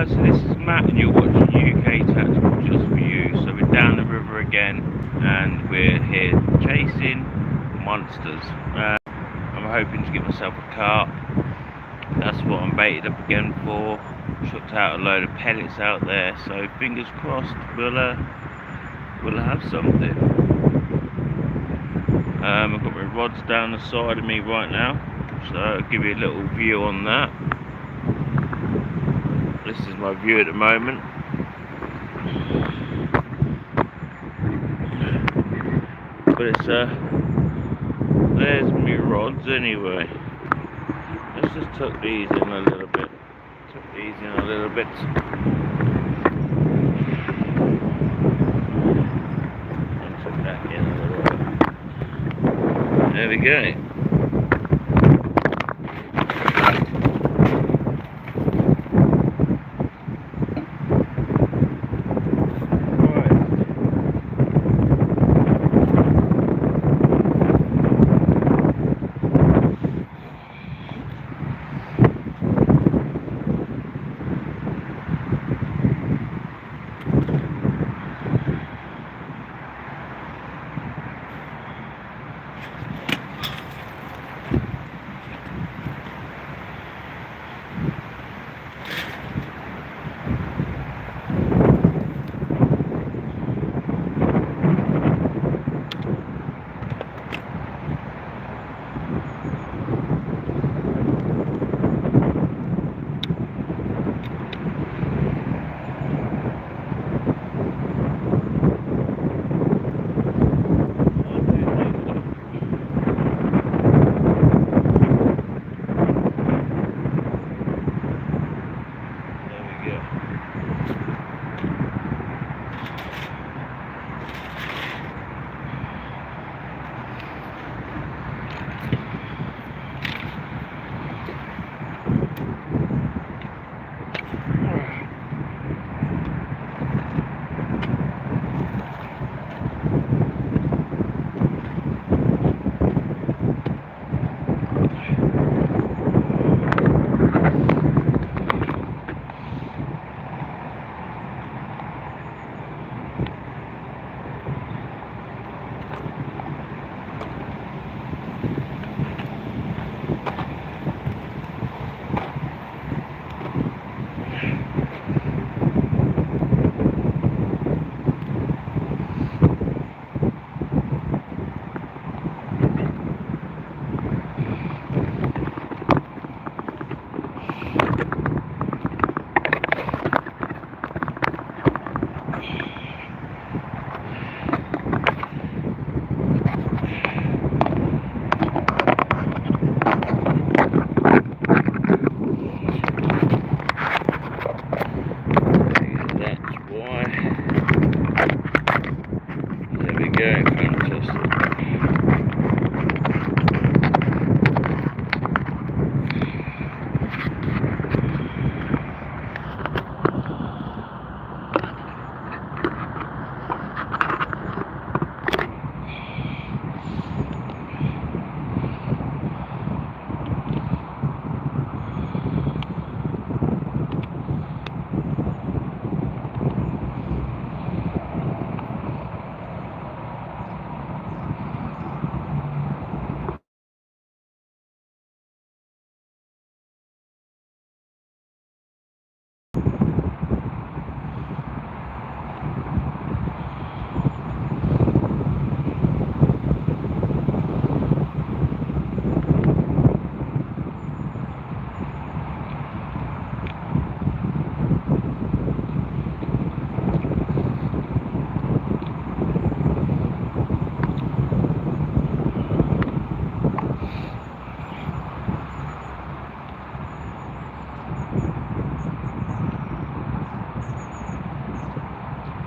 guys, so this is Matt and you're watching UK-Tactical-Just4U. So we're down the river again and we're here chasing monsters. I'm hoping to get myself a carp. That's what I'm baited up again for. Chucked out a load of pellets out there, so fingers crossed we'll have something. I've got my rods down the side of me right now, so I'll give you a little view on that. This is my view at the moment. But it's there's my rods anyway. Let's just tuck these in a little bit. Tuck these in a little bit. And tuck that in a little bit. There we go.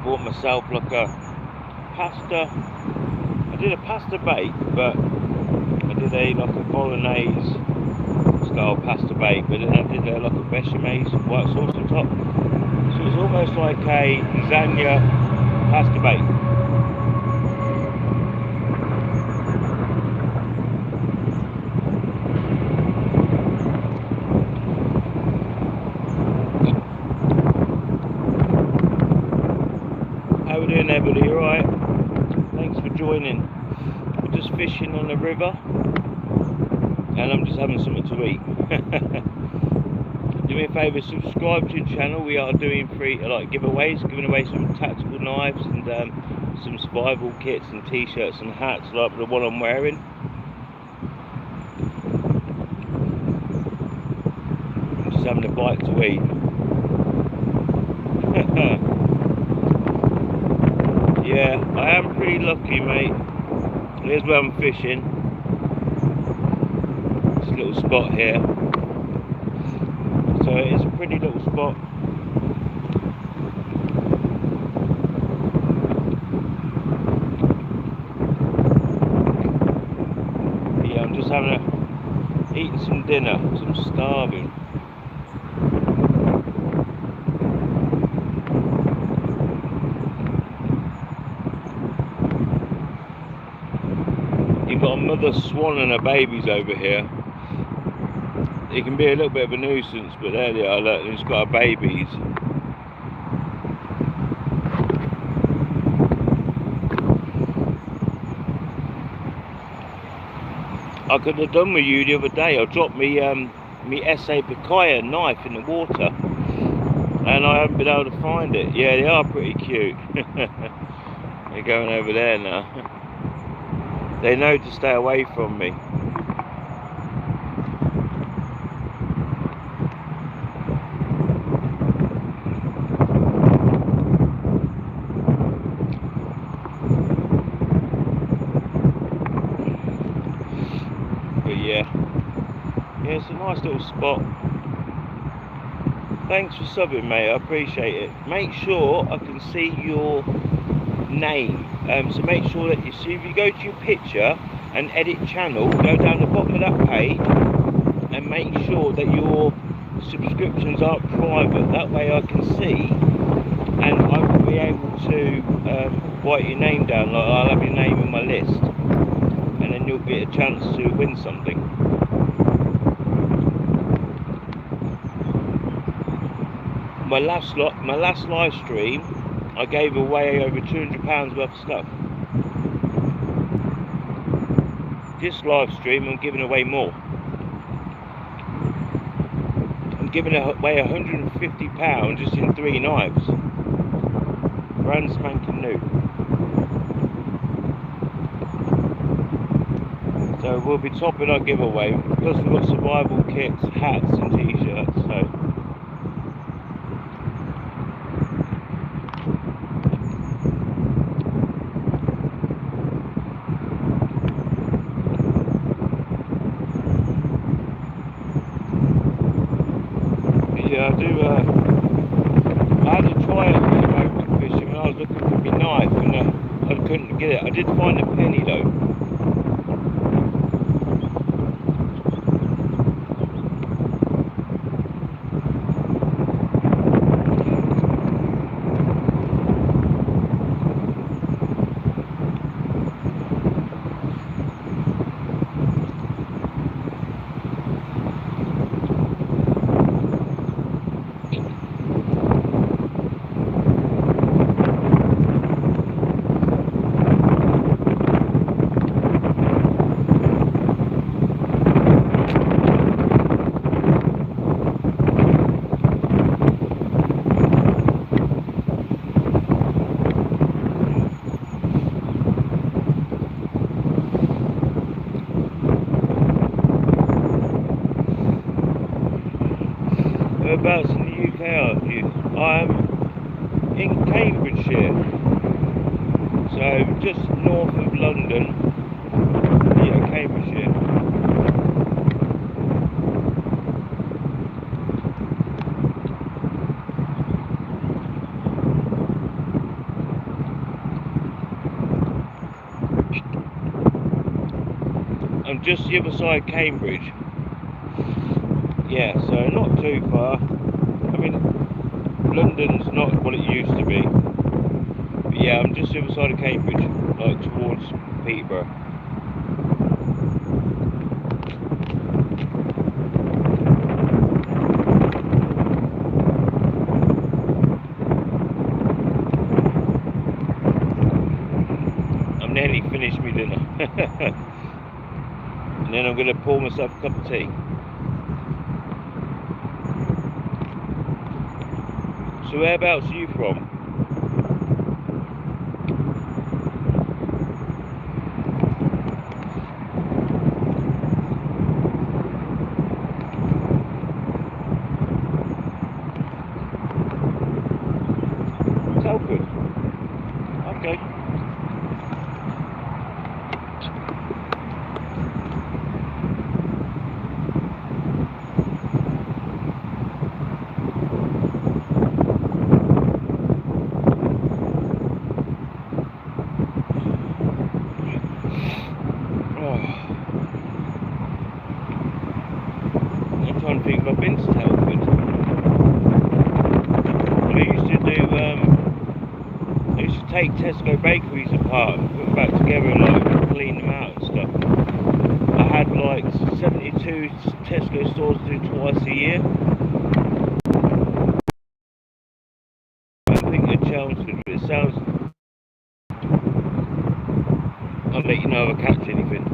Bought myself like a pasta. I did a pasta bake, but I did like a bolognese style pasta bake, but then I did like a bechamel white sauce on top. So it's almost like a lasagna pasta bake. doing there, buddy? You alright? Thanks for joining. We're just fishing on the river, and I'm just having something to eat. Do me a favour, subscribe to the channel. We are doing free giveaways, giving away some tactical knives and some survival kits and t-shirts and hats like the one I'm wearing. I'm just having a bite to eat. Yeah, I am pretty lucky, mate. Here's where I'm fishing. This little spot here. So it's a pretty little spot. Yeah, I'm just eating some dinner because I'm starving. You've got a mother swan and her babies over here. It can be a little bit of a nuisance, but there they are, look, it's got her babies. I could have done with you the other day. I dropped me SA Picaya knife in the water, and I haven't been able to find it. Yeah, they are pretty cute. They're going over there now. They know to stay away from me. But yeah, it's a nice little spot. Thanks for subbing, mate. I appreciate it. Make sure I can see your name. So make sure that if you go to your picture and edit channel, go down the bottom of that page and make sure that your subscriptions are private. That way I can see, and I will be able to write your name down. Like I'll have your name in my list, and then you'll get a chance to win something. My last live stream, I gave away over £200 worth of stuff. This live stream, I'm giving away more. I'm giving away £150 just in 3 knives. Brand spanking new. So we'll be topping our giveaway. Plus we've got survival kits, hats and t-shirts. So yeah, I had a try at remote fishing when I was looking for my knife, and I couldn't get it. I did find a penny though. Whereabouts in the UK are you? I'm in Cambridgeshire, so just north of London. Yeah, Cambridgeshire. I'm just the other side of Cambridge. Yeah, so not too far. I mean, London's not what it used to be. But yeah, I'm just the other side of Cambridge, like towards Peterborough. And then I'm going to pour myself a cup of tea. So whereabouts are you from? Telford. Okay. I'm trying to think if I've been to Telford. I used to take Tesco bakeries apart and put them back together and like clean them out and stuff. I had like 72 Tesco stores to do twice a year. I think at Chelmsford, but it sounds... I'll let you know if I catch anything.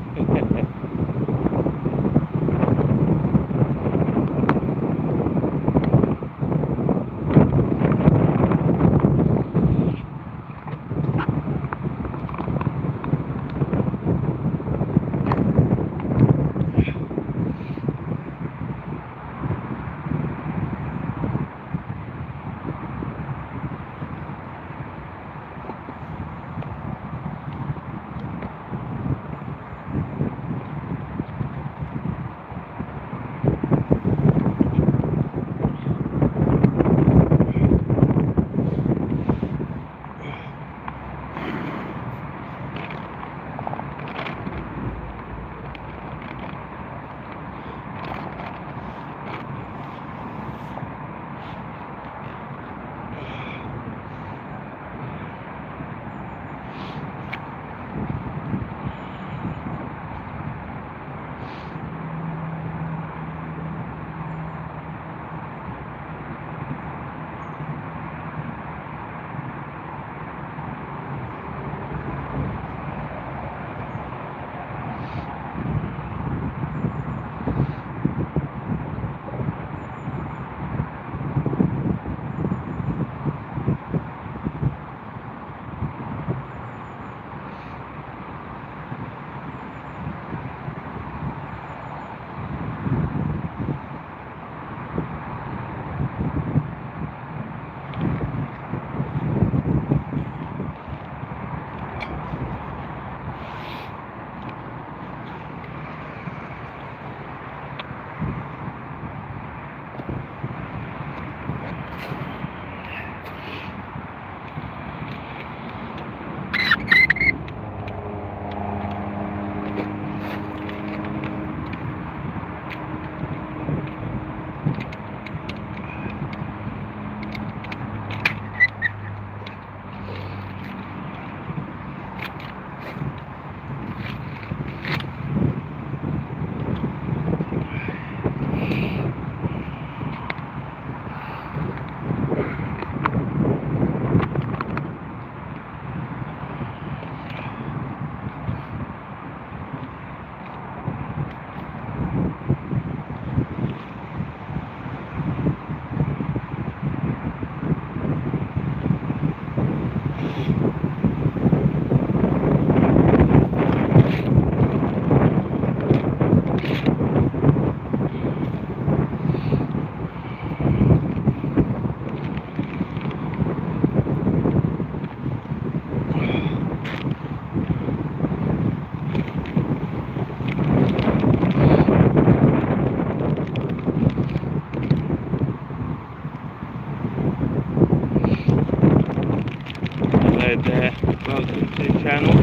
There, welcome to the channel.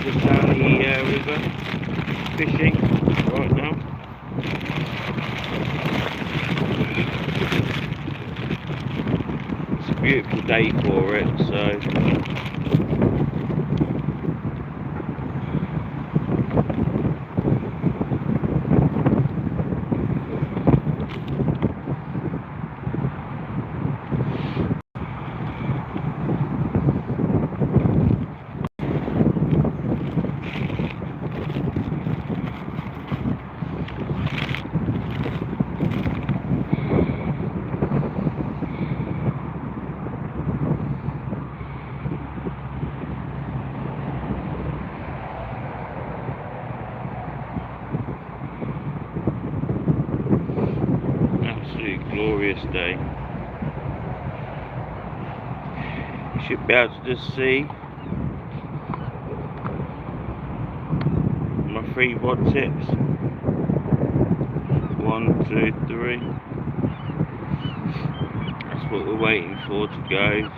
Just down the river, fishing right now. It's a beautiful day for it, so glorious day. You should be able to just see my 3 rod tips. 1, 2, 3. That's what we're waiting for to go.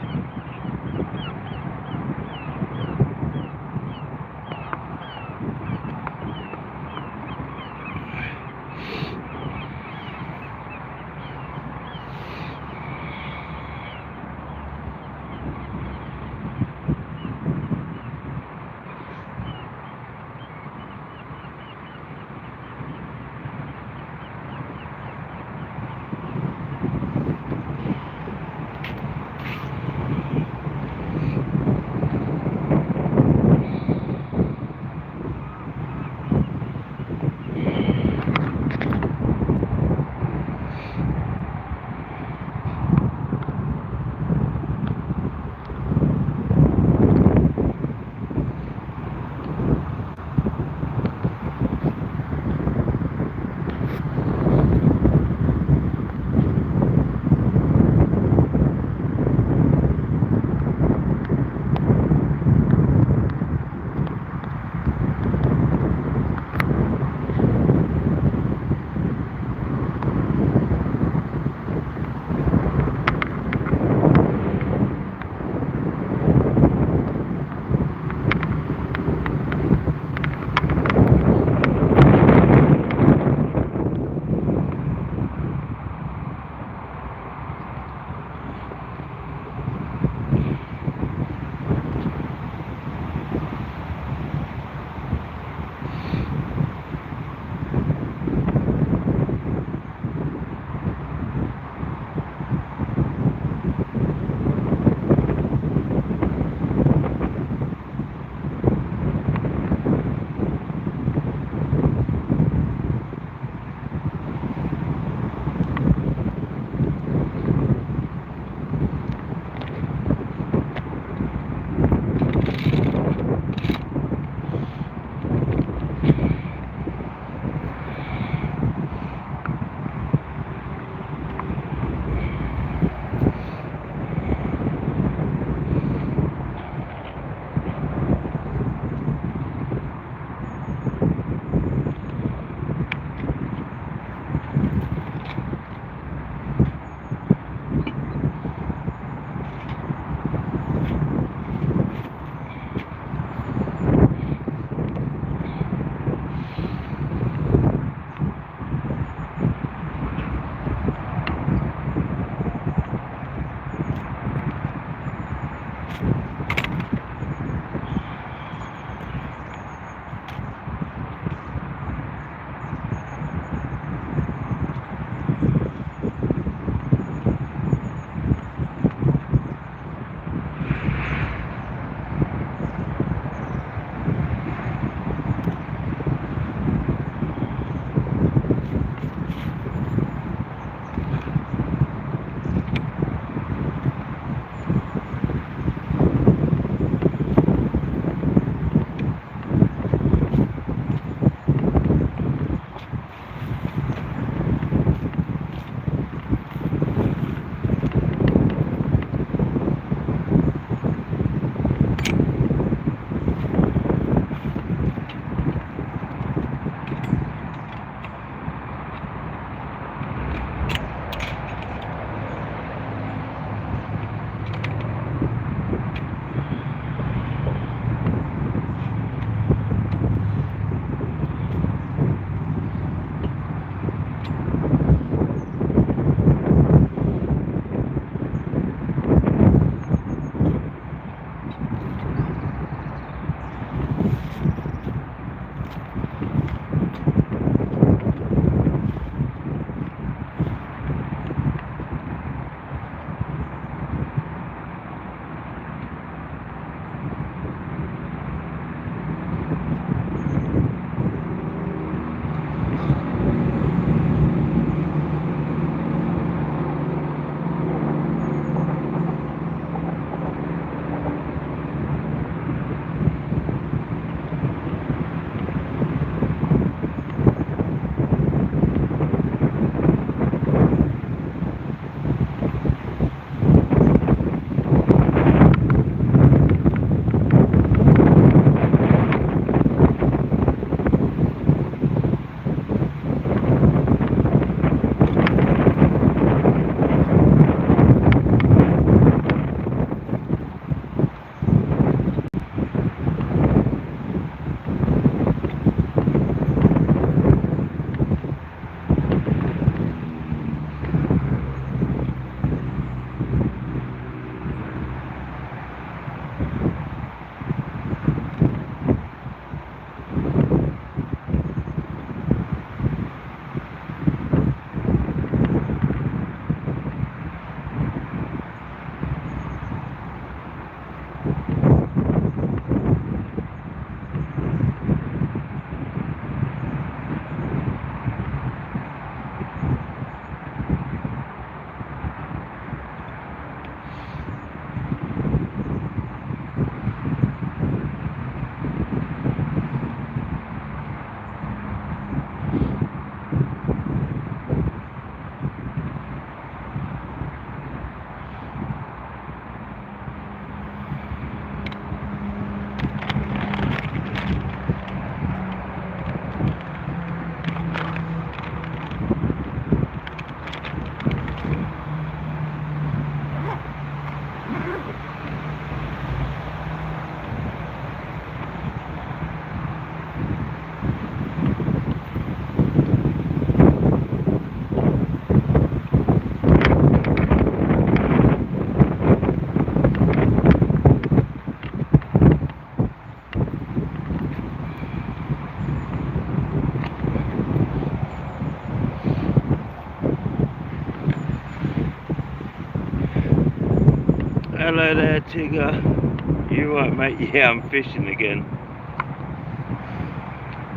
Hello there, Tigger. You right, mate? Yeah, I'm fishing again.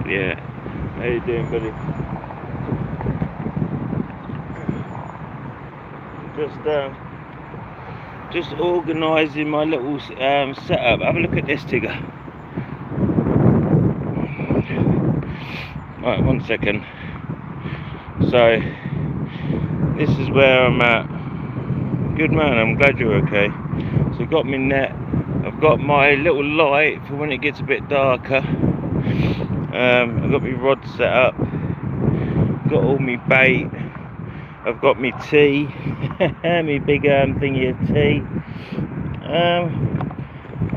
Yeah. How you doing, buddy? Just organising my little setup. Have a look at this, Tigger. Right, 1 second. So this is where I'm at. Good man, I'm glad you're okay. So I've got my net, I've got my little light for when it gets a bit darker. I've got my rod set up, got all my bait, I've got my tea, my big thingy of tea,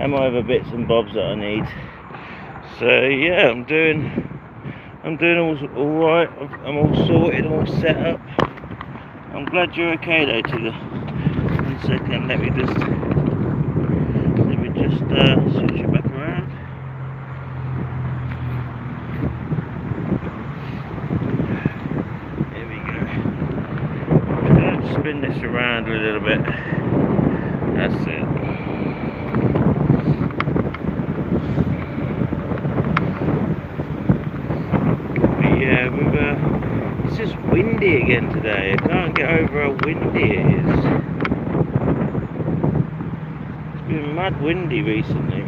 and my other bits and bobs that I need. So yeah, I'm doing all right. I'm all sorted, I'm all set up. I'm glad you're okay though, Tigger. 1 second, let me just switch it back around. There we go. I'm going to spin this around a little bit. That's it. But yeah, it's just windy again today. I can't get over how windy it is. It's been mad windy recently.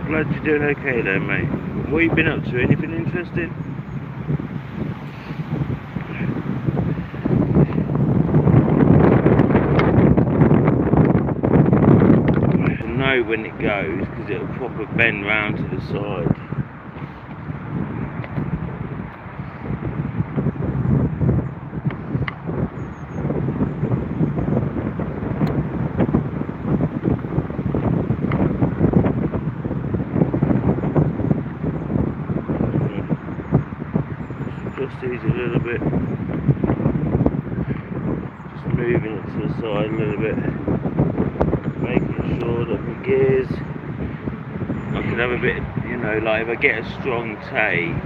Glad you're doing okay there, mate. What have you been up to? Anything interesting? I'll know when it goes because it'll proper bend round to the side. Just these a little bit, just moving it to the side a little bit, making sure that the gears, I can have a bit, you know, like if I get a strong take,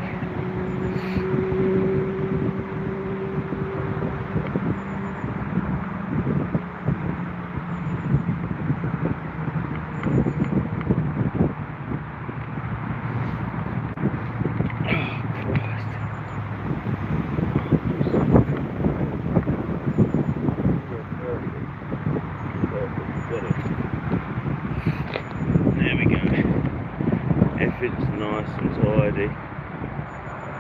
there we go. Everything's nice and tidy.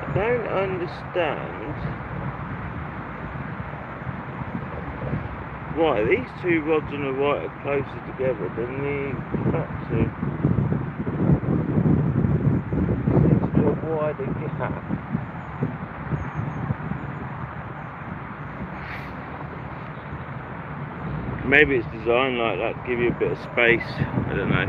I don't understand. Right, these two rods on the right are closer together than the back two. Seems to be a wider gap. Maybe it's designed like that to give you a bit of space. I don't know.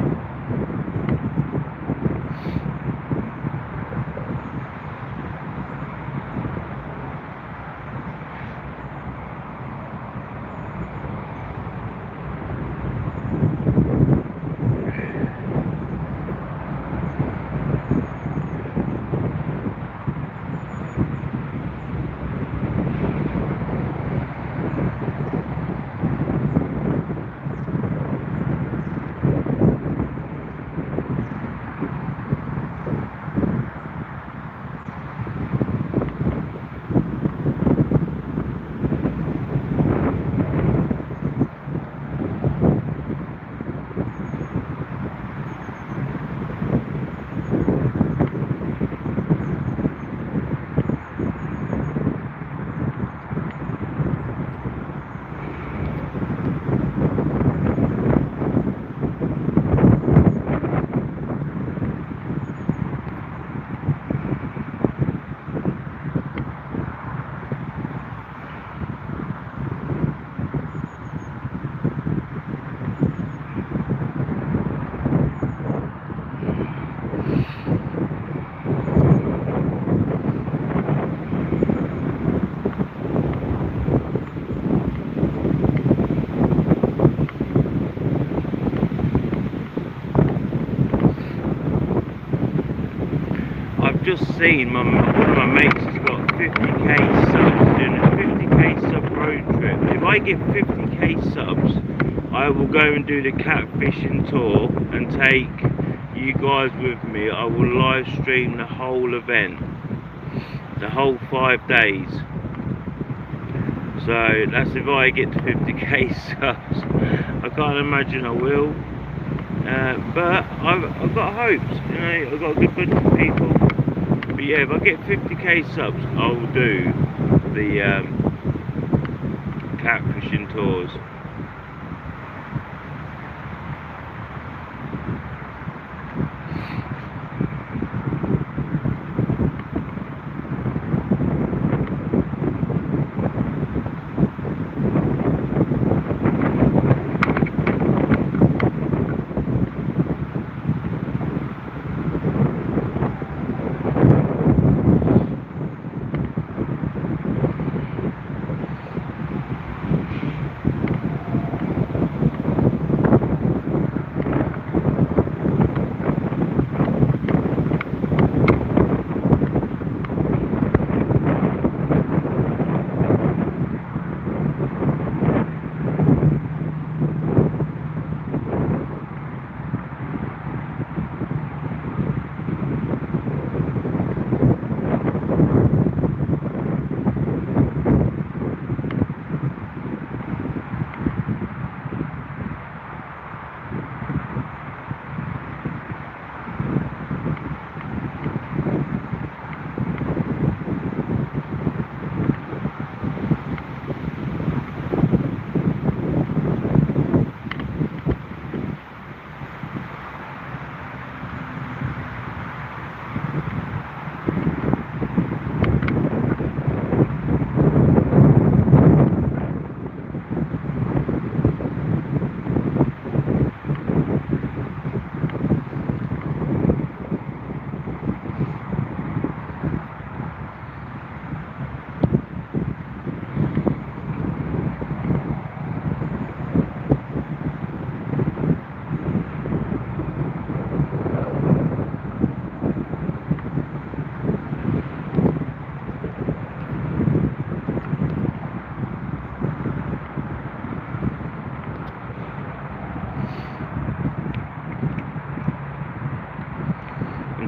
I've just seen one of my mates has got 15 50k subs, doing a 50k sub road trip. If I get 50k subs, I will go and do the catfishing tour and take you guys with me. I will live stream the whole event, the whole 5 days. So that's if I get to 50k subs. I can't imagine I will, but I've got hopes. You know, I've got a good bunch of people. But yeah, if I get 50k subs, I will do the catfishing tours.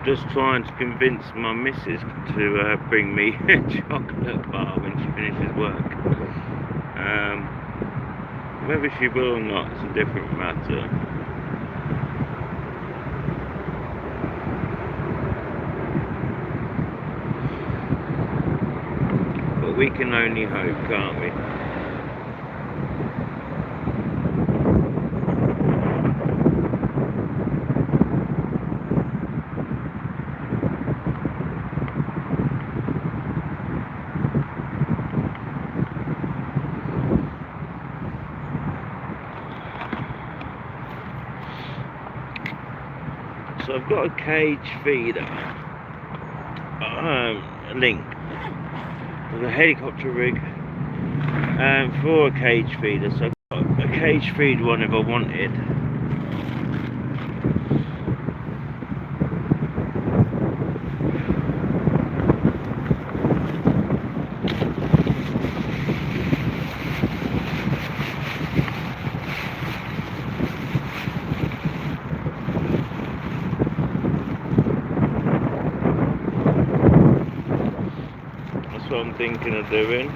Just trying to convince my missus to bring me a chocolate bar when she finishes work. Whether she will or not is a different matter. But we can only hope, can't we? So I've got a cage feeder link with a helicopter rig for a cage feeder. So I've got a cage feed one if I wanted. That's what I'm thinking of doing.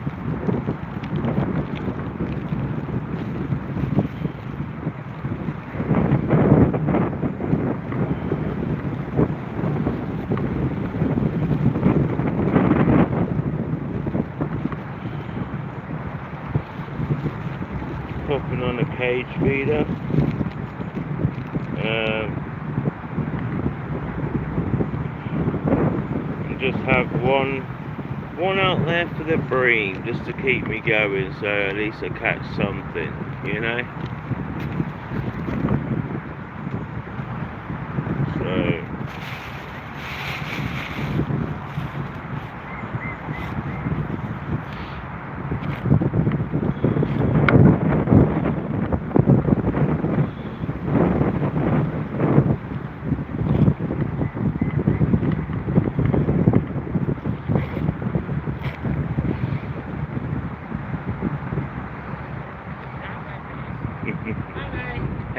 Popping on a cage feeder. And just have one out there for the bream, just to keep me going, so at least I catch something, you know. So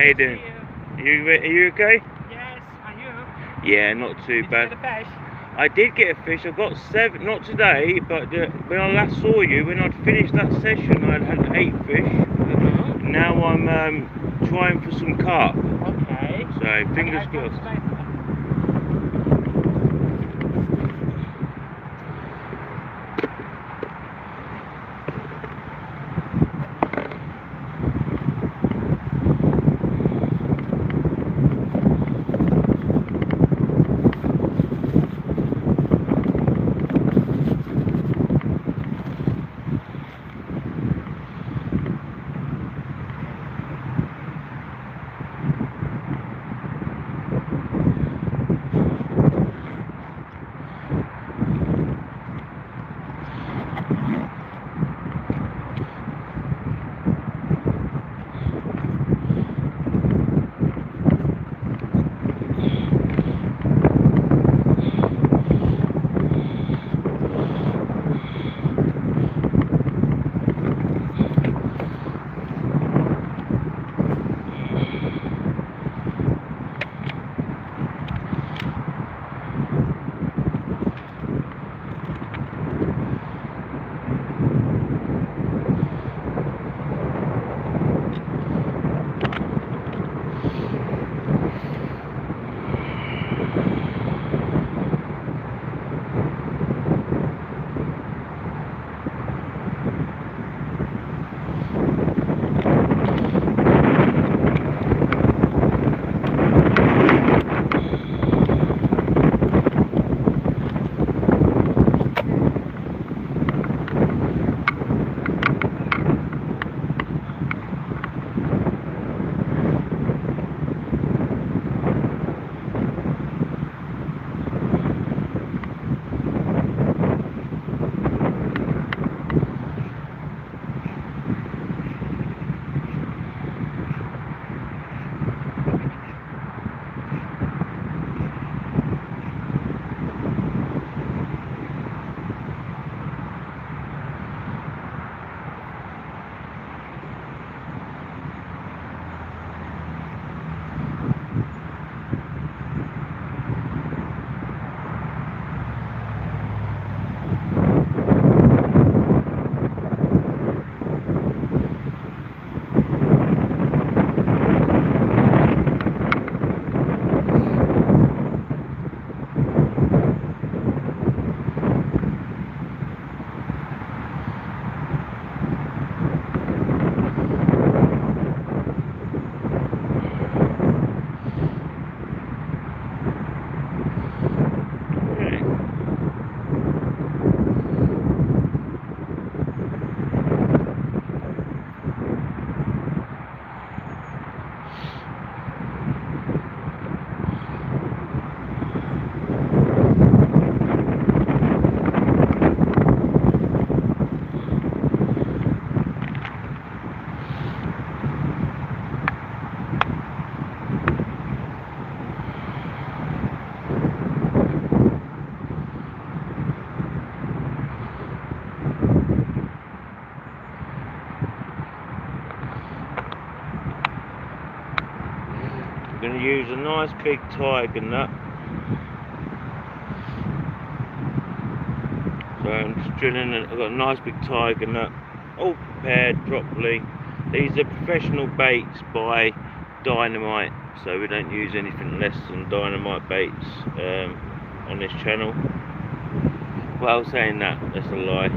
How you doing? Are you okay? Yes, are you? Yeah, not too bad. Did you get a fish? I did get a fish. I got 7, not today, but when I last saw you, when I'd finished that session, I'd had 8 fish. Now I'm trying for some carp. Okay. So fingers crossed. I'm going to use a nice big tiger nut. So I'm just drilling, I've got a nice big tiger nut, all prepared properly. These are professional baits by Dynamite, so we don't use anything less than Dynamite baits on this channel. Well, saying that, that's a lie.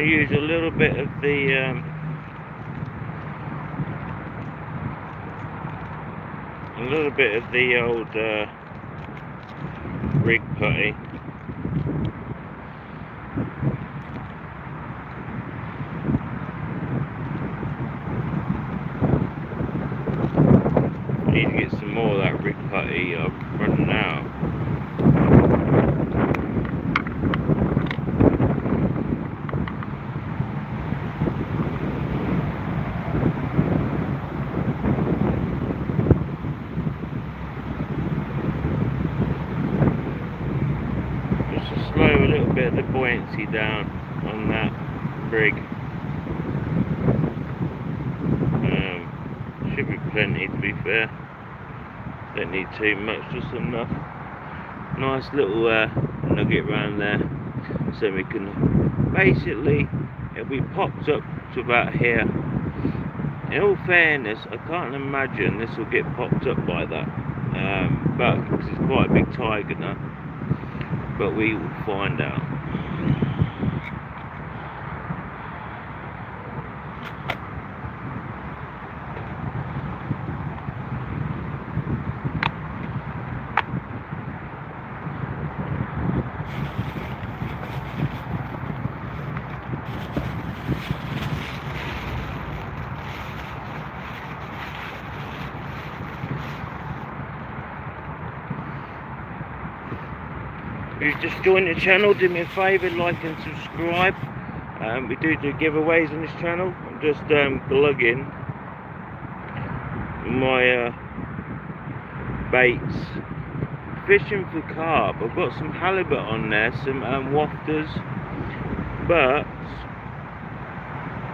to use a little bit of the old rig putty. I need to get some more of that rig putty. I'm running out. Slow a little bit of the buoyancy down on that rig. Should be plenty, to be fair. Don't need too much, just enough. Nice little nugget round there, so we can basically, it'll be popped up to about here. In all fairness, I can't imagine this will get popped up by that, but because it's quite a big tiger now. But we will find out. If you just joined the channel, do me a favour, like and subscribe. We do giveaways on this channel. I'm just glugging my baits, fishing for carp. I've got some halibut on there, some wafters, but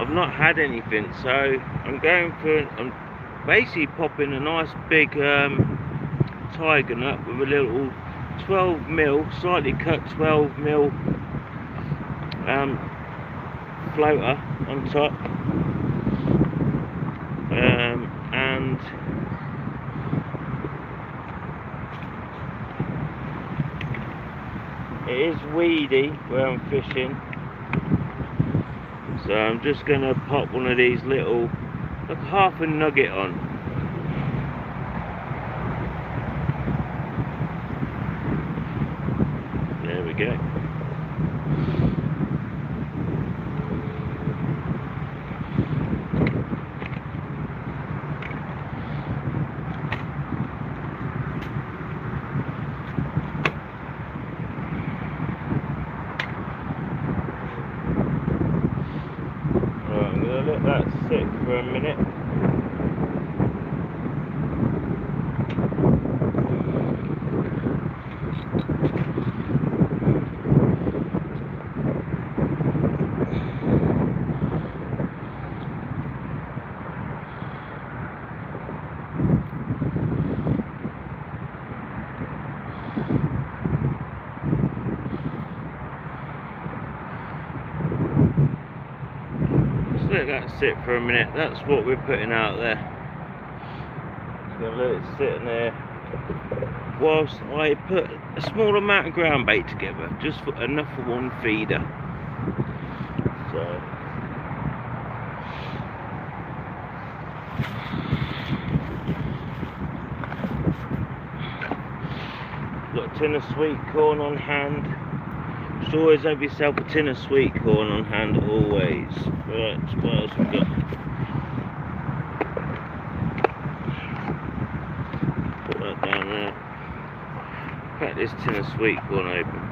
I've not had anything, so I'm basically popping a nice big tiger nut with a little 12mm, slightly cut 12mm floater on top, and it is weedy where I'm fishing, so I'm just going to pop one of these little, like half a nugget on. There we go. Right, I'm going to let that sit for a minute. Let that sit for a minute. That's what we're putting out there. Just gonna let it sit in there whilst I put a small amount of ground bait together, just enough for one feeder. So got a tin of sweet corn on hand. Just always have yourself a tin of sweet corn on hand, always. Right, what else we got? Put that down there. Crack this tin of sweet corn open.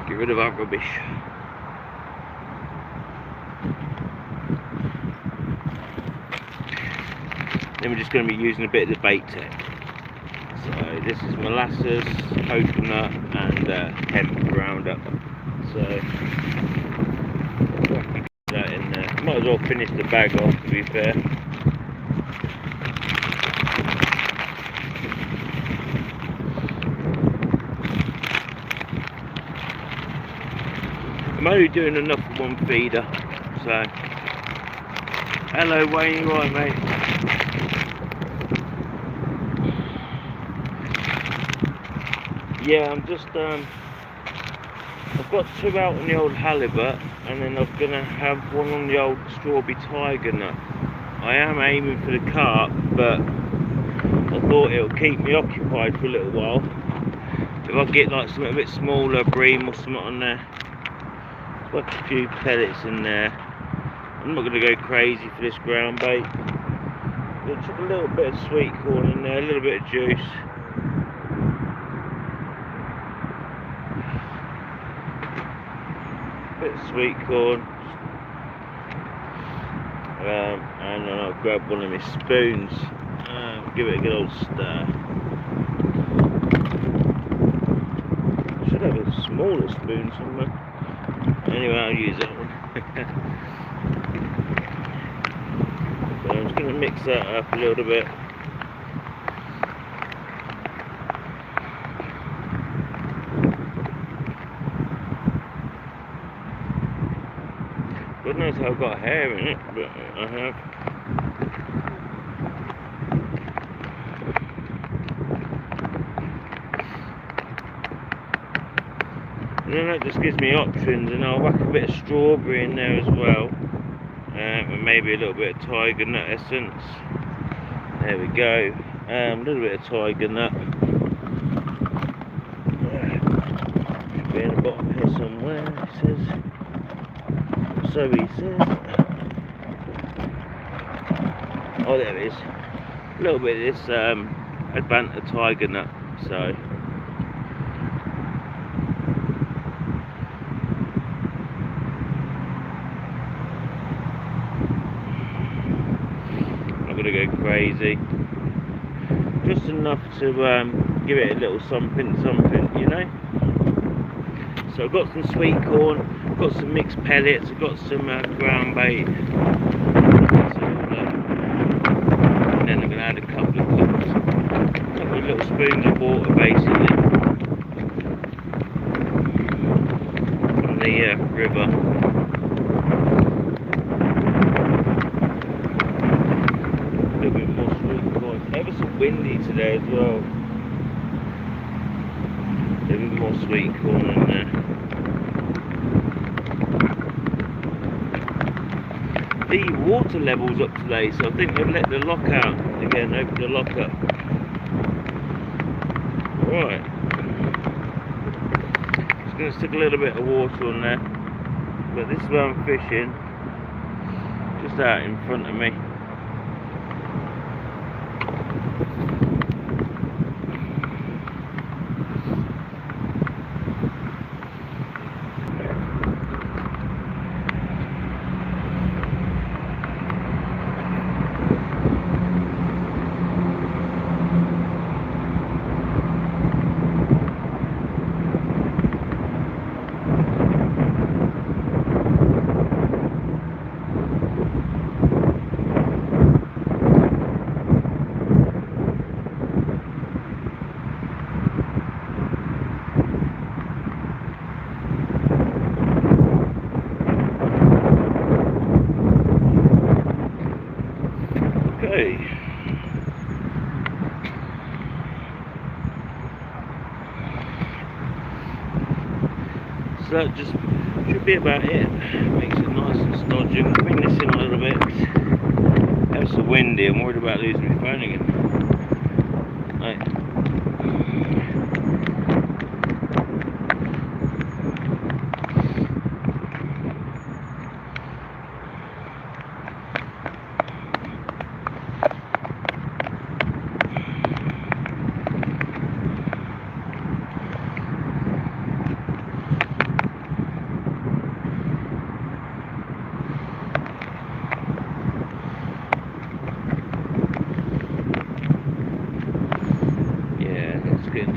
Get rid of our rubbish. Then we're just going to be using a bit of the bait tech. So this is molasses, coconut and hemp roundup. So put that in there. Might as well finish the bag off, to be fair. I'm only doing enough for one feeder, so. Hello Wayne, you right mate? Yeah, I'm just, I've got 2 out on the old halibut, and then I'm going to have 1 on the old strawberry tiger nut. I am aiming for the carp, but I thought it'll keep me occupied for a little while. If I get like something a bit smaller, bream or something on there, put a few pellets in there. I'm not going to go crazy for this ground bait. I'm going to chuck a little bit of sweet corn in there, a little bit of juice. Bit of sweet corn. And then I'll grab one of my spoons. Give it a good old stir. Should have a smaller spoon somewhere. Anyway, I'll use that one. So I'm just going to mix that up a little bit. God knows how I've got hair in it, but I have. And then that just gives me options, and I'll whack a bit of strawberry in there as well, and maybe a little bit of tiger nut essence. There we go. A little bit of tiger nut. Should be in the bottom here somewhere. It says. So he says. Oh, there it is. A little bit of this Advanta tiger nut. So. Gonna go crazy, just enough to give it a little something, you know. So I've got some sweet corn, I've got some mixed pellets, I've got some ground bait, and then I'm gonna add a couple of little spoons of water, basically, from the river. Ever so windy today as well. A bit more sweet corn in there. The water level's up today, so I think they've let the lock out again, open the lock up. Right. Just going to stick a little bit of water on there. But this is where I'm fishing. Just out in front of me. Okay. So that just should be about it. Makes it nice and stodgy. I'm going to bring this in a little bit. It's so windy, I'm worried about losing my phone again. Right.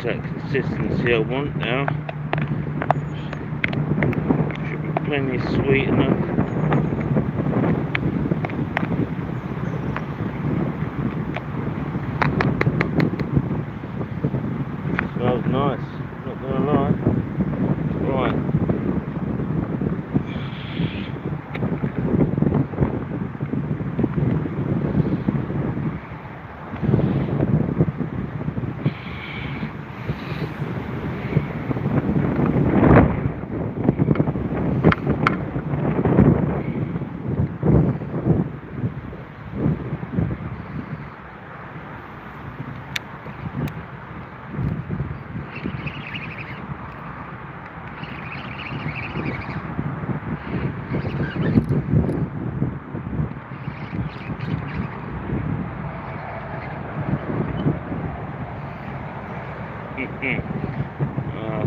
that consistency I want now. Should be plenty sweet enough. Smells nice, not gonna lie. Right.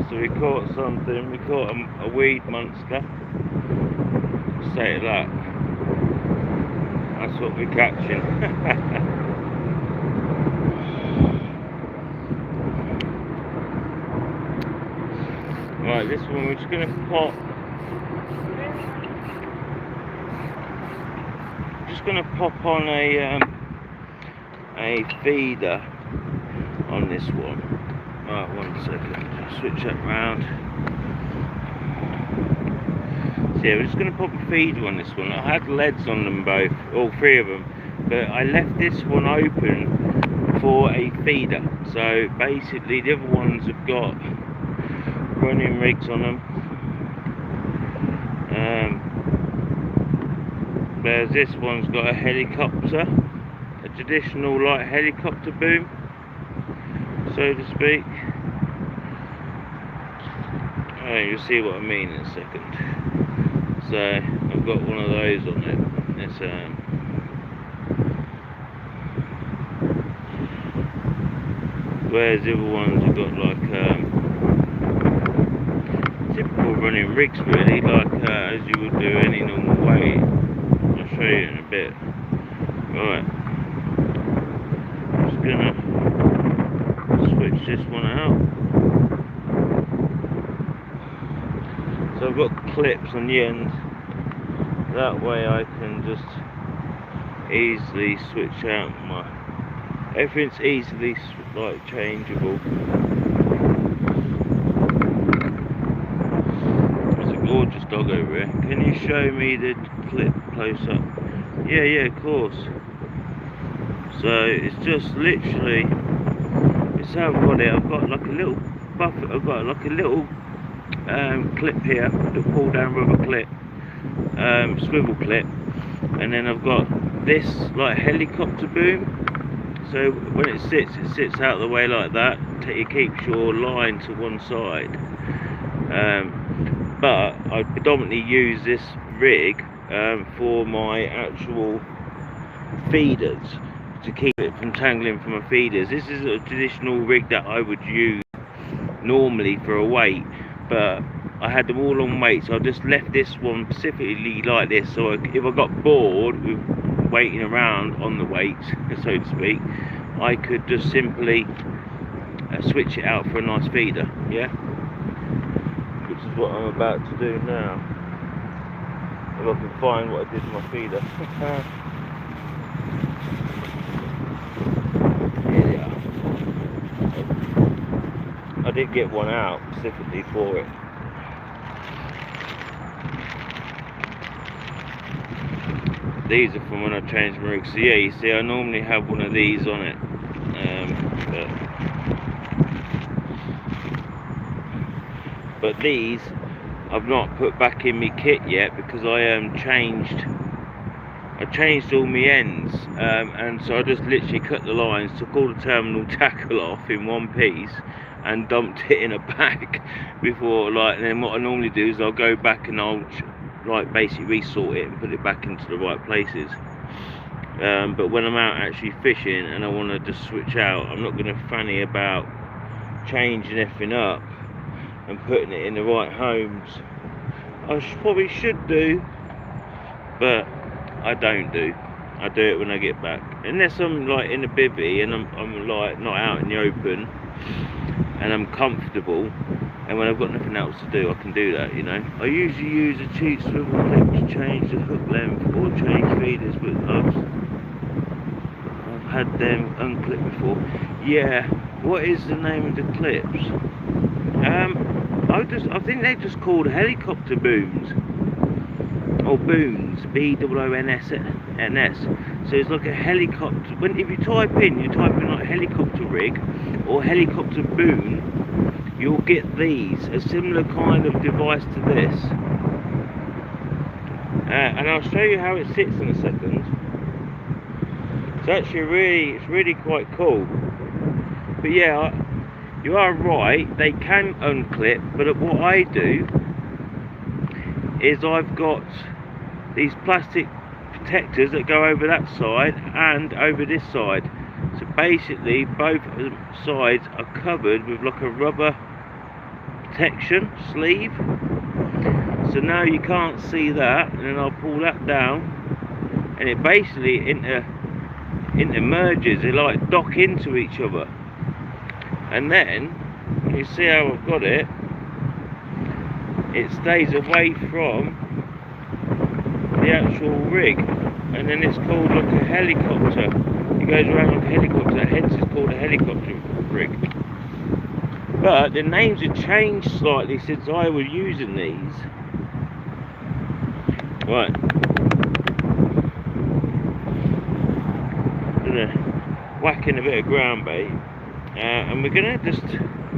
So we caught something, we caught a weed monster. Say it that. That's what we're catching. Right, this one we're just going to pop. Just going to pop on a feeder on this one. Right, 1 second. Switch that round. So yeah, we're just going to pop a feeder on this one. I had leads on them both, all three of them, but I left this one open for a feeder. So basically the other ones have got running rigs on them. Whereas this one's got a helicopter, a traditional like helicopter boom, so to speak. You'll see what I mean in a second. So I've got one of those on it. It's whereas the other ones have got like typical running rigs, really, like as you would do any normal way. I'll show you in a bit. Right, just gonna switch this one out. So I've got clips on the end, that way I can just easily switch out my, everything's easily like changeable. It's a gorgeous dog over here. Can you show me the clip close up? Yeah, of course. So it's just literally, it's how I've got it. I've got like a little buffer, I've got like a little clip here, the pull down rubber clip, swivel clip, and then I've got this like helicopter boom. So when it sits out of the way like that. It keeps your line to one side. But I predominantly use this rig for my actual feeders, to keep it from tangling from my feeders. This is a traditional rig that I would use normally for a weight, but I had them all on weight, so I just left this one specifically like this, so if I got bored with waiting around on the weights, so to speak, I could just simply switch it out for a nice feeder, yeah? Which is what I'm about to do now. If I can find what I did with my feeder. Here they are. I did get one out specifically for it. These are from when I changed my rig. So yeah, you see I normally have one of these on it. But these I've not put back in my kit yet, because I changed all my ends, and so I just literally cut the lines, took all the terminal tackle off in one piece and dumped it in a bag before, like, and then what I normally do is I'll go back and I'll like basically resort it and put it back into the right places. But when I'm out actually fishing and I want to just switch out, I'm not going to fanny about changing everything up and putting it in the right homes. I probably should do, but I don't do. I do it when I get back, unless I'm like in a bivvy and I'm like not out in the open. and I'm comfortable, and when I've got nothing else to do, I can do that, you know. I usually use a cheap swivel clip to change the hook length or change feeders, but I've had them unclipped before. Yeah, what is the name of the clips? I think they're just called helicopter booms, or boons, B-O-O-N-S. So it's like a helicopter. If you type in like helicopter rig or helicopter boom, you'll get these, a similar kind of device to this. And I'll show you how it sits in a second. It's actually really quite cool. But yeah, you are right, they can unclip, but what I do is I've got these plastic protectors that go over that side and over this side. So basically both sides are covered with like a rubber protection sleeve. So now you can't see that, and then I'll pull that down and it basically intermerges, they like dock into each other. And then you see how I've got it, it stays away from the actual rig, and then it's called like a helicopter. It goes around like a helicopter, hence it's called a helicopter rig. But the names have changed slightly since I was using these. Right, I'm gonna whack in a bit of ground bait, and we're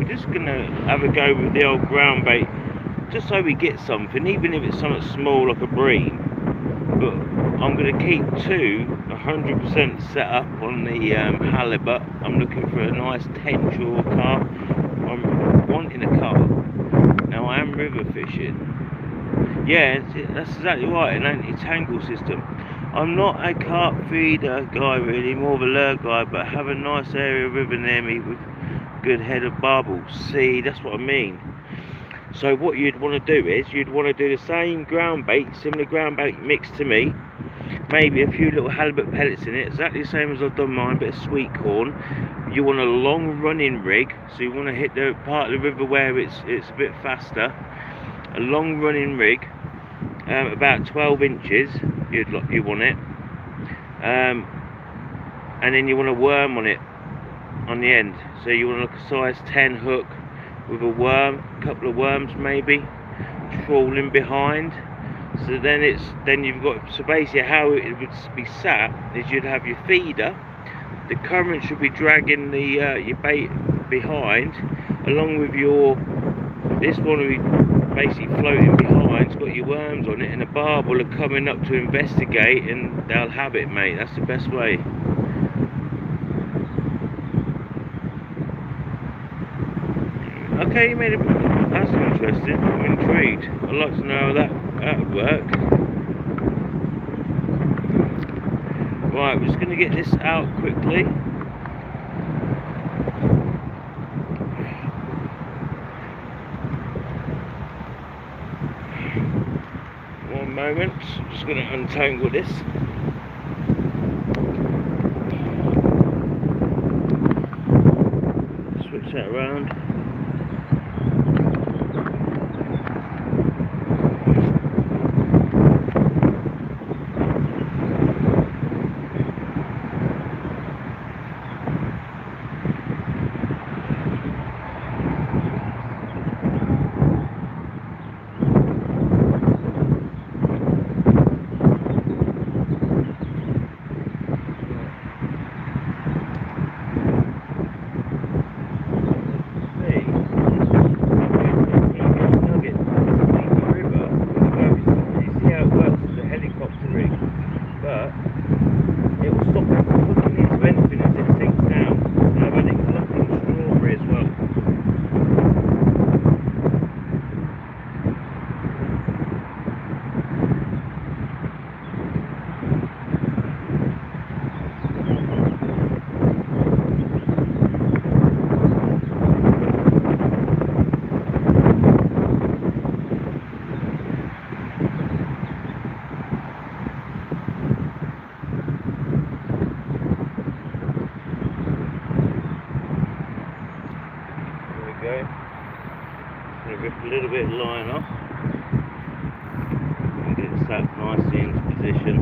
just gonna have a go with the old ground bait, just so we get something, even if it's something small like a bream. But I'm going to keep two 100% set up on the halibut. I'm looking for a nice tension carp. I'm wanting a carp. Now I am river fishing. Yeah, that's exactly right, an anti-tangle system. I'm not a carp feeder guy really, more of a lure guy, but I have a nice area of river near me with good head of barbels. See, that's what I mean. So what you'd want to do is, you'd want to do the same ground bait, similar ground bait mix to me, maybe a few little halibut pellets in it, exactly the same as I've done mine, bit of sweet corn. You want a long running rig, so you want to hit the part of the river where it's a bit faster. A long running rig, about 12 inches, you want it, and then you want a worm on it, on the end. So you want like a size 10 hook with a worm, a couple of worms maybe, trawling behind. So then you've got, so basically how it would be sat is you'd have your feeder, the current should be dragging the your bait behind, along with this one will be basically floating behind, it's got your worms on it, and the barbel are coming up to investigate, and they'll have it, mate. That's the best way. Okay, you made it. That's interesting. I'm intrigued. I'd like to know how that would work. Right, we're just going to get this out quickly. One moment. I'm just going to untangle this. Switch that around. little bit of line off and get it sat nicely into position.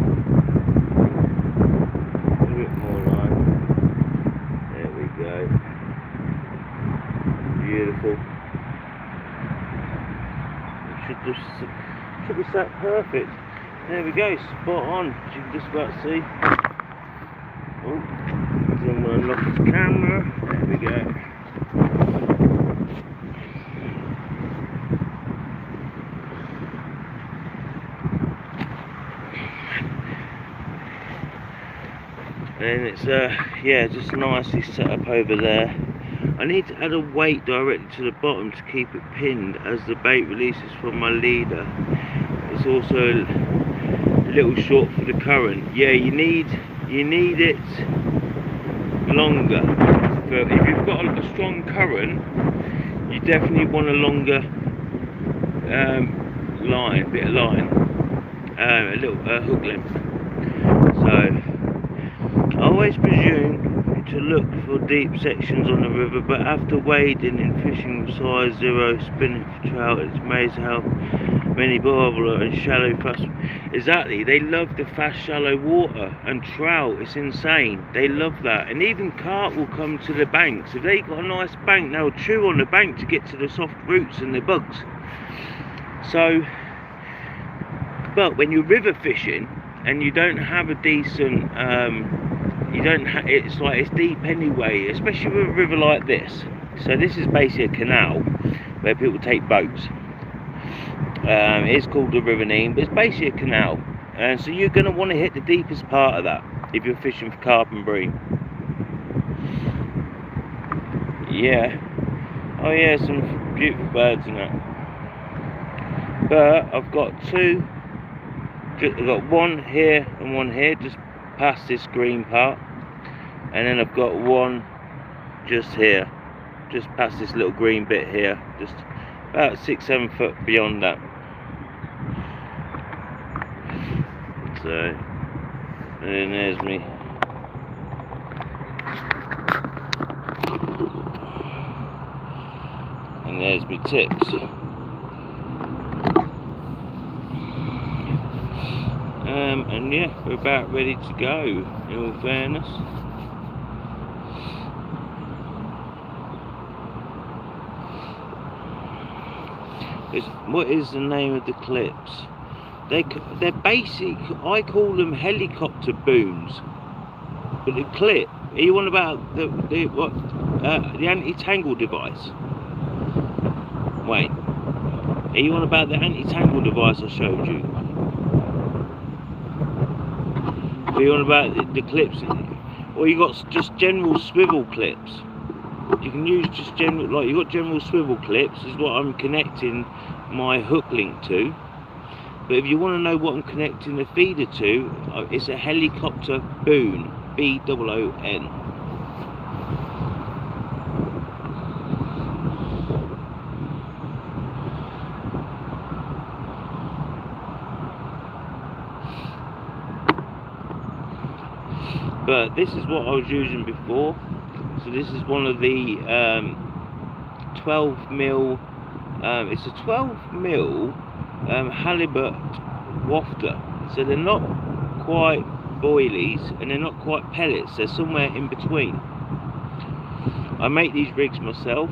A little bit more line. There we go. Beautiful. It should be sat perfect. There we go, spot on, as you can just about see. Oh, so I'm going to unlock his camera. There we go. And it's yeah, just nicely set up over there. I need to add a weight directly to the bottom to keep it pinned as the bait releases from my leader. It's also a little short for the current. Yeah, you need it longer. But if you've got a strong current, you definitely want a longer bit of line, a little hook length. So I always presume to look for deep sections on the river, but after wading and fishing with size 0, spinning for trout, it's amazing how many barbler and shallow fast. Exactly, they love the fast shallow water, and trout, it's insane. They love that, and even carp will come to the banks. If they got a nice bank, they'll chew on the bank to get to the soft roots and the bugs. So, but when you're river fishing and you don't have a decent it's like it's deep anyway, especially with a river like this. So this is basically a canal where people take boats. It's called the River Nene, but it's basically a canal, and so you're going to want to hit the deepest part of that if you're fishing for carp and bream. Yeah, oh yeah, some beautiful birds in that. But I've got one here and one here, just past this green part, and then I've got one just here, just past this little green bit here, just about 6-7 foot beyond that. So, and then there's me. And there's me tips. And yeah, we're about ready to go, in all fairness. What is the name of the clips? They're basic, I call them helicopter booms. But the clip, are you on about the anti-tangle device? Wait, are you on about the anti-tangle device I showed you? Are you on about the clips? Or you got just general swivel clips? You can use just general, like you got general swivel clips is what I'm connecting my hook link to. But if you want to know what I'm connecting the feeder to, it's a helicopter boom, B-O-O-N. But this is what I was using before. So this is one of the 12mm, it's a 12mm halibut wafter. So they're not quite boilies and they're not quite pellets, they're somewhere in between. I make these rigs myself.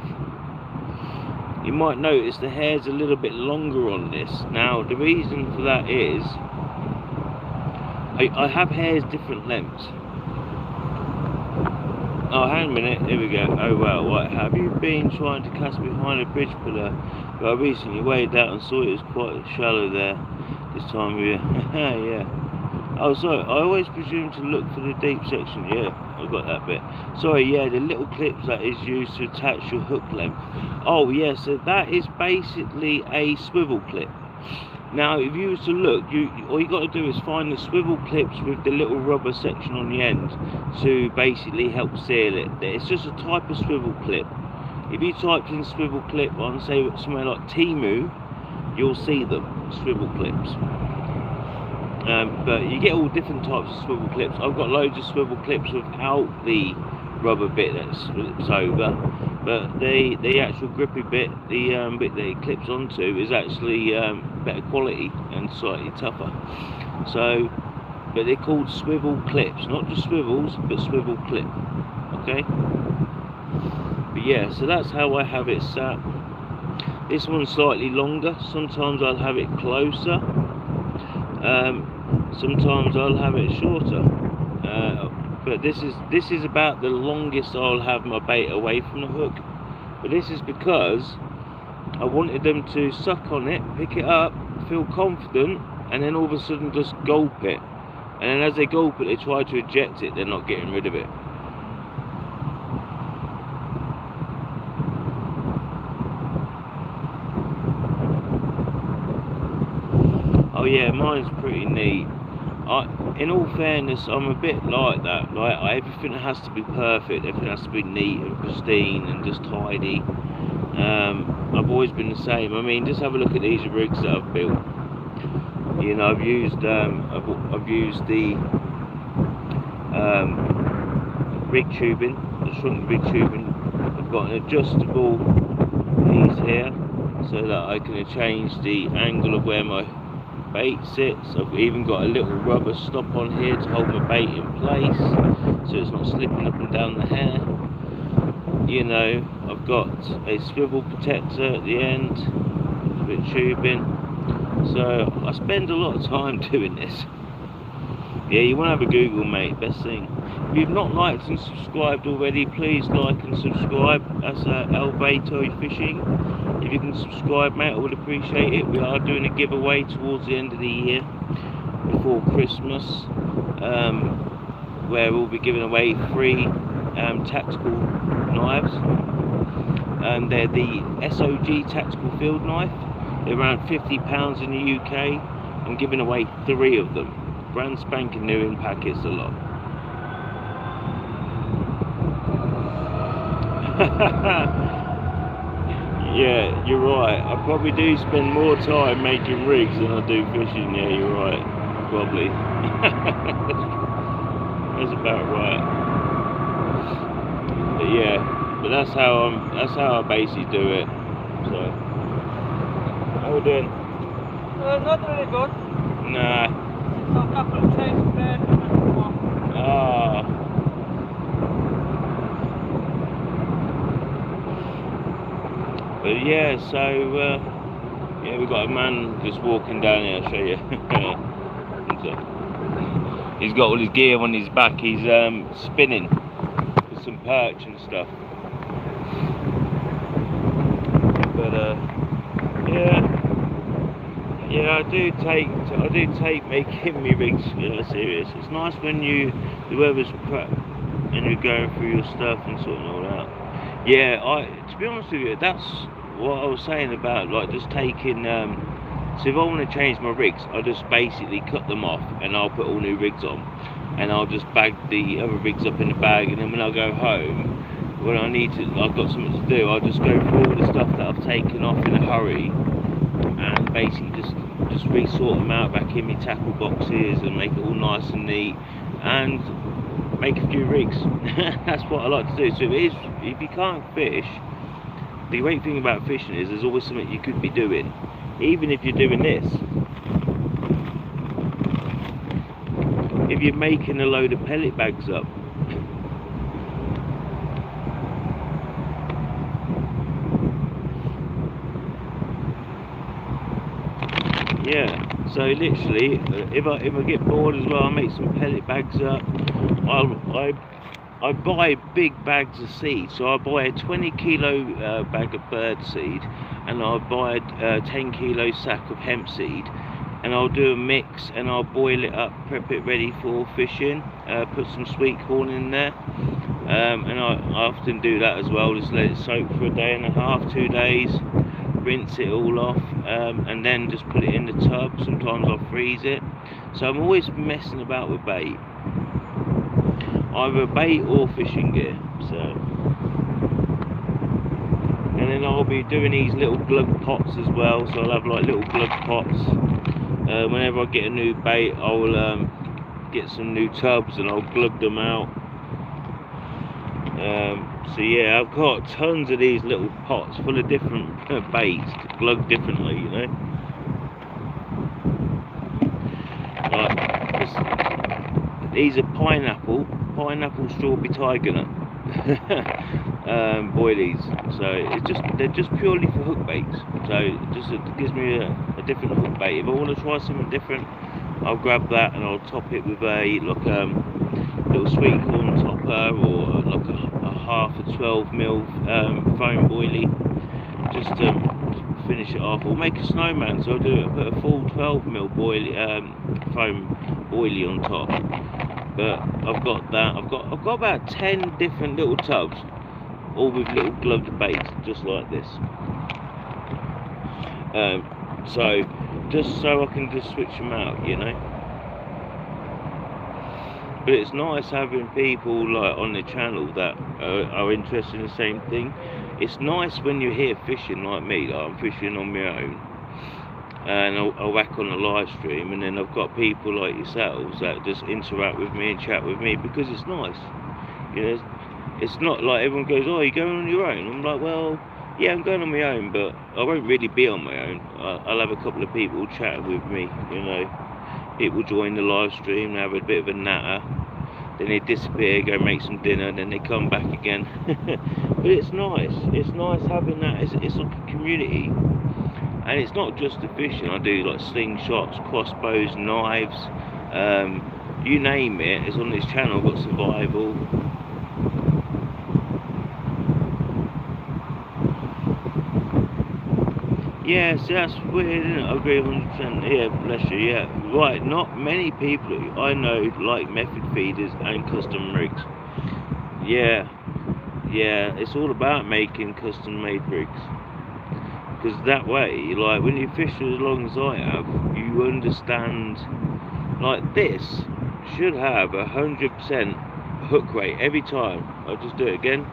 You might notice the hair's a little bit longer on this. Now the reason for that is I have hairs different lengths. Oh, hang on a minute, here we go. Oh well, what, have you been trying to cast behind a bridge pillar? But I recently weighed out and saw it was quite shallow there this time of year. Yeah. Oh, sorry, I always presume to look for the deep section. Yeah, I got that bit. Sorry, yeah, the little clips that is used to attach your hook length. Oh, yeah, so that is basically a swivel clip. Now, if you was to look, all you got to do is find the swivel clips with the little rubber section on the end to basically help seal it. It's just a type of swivel clip. If you typed in swivel clip on, say, somewhere like Temu, you'll see them, swivel clips. But you get all different types of swivel clips. I've got loads of swivel clips without the rubber bit that slips over. but the actual grippy bit, the bit that it clips onto, is actually better quality and slightly tougher. So, but they're called swivel clips, not just swivels, but swivel clip. Okay. But yeah, so that's how I have it sat. This one's slightly longer. Sometimes I'll have it closer. Sometimes I'll have it shorter. But this is about the longest I'll have my bait away from the hook. But this is because I wanted them to suck on it, pick it up, feel confident, and then all of a sudden just gulp it. And then as they gulp it, they try to eject it. They're not getting rid of it. Oh yeah, mine's pretty neat. In all fairness, I'm a bit like that. Like everything has to be perfect. Everything has to be neat and pristine and just tidy. I've always been the same. I mean, just have a look at these rigs that I've built. You know, I've used the rig tubing, the shrunk rig tubing. I've got an adjustable piece here so that I can change the angle of where my bait sits. I've even got a little rubber stop on here to hold my bait in place so it's not slipping up and down the hair. You know, I've got a swivel protector at the end with tubing. So I spend a lot of time doing this. Yeah, you want to have a Google, mate, best thing. If you've not liked and subscribed already, please like and subscribe. That's Elvato Fishing. If you can subscribe, mate, I would appreciate it. We are doing a giveaway towards the end of the year, before Christmas, where we'll be giving away 3 tactical knives. They're the SOG tactical field knife. They're around £50 in the UK. I'm giving away 3 of them. Brand spanking new in packets a lot. Yeah, you're right. I probably do spend more time making rigs than I do fishing. Yeah, you're right. Probably. That's about right. But yeah, but that's how I basically do it. So, how we doing? Not really good. Nah. So a couple of changes there and more. Ah. But yeah, so yeah, we've got a man just walking down here. I'll show you. He's got all his gear on his back. He's spinning with some perch and stuff. But yeah, I do take making me rigs serious. It's nice when the weather's crap and you're going through your stuff and sorting all out. Yeah, to be honest with you, that's what I was saying about like just taking. So if I want to change my rigs, I just basically cut them off and I'll put all new rigs on, and I'll just bag the other rigs up in the bag, and then when I go home, when I've got something to do, I'll just go through all the stuff that I've taken off in a hurry, and basically just resort them out back in my tackle boxes and make it all nice and neat, and make a few rigs. That's what I like to do. So if you can't fish, the great thing about fishing is there's always something you could be doing, even if you're doing this. If you're making a load of pellet bags up, yeah. So literally, if I get bored as well, I make some pellet bags up. I buy big bags of seed. So I buy a 20 kilo bag of bird seed, and I'll buy a 10 kilo sack of hemp seed, and I'll do a mix and I'll boil it up, prep it ready for fishing, put some sweet corn in there, and I often do that as well, just let it soak for a day and a half, 2 days, rinse it all off, and then just put it in the tub. Sometimes I'll freeze it. So I'm always messing about with bait, either bait or fishing gear. So, and then I'll be doing these little glug pots as well. So I'll have like little glug pots. Whenever I get a new bait, I'll get some new tubs and I'll glug them out. So yeah, I've got tons of these little pots full of different baits, glugged differently, you know. Like these are pineapple strawberry tiger nut boilies. So they're just purely for hook baits. So it gives me a different hook bait. If I want to try something different, I'll grab that and I'll top it with a little sweet corn topper, or like a half a 12mm foam boilie, just to finish it off, or make a snowman. So I'll do it, put a full 12mm foam boilie on top. But I've got that. I've got about 10 different little tubs, all with little gloved baits, just like this. So just so I can just switch them out, you know. But it's nice having people like on the channel that are interested in the same thing. It's nice when you're here fishing like me, like I'm fishing on my own, and I'll whack on a live stream, and then I've got people like yourselves that just interact with me and chat with me, because it's nice, you know. It's not like everyone goes, oh, you're going on your own. I'm like, well, yeah, I'm going on my own, but I won't really be on my own. I'll have a couple of people chatting with me, you know. People join the live stream, they have a bit of a natter, then they disappear, go make some dinner, then they come back again. But it's nice having that. It's like a community. And it's not just the fishing. I do like slingshots, crossbows, knives, you name it. It's on this channel. I've got survival. Yeah, see, that's weird, isn't it? I agree 100%. Yeah, bless you, yeah. Right, not many people I know like method feeders and custom rigs. Yeah, it's all about making custom made rigs. Because that way, like, when you fish as long as I have, you understand, like, this should have 100% hook rate every time. I'll just do it again.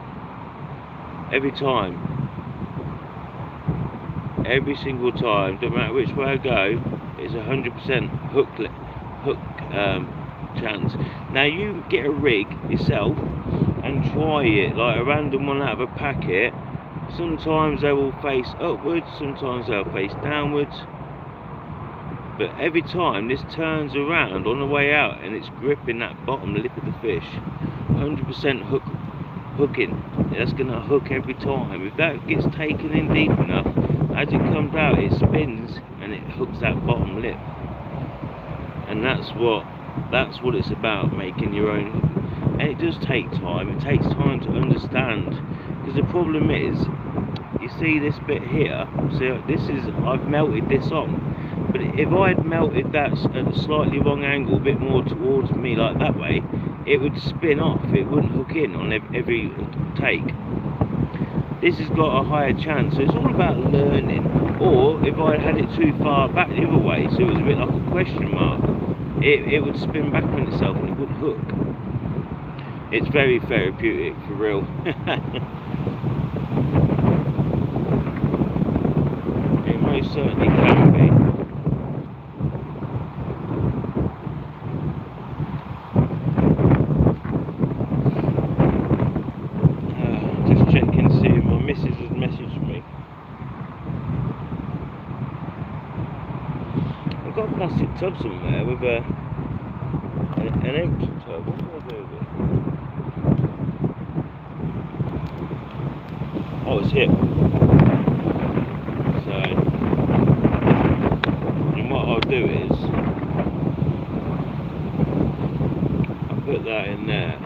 Every time. Every single time, don't matter which way I go, it's 100% hook chance. Now you get a rig yourself and try it, like a random one out of a packet. Sometimes they will face upwards, sometimes they'll face downwards, but every time this turns around on the way out and it's gripping that bottom lip of the fish, 100% hooking. That's gonna hook every time. If that gets taken in deep enough, as it comes out, it spins and it hooks that bottom lip. And that's what it's about, making your own. And it does take time. It takes time to understand, because the problem is, you see this bit here, see, I've melted this on, but if I had melted that at a slightly wrong angle, a bit more towards me like that way, it would spin off. It wouldn't hook in on every take. This has got a higher chance, so it's all about learning. Or if I had it too far back the other way, so it was a bit like a question mark, it would spin back on itself and it would hook. It's very therapeutic, for real. It most certainly can be. Just checking, see if my missus has messaged me. I've got a plastic tub somewhere with an empty tub. What do I do with it? Oh, it's here. So, and what I'll do is, I'll put that in there,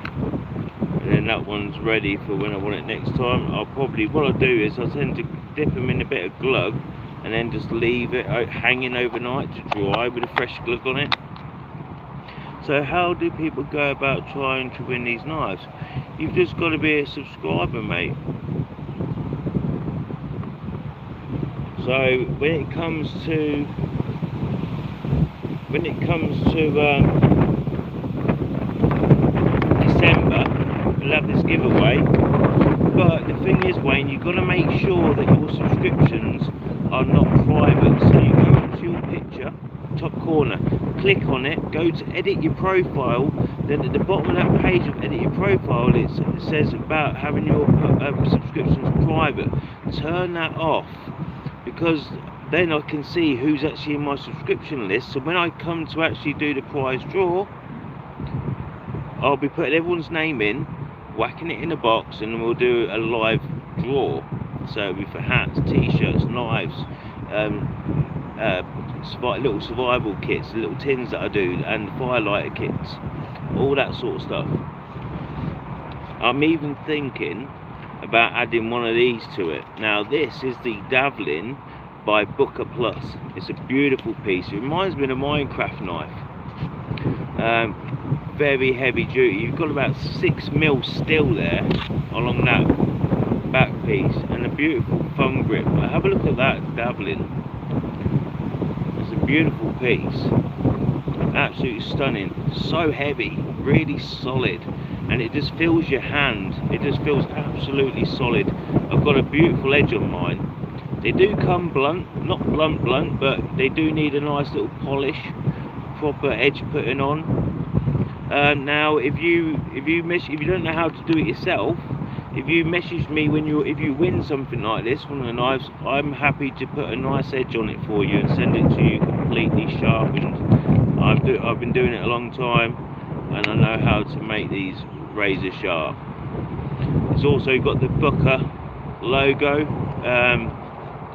and then that one's ready for when I want it next time. What I'll do is I'll tend to dip them in a bit of glug, and then just leave it hanging overnight to dry with a fresh glug on it. So how do people go about trying to win these knives? You've just got to be a subscriber, mate. So when it comes to December, we'll have this giveaway. But the thing is, Wayne, you've got to make sure that your subscriptions are not private. So you go into your picture, top corner, click on it, go to edit your profile, then at the bottom of that page of edit your profile, it says about having your subscriptions private. Turn that off, because then I can see who's actually in my subscription list. So when I come to actually do the prize draw, I'll be putting everyone's name in, whacking it in a box, and then we'll do a live draw. So it'll be for hats, t-shirts, knives, little survival kits, little tins that I do, and firelighter kits, all that sort of stuff. I'm even thinking about adding one of these to it. Now this is the Davlin by Booker Plus. It's a beautiful piece. It reminds me of a Minecraft knife. Very heavy duty. You've got about 6mm steel there along that back piece, and a beautiful thumb grip. Have a look at that Davlin. It's a beautiful piece, absolutely stunning. So heavy, really solid, and it just feels your hand. It just feels absolutely solid. I've got a beautiful edge on mine. They do come blunt, not blunt, but they do need a nice little polish, proper edge putting on. Now, if you don't know how to do it yourself, if you message me if you win something like this, one of the knives, I'm happy to put a nice edge on it for you and send it to you completely sharpened. I've been doing it a long time, and I know how to make these razor sharp. It's also got the Booker logo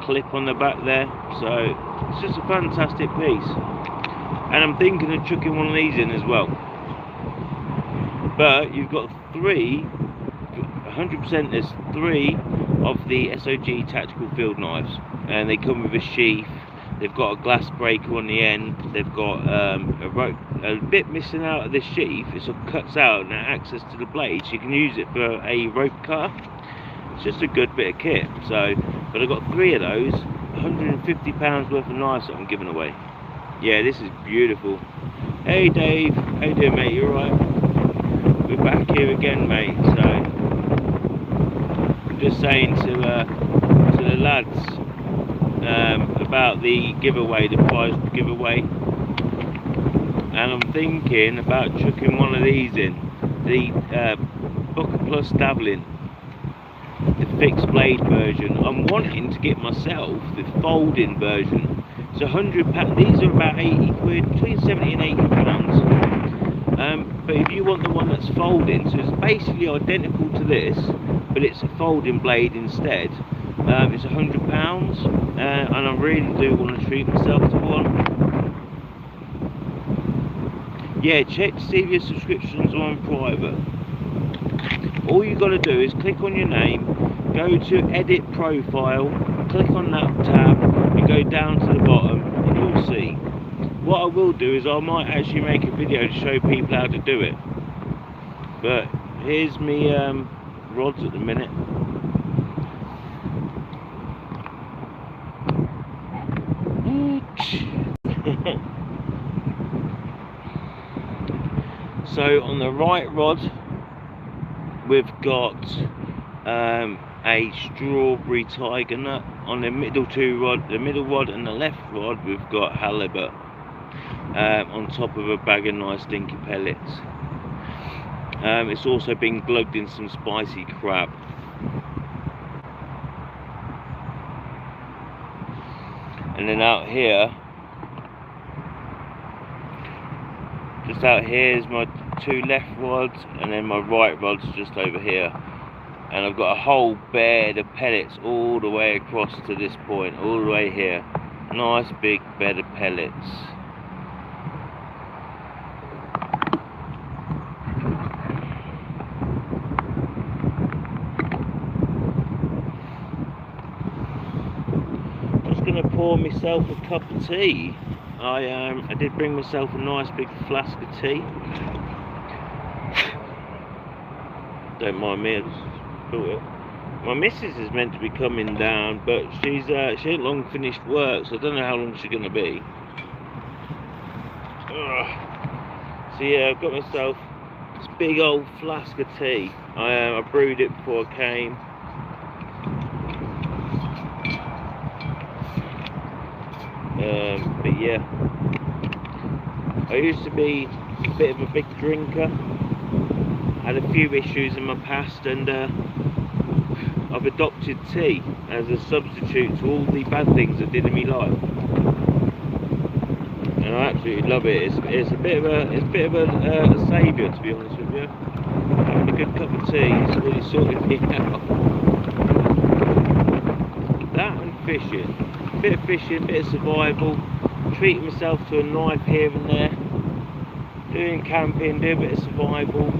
clip on the back there, so it's just a fantastic piece. And I'm thinking of chucking one of these in as well. But you've got 100% there's 3 of the SOG tactical field knives, and they come with a sheath. They've got a glass breaker on the end. They've got a rope, a bit missing out of the sheath. It sort of cuts out and access to the blade, so you can use it for a rope cutter. It's just a good bit of kit. So, but I've got 3 of those, £150 worth of knives that I'm giving away. Yeah, this is beautiful. Hey Dave, how you doing, mate? You alright? We're back here again, mate. So I'm just saying to the lads about the giveaway, the prize giveaway, and I'm thinking about chucking one of these in, the Booker Plus Davlin, the fixed blade version. I'm wanting to get myself the folding version. It's £100. These are about 80 quid, between 70 and 80 pounds. But if you want the one that's folding, so it's basically identical to this, but it's a folding blade instead, it's £100, and I really do want to treat myself to one. Yeah, check to see if your subscriptions are on private. All you got to do is click on your name, go to edit profile, click on that tab, and go down to the bottom, and you'll see. What I will do is I might actually make a video to show people how to do it. But here's me rods at the minute. So on the right rod, we've got a strawberry tiger nut. On the middle rod and the left rod, we've got halibut. On top of a bag of nice stinky pellets. It's also been glugged in some spicy crab. And then out here, just out here is my 2 left rods, and then my right rod's just over here. And I've got a whole bed of pellets all the way across to this point, all the way here. Nice big bed of pellets. Pour myself a cup of tea. I did bring myself a nice big flask of tea. Don't mind me, I just built it. My missus is meant to be coming down, but she ain't long finished work, so I don't know how long she's gonna be. So yeah, I've got myself this big old flask of tea. I brewed it before I came. But yeah, I used to be a bit of a big drinker. Had a few issues in my past, and I've adopted tea as a substitute to all the bad things I did in my life. And I absolutely love it. It's a bit of a saviour, to be honest with you. Having a good cup of tea is really sorted me out. That and fishing. Bit of fishing, bit of survival, treating myself to a knife here and there, doing camping, doing a bit of survival.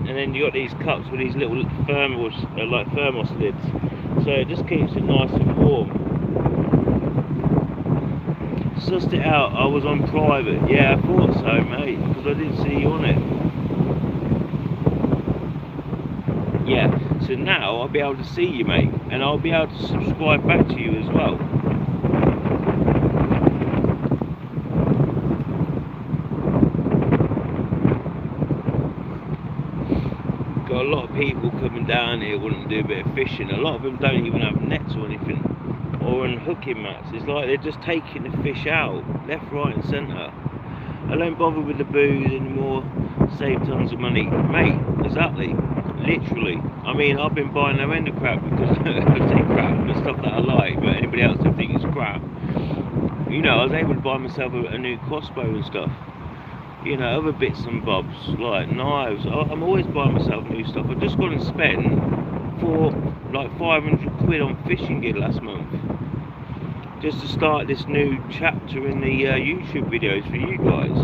And then you got these cups with these little thermos, like thermos lids, so it just keeps it nice and warm. Sussed it out, I was on private. Yeah, I thought so, mate, because I didn't see you on it. Yeah, so now I'll be able to see you, mate, and I'll be able to subscribe back to you as well. Got a lot of people coming down here wanting to do a bit of fishing. A lot of them don't even have nets or anything, or unhooking mats. It's like they're just taking the fish out left, right and centre. I don't bother with the booze anymore, save tons of money, mate. Exactly, literally. I mean, I've been buying no end of crap because I say crap, the stuff that I like, but anybody else would think it's crap. You know, I was able to buy myself a new crossbow and stuff. You know, other bits and bobs, like knives. I'm always buying myself new stuff. I've just gone and spent for like 500 quid on fishing gear last month, just to start this new chapter in the YouTube videos for you guys.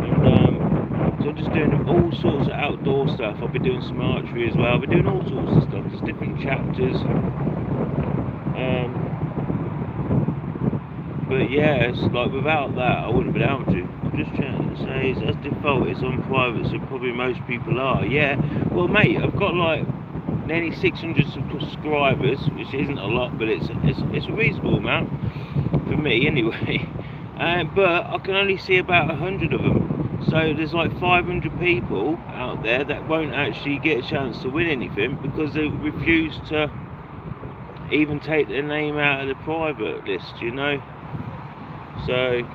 And so I'm just doing all sorts of outdoor stuff. I'll be doing some archery as well. I'll be doing all sorts of stuff, just different chapters. But yeah, it's like without that I wouldn't have been able to. I'm just trying to say, as default it's on private, so probably most people are. Yeah, well mate, I've got like nearly 600 subscribers, which isn't a lot, but it's a reasonable amount for me anyway. But I can only see about 100 of them, so there's like 500 people out there that won't actually get a chance to win anything because they refuse to even take their name out of the private list, you know. So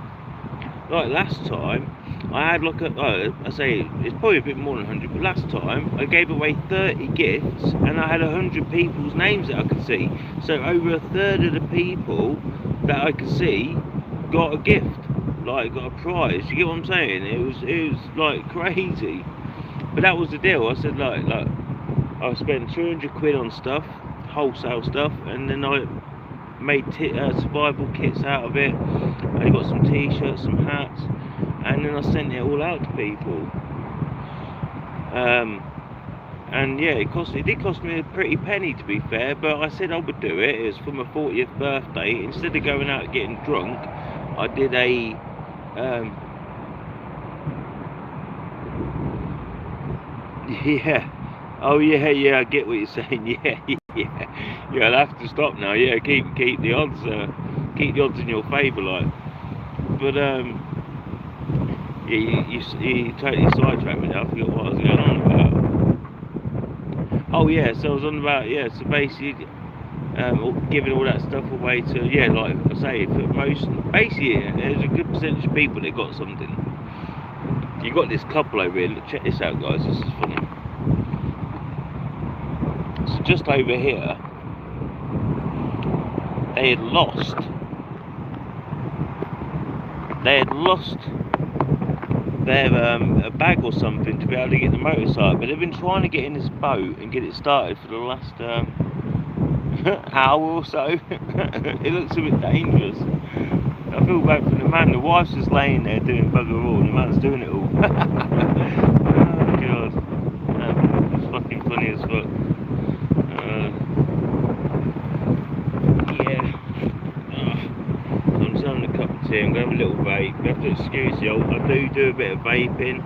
like last time I had like I say it's probably a bit more than 100, but last time I gave away 30 gifts and I had 100 people's names that I could see. So over a third of the people that I could see got a gift, like got a prize. You get what I'm saying? It was like crazy. But that was the deal. I said like I spent 200 quid on stuff, wholesale stuff, and then I made survival kits out of it. I got some t-shirts, some hats, and then I sent it all out to people. And yeah, it did cost me a pretty penny, to be fair, but I said I would do it. It was for my 40th birthday. Instead of going out getting drunk, I did a yeah. Oh yeah, I get what you're saying. Yeah, I'll have to stop now. Yeah, keep the odds in your favour, like. But yeah, you totally sidetracked me now. I forgot what I was going on about. Oh yeah, so I was on about, yeah, so basically giving all that stuff away to, yeah, like I say, for most, basically there's a good percentage of people that got something. You got this couple over here. Look, check this out, guys. This is funny. So just over here, they had lost their a bag or something to be able to get the motorcycle, but they've been trying to get in this boat and get it started for the last hour or so. It looks a bit dangerous. I feel bad for the man. The wife's just laying there doing bugger all, and the man's doing it all. Oh god, it's fucking funny as fuck. I'm just having a cup of tea. I'm going to have a little vape. You have to excuse me, I do a bit of vaping.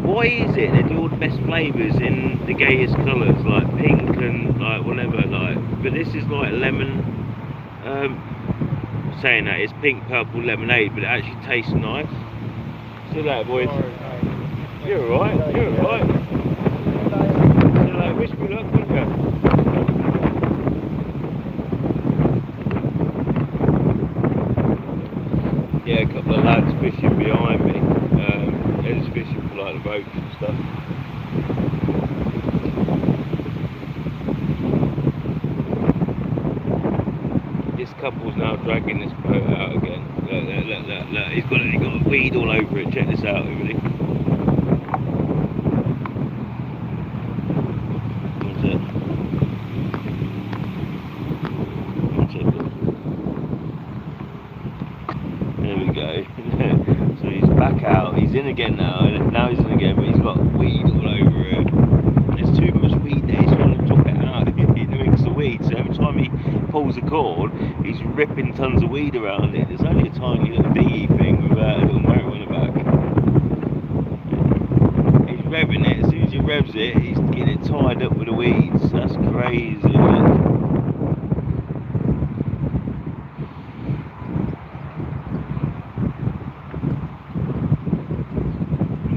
Why is it they do all the best flavours in the gayest colours, like pink and like whatever, like, but this is like lemon, saying that it's pink purple lemonade, but it actually tastes nice. See that, boys? You're alright, you're alright. See that, wish me luck, wouldn't you? fishing behind me. Ed's fishing for like the boats and stuff. This couple's now dragging this boat out again. Look. He's got a weed all over it. Check this out, everybody. There we go. So he's back out. He's in again now. Now he's in again, but he's got weed all over it. There's too much weed there. He's trying to drop it out. He makes the weed. So every time he pulls a cord, he's ripping tons of weed around it. There's only a tiny little dinghy thing with a little motor on the back. He's revving it. As soon as he revs it, he's getting it tied up with the weeds. That's crazy, isn't it?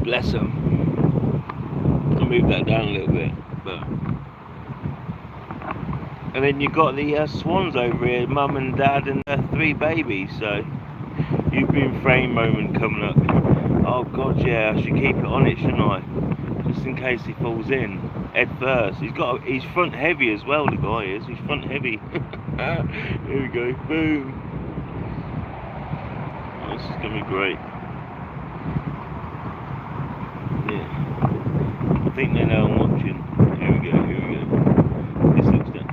Bless him. I'll move that down a little bit. And then you've got the swans over here, mum and dad and 3 babies. So you've been frame moment coming up. Oh god, yeah, I should keep it on it, shouldn't I? Just in case he falls in head first. He's front heavy as well, the guy is. He's front heavy. Here we go, boom. Oh, this is gonna be great. Yeah. I think they know I'm watching. Here we go. This looks done.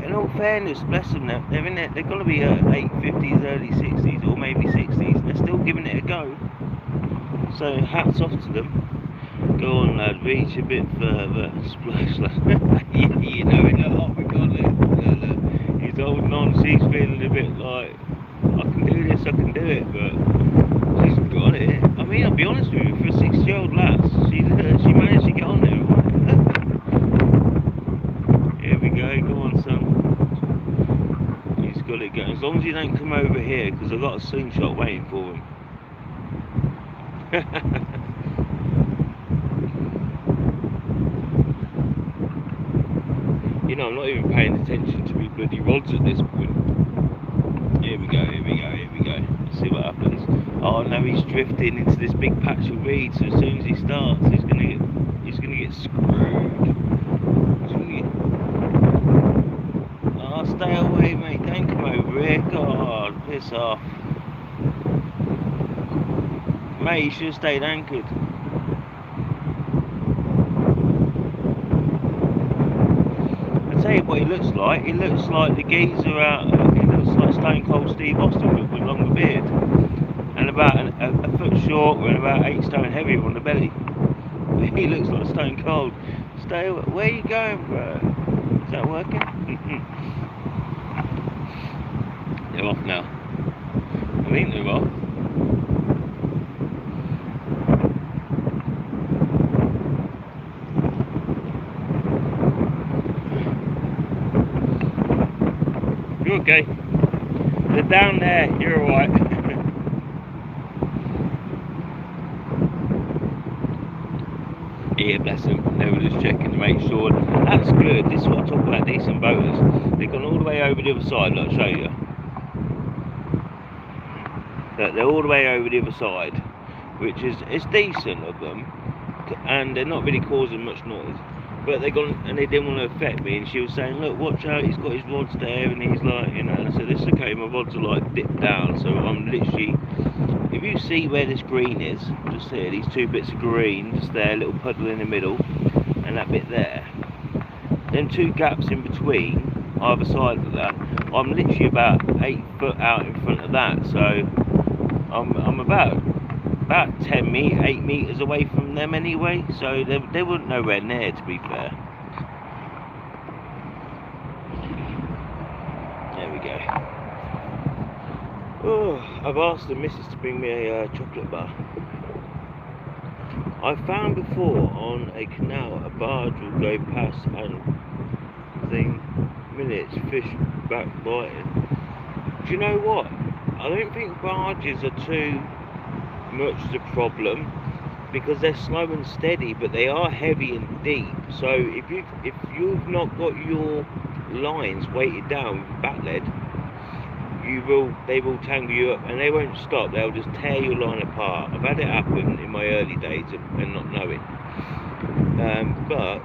In all fairness, bless them, they're in there. They're going to be late 50s, early 60s, or maybe 60s. They're still giving it a go. So hats off to them. Go on, lad. Reach a bit further. Splash, lad. You know it. Oh my god, look. He's holding on. She's feeling a bit like, I can do this, I can do it, but she's got it. I mean, I'll be honest with you, for a 6-year-old lass, she managed to get on there. Here we go, go on, son. He's got it going. As long as you don't come over here, because I've got a slingshot waiting for him. You know, I'm not even paying attention to me bloody rods at this point. Here we go. Let's see what happens. Oh no, he's drifting into this big patch of weed, so as soon as he starts, he's gonna get screwed. Oh, stay away, mate, don't come over here. God, piss off. Mate, you should have stayed anchored. I'll tell you what he looks like. He looks like the geezer out, he looks like Stone Cold Steve Austin with a longer beard. And about a foot shorter and about 8 stone heavier on the belly. He looks like Stone Cold. Stay away. Where are you going, bro? Is that working? They're off now. I think they're off. You're okay. They're down there. You're alright. Yeah, bless them. They were just checking to make sure. That's good. This is what I talk about. Decent boaters. They've gone all the way over the other side. Look, I'll show you. Look, they're all the way over the other side, which is it's decent of them, and they're not really causing much noise. But they gone and they didn't want to affect me. And she was saying, "Look, watch out. He's got his rods there." And he's like, you know. And I said, "It's okay. My rods are like dipped down, so I'm literally." If you see where this green is, just here, these 2 bits of green, just there, a little puddle in the middle, and that bit there, then 2 gaps in between, either side of that, I'm literally about 8 foot out in front of that, so I'm about 8 meters away from them anyway, so they weren't nowhere near, to be fair. There we go. Oh, I've asked the missus to bring me a chocolate bar. I've found before on a canal a barge will go past and within minutes fish back biting. Do you know what? I don't think barges are too much the problem because they're slow and steady, but they are heavy and deep. So if you've not got your lines weighted down with back lead, they will tangle you up, and they won't stop. They'll just tear your line apart. I've had it happen in my early days and not knowing. But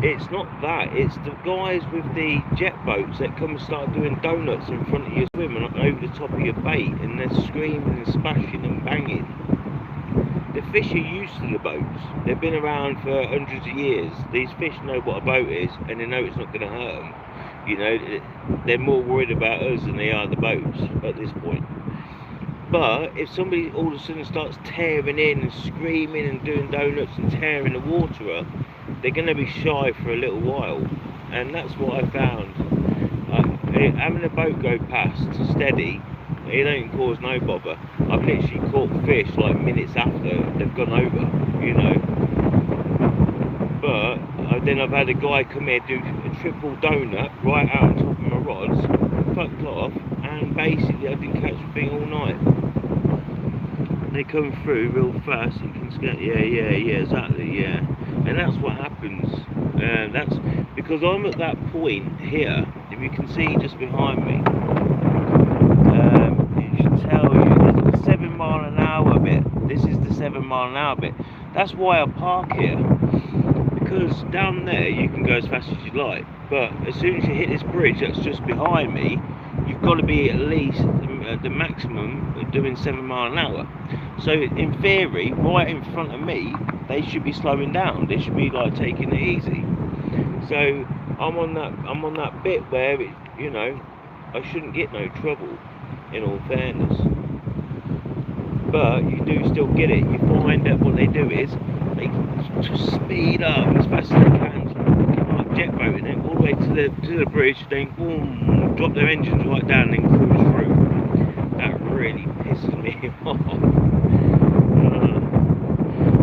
it's not that. It's the guys with the jet boats that come and start doing donuts in front of your swim and over the top of your bait, and they're screaming and splashing and banging. The fish are used to the boats. They've been around for hundreds of years. These fish know what a boat is, and they know it's not going to hurt them. You know, they're more worried about us than they are the boats at this point. But if somebody all of a sudden starts tearing in and screaming and doing donuts and tearing the water up, they're going to be shy for a little while. And that's what I found. Having a boat go past steady, it don't cause no bother. I've literally caught fish like minutes after they've gone over, you know. But then I've had a guy come here do a triple donut right out on top of my rods, fucked off, and basically I didn't catch a thing all night. They come through real fast, you can get, yeah, exactly, yeah. And that's what happens. That's because I'm at that point here, if you can see just behind me, it should tell you there's a 7 mile an hour bit. This is the 7 mile an hour bit. That's why I park here. Because down there you can go as fast as you like, but as soon as you hit this bridge that's just behind me, you've got to be at least the maximum doing 7 mile an hour. So in theory, right in front of me, they should be slowing down. They should be like taking it easy. So I'm on that bit where it, you know, I shouldn't get no trouble, in all fairness. But you do still get it. You find that what they do is they just speed up as fast as they can, like jet boating it all the way to the bridge, then boom, drop their engines right down and then cruise through. That really pisses me off.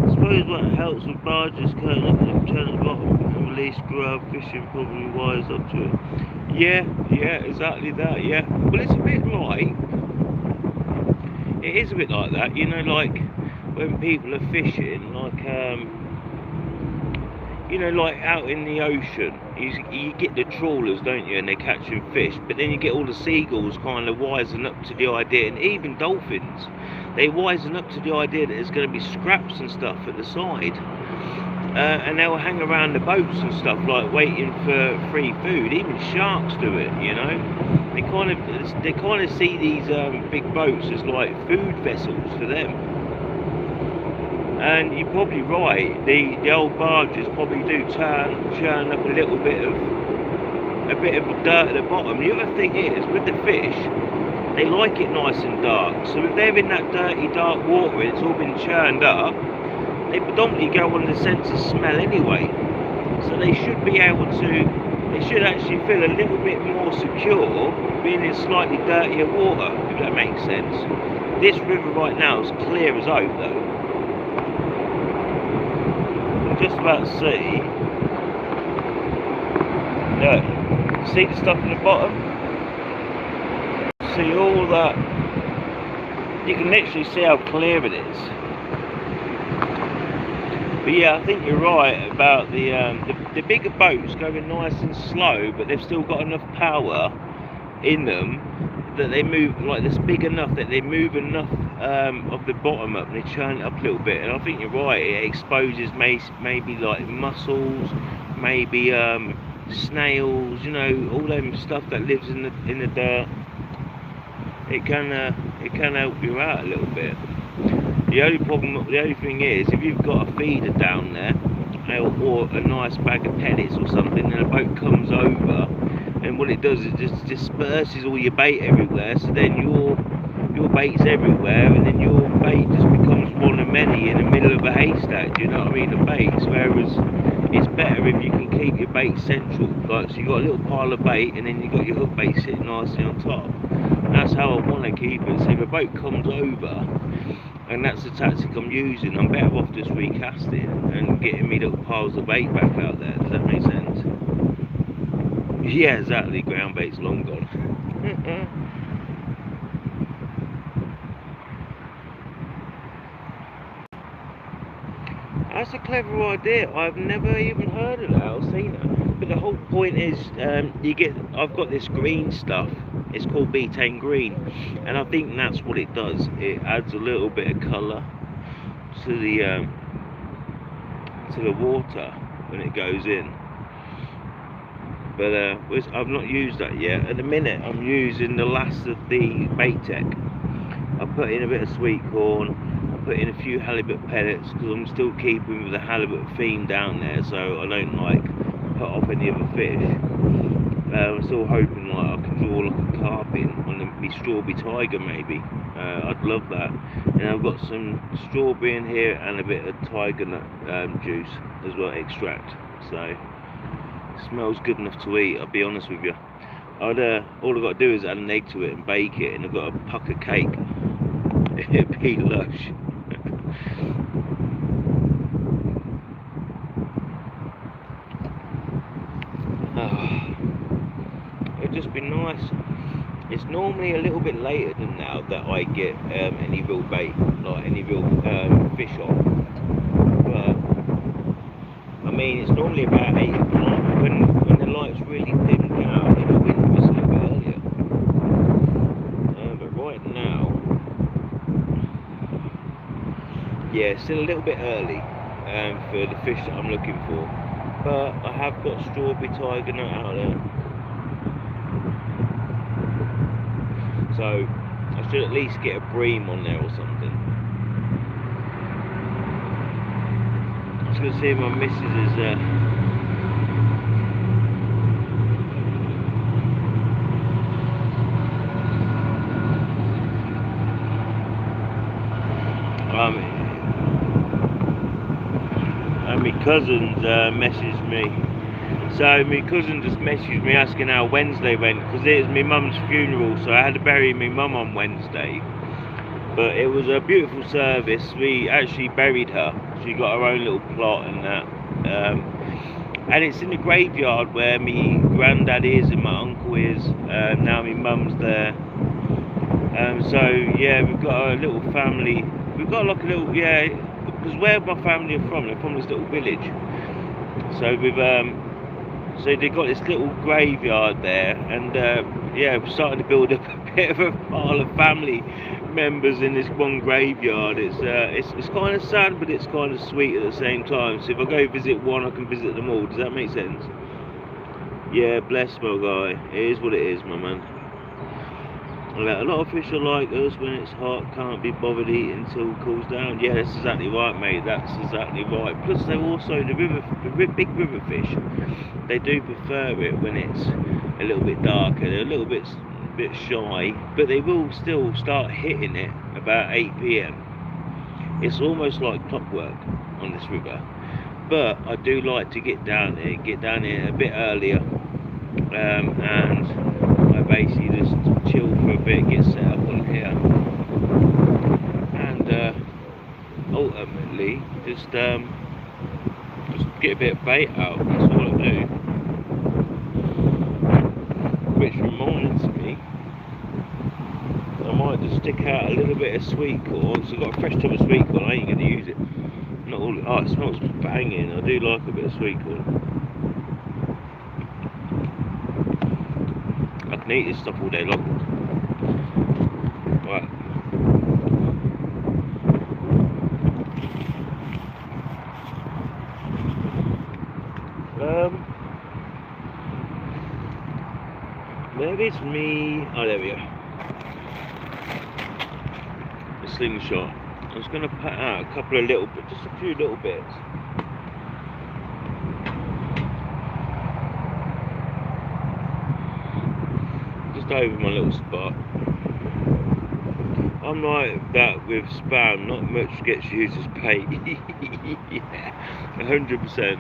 I suppose what helps with barges curling up and turn at the bottom and release grub, fishing probably wise up to it. Yeah, exactly that, yeah. Well, it's a bit like, it is a bit like that, you know, like when people are fishing, like, you know, like out in the ocean, you get the trawlers, don't you, and they're catching fish, but then you get all the seagulls kind of wising up to the idea, and even dolphins, they wisen up to the idea that there's going to be scraps and stuff at the side, and they'll hang around the boats and stuff, like waiting for free food. Even sharks do it, you know. They kind of see these big boats as like food vessels for them. And you're probably right. The old barges probably do churn up a little bit of dirt at the bottom. The other thing is with the fish, they like it nice and dark. So if they're in that dirty, dark water, it's all been churned up. They predominantly go on the sense of smell anyway. So they should be able to. They should actually feel a little bit more secure being in slightly dirtier water, if that makes sense. This river right now is clear as oak though. I'm just about to see. Look, see the stuff in the bottom? See all that? You can literally see how clear it is. But yeah, I think you're right about the bigger boats going nice and slow, but they've still got enough power in them that they move, like it's big enough that they move enough of the bottom up and they churn it up a little bit. And I think you're right, it exposes maybe like mussels, maybe snails, you know, all them stuff that lives in the dirt. It can help you out a little bit. The only thing is, if you've got a feeder down there, or a nice bag of pellets or something, and a boat comes over, and what it does is just disperses all your bait everywhere, so then your bait's everywhere, and then your bait just becomes one of many in the middle of a haystack, do you know what I mean, the baits, whereas it's better if you can keep your bait central, like, so you've got a little pile of bait, and then you've got your hook bait sitting nicely on top. That's how I want to keep it. So if a boat comes over, and that's the tactic I'm using, I'm better off just recasting and getting me little piles of bait back out there. Does that make sense? Yeah, exactly. Ground bait's long gone. That's a clever idea. I've never even heard of that or seen it. But the whole point is, I've got this green stuff. It's called betaine green, and I think that's what it does. It adds a little bit of colour to the water when it goes in. But I've not used that yet. At the minute, I'm using the last of the bait tech. I put in a bit of sweet corn. I put in a few halibut pellets because I'm still keeping with the halibut theme down there, so I don't like put off any other fish. I'm still hoping like I can draw like a carp in on the strawberry tiger maybe. I'd love that. And I've got some strawberry in here and a bit of tiger nut juice as well, extract. So it smells good enough to eat, I'll be honest with you. All I've got to do is add an egg to it and bake it, and I've got a puck of cake. It'd be lush. It'd just be nice. It's normally a little bit later than now that I get any real bait, like any real fish on. But I mean, it's normally about 8 o'clock when the light's really dimmed down. In the winter, it's a little bit earlier. But right now, yeah, still a little bit early for the fish that I'm looking for. But I have got strawberry tiger nut out there. So I should at least get a bream on there or something. I'm just going to see if my missus is and my cousins messaged me. So my cousin just messaged me asking how Wednesday went, because it was my mum's funeral, so I had to bury my mum on Wednesday. But it was a beautiful service. We actually buried her. She got her own little plot and that. And it's in the graveyard where my granddad is and my uncle is. Now my mum's there. So yeah, we've got a little family. We've got like a little, because where my family are from, they're from this little village. So so they've got this little graveyard there, and we're starting to build up a bit of a pile of family members in this one graveyard. It's kind of sad, but it's kind of sweet at the same time. So if I go visit one, I can visit them all. Does that make sense? Yeah, bless my guy. It is what it is, my man. A lot of fish are like us. When it's hot, can't be bothered eating until it cools down. Yeah, that's exactly right, mate. That's exactly right. Plus, they're also the big river fish. They do prefer it when it's a little bit darker. They're a little bit shy, but they will still start hitting it about 8 p.m. It's almost like clockwork on this river. But I do like to get down here a bit earlier, and I basically just chill for a bit, get set up on here, and ultimately just get a bit of bait out. That's all I do. Which reminds me, I might just stick out a little bit of sweet corn. So I've got a fresh tub of sweet corn. I ain't going to use it. Not all. Oh, it smells banging. I do like a bit of sweet corn. I can eat this stuff all day long. Right. There is me. Oh, there we go. The slingshot. I was going to put out a couple of little bits, just a few little bits. Just over my little spot. I'm like that with spam, not much gets used as bait. Yeah, 100%.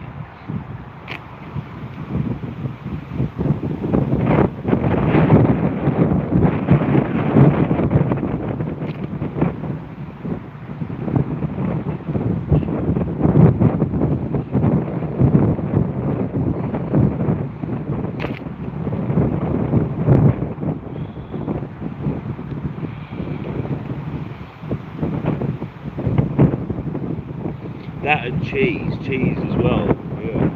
That and cheese as well. Yeah.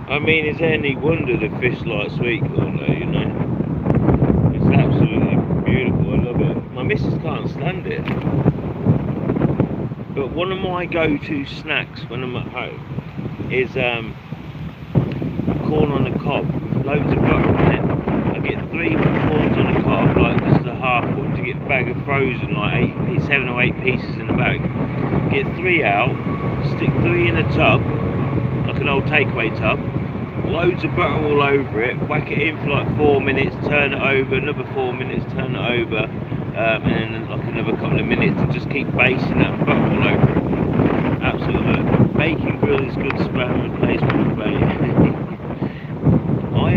I mean, is there any wonder the fish like sweet corn though, you know? It's absolutely beautiful, I love it. My missus can't stand it. But one of my go-to snacks when I'm at home is corn on the cob, loads of butter on it. I get 3 corns on the cob, like just a half one, to get a bag of frozen, like 7 or 8 pieces in the bag. Get 3 out, stick 3 in a tub, like an old takeaway tub, loads of butter all over it, whack it in for like 4 minutes, turn it over, another 4 minutes, turn it over, and then like another couple of minutes, and just keep basting that butter all over it. Absolutely. Baking grill is good spam replacement, mate. I'll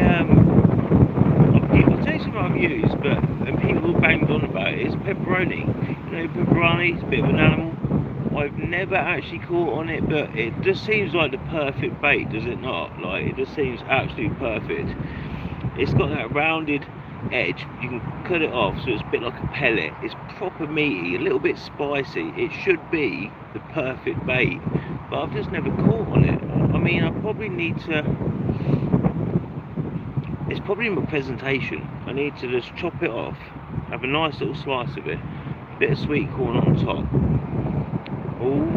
tell you something I've used, but and people banged on about it, is pepperoni. You know, pepperoni is a bit of an animal. I've never actually caught on it, but it just seems like the perfect bait, does it not? Like, it just seems absolutely perfect. It's got that rounded edge, you can cut it off so it's a bit like a pellet. It's proper meaty, a little bit spicy. It should be the perfect bait, but I've just never caught on it. I mean, I probably need to, it's probably in my presentation. I need to just chop it off, have a nice little slice of it, a bit of sweet corn on top. Oh,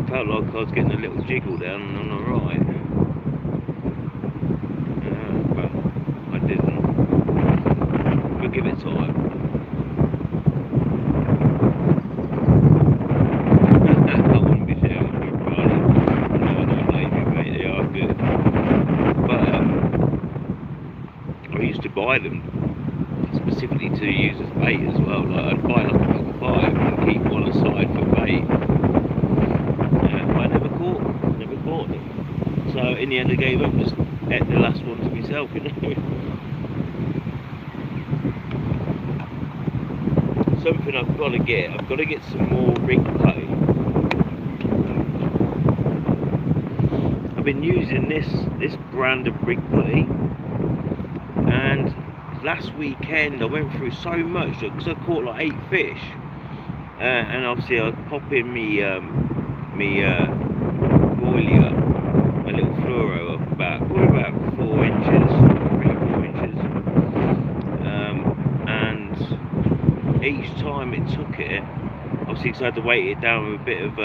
felt like I was getting a little jiggle down on the right. But I didn't. But give it time. I wouldn't be sharing with everybody. No, I don't blame you, mate. They are good. But I used to buy them specifically to use as bait as well. Like, I'd buy like a pack of 5 and keep one aside for bait. But I never caught them. So in the end I gave up, just ate the last one to myself, you know. Something I've got to get some more rig putty. I've been using this brand of rig putty, and last weekend I went through so much because I caught like 8 fish, and obviously I pop in me boilie, my little fluoro of about 4 inches, 3-4 inches, and each time it took it, obviously because I had to weight it down with a bit of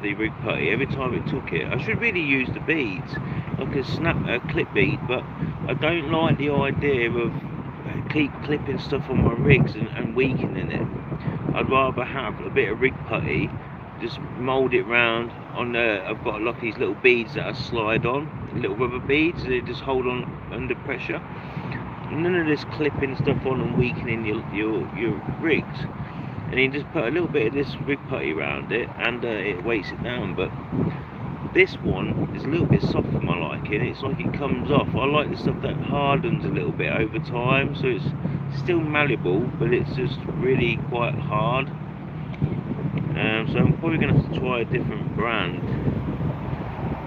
the rig putty. Every time it took it, I should really use the beads, like a clip bead, but I don't like the idea of keep clipping stuff on my rigs and weakening it. I'd rather have a bit of rig putty, just mould it round on the, I've got like these little beads that I slide on, little rubber beads, they just hold on under pressure. None of this clipping stuff on and weakening your rigs. And you just put a little bit of this rig putty around it, and it weights it down. But this one is a little bit soft for my liking. It's like it comes off. I like the stuff that hardens a little bit over time, so it's still malleable, but it's just really quite hard. So I'm probably going to have to try a different brand.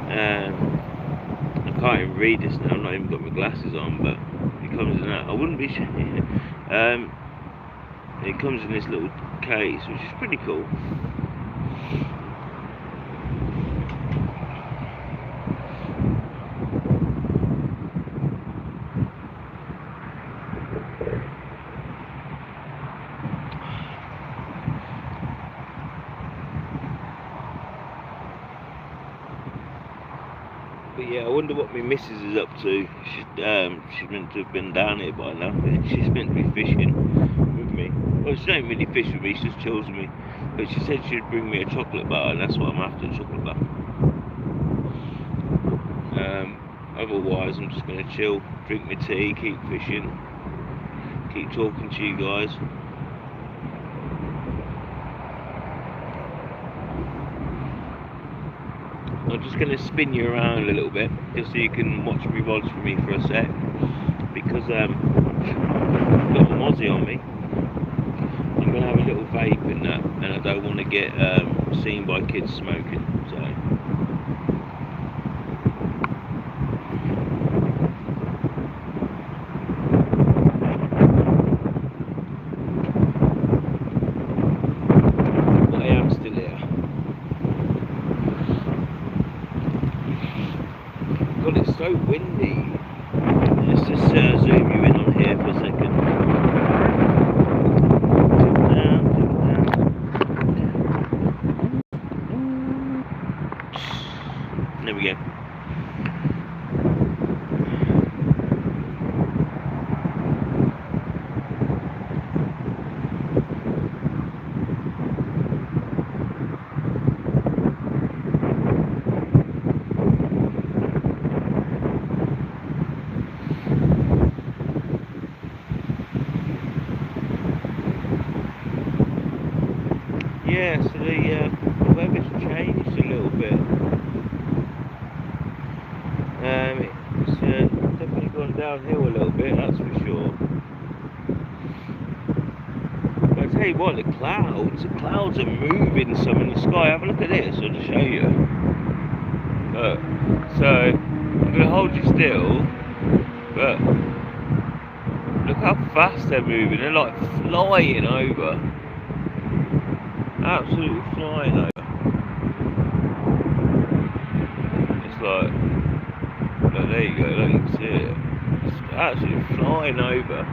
I can't even read this now, I've not even got my glasses on, but it comes in that. I wouldn't be it comes in this little case, which is pretty cool. But yeah, I wonder what my missus is up to. She's meant to have been down here by now. She's meant to be fishing with me. Well, she don't really fish with me, she just chills with me. But she said she'd bring me a chocolate bar, and that's what I'm after, a chocolate bar. Otherwise, I'm just going to chill, drink my tea, keep fishing, keep talking to you guys. I'm just going to spin you around a little bit, just so you can watch me rods for me for a sec, because I've got a mozzie on me. I'm going to have a little vape in that, and I don't want to get seen by kids smoking. So. But I am still here. God, it's so windy. Let's just zoom you in on here for a second. There we go. Yeah, so the weather's changed a little bit. It's definitely gone downhill a little bit, that's for sure. But I tell you what, the clouds are moving some in the sky. Have a look at this, I'll just show you. Look, so I'm going to hold you still, but look how fast they're moving. They're like flying over. Absolutely flying over. It's like, look, there you go, look, you can see it. It's absolutely flying over.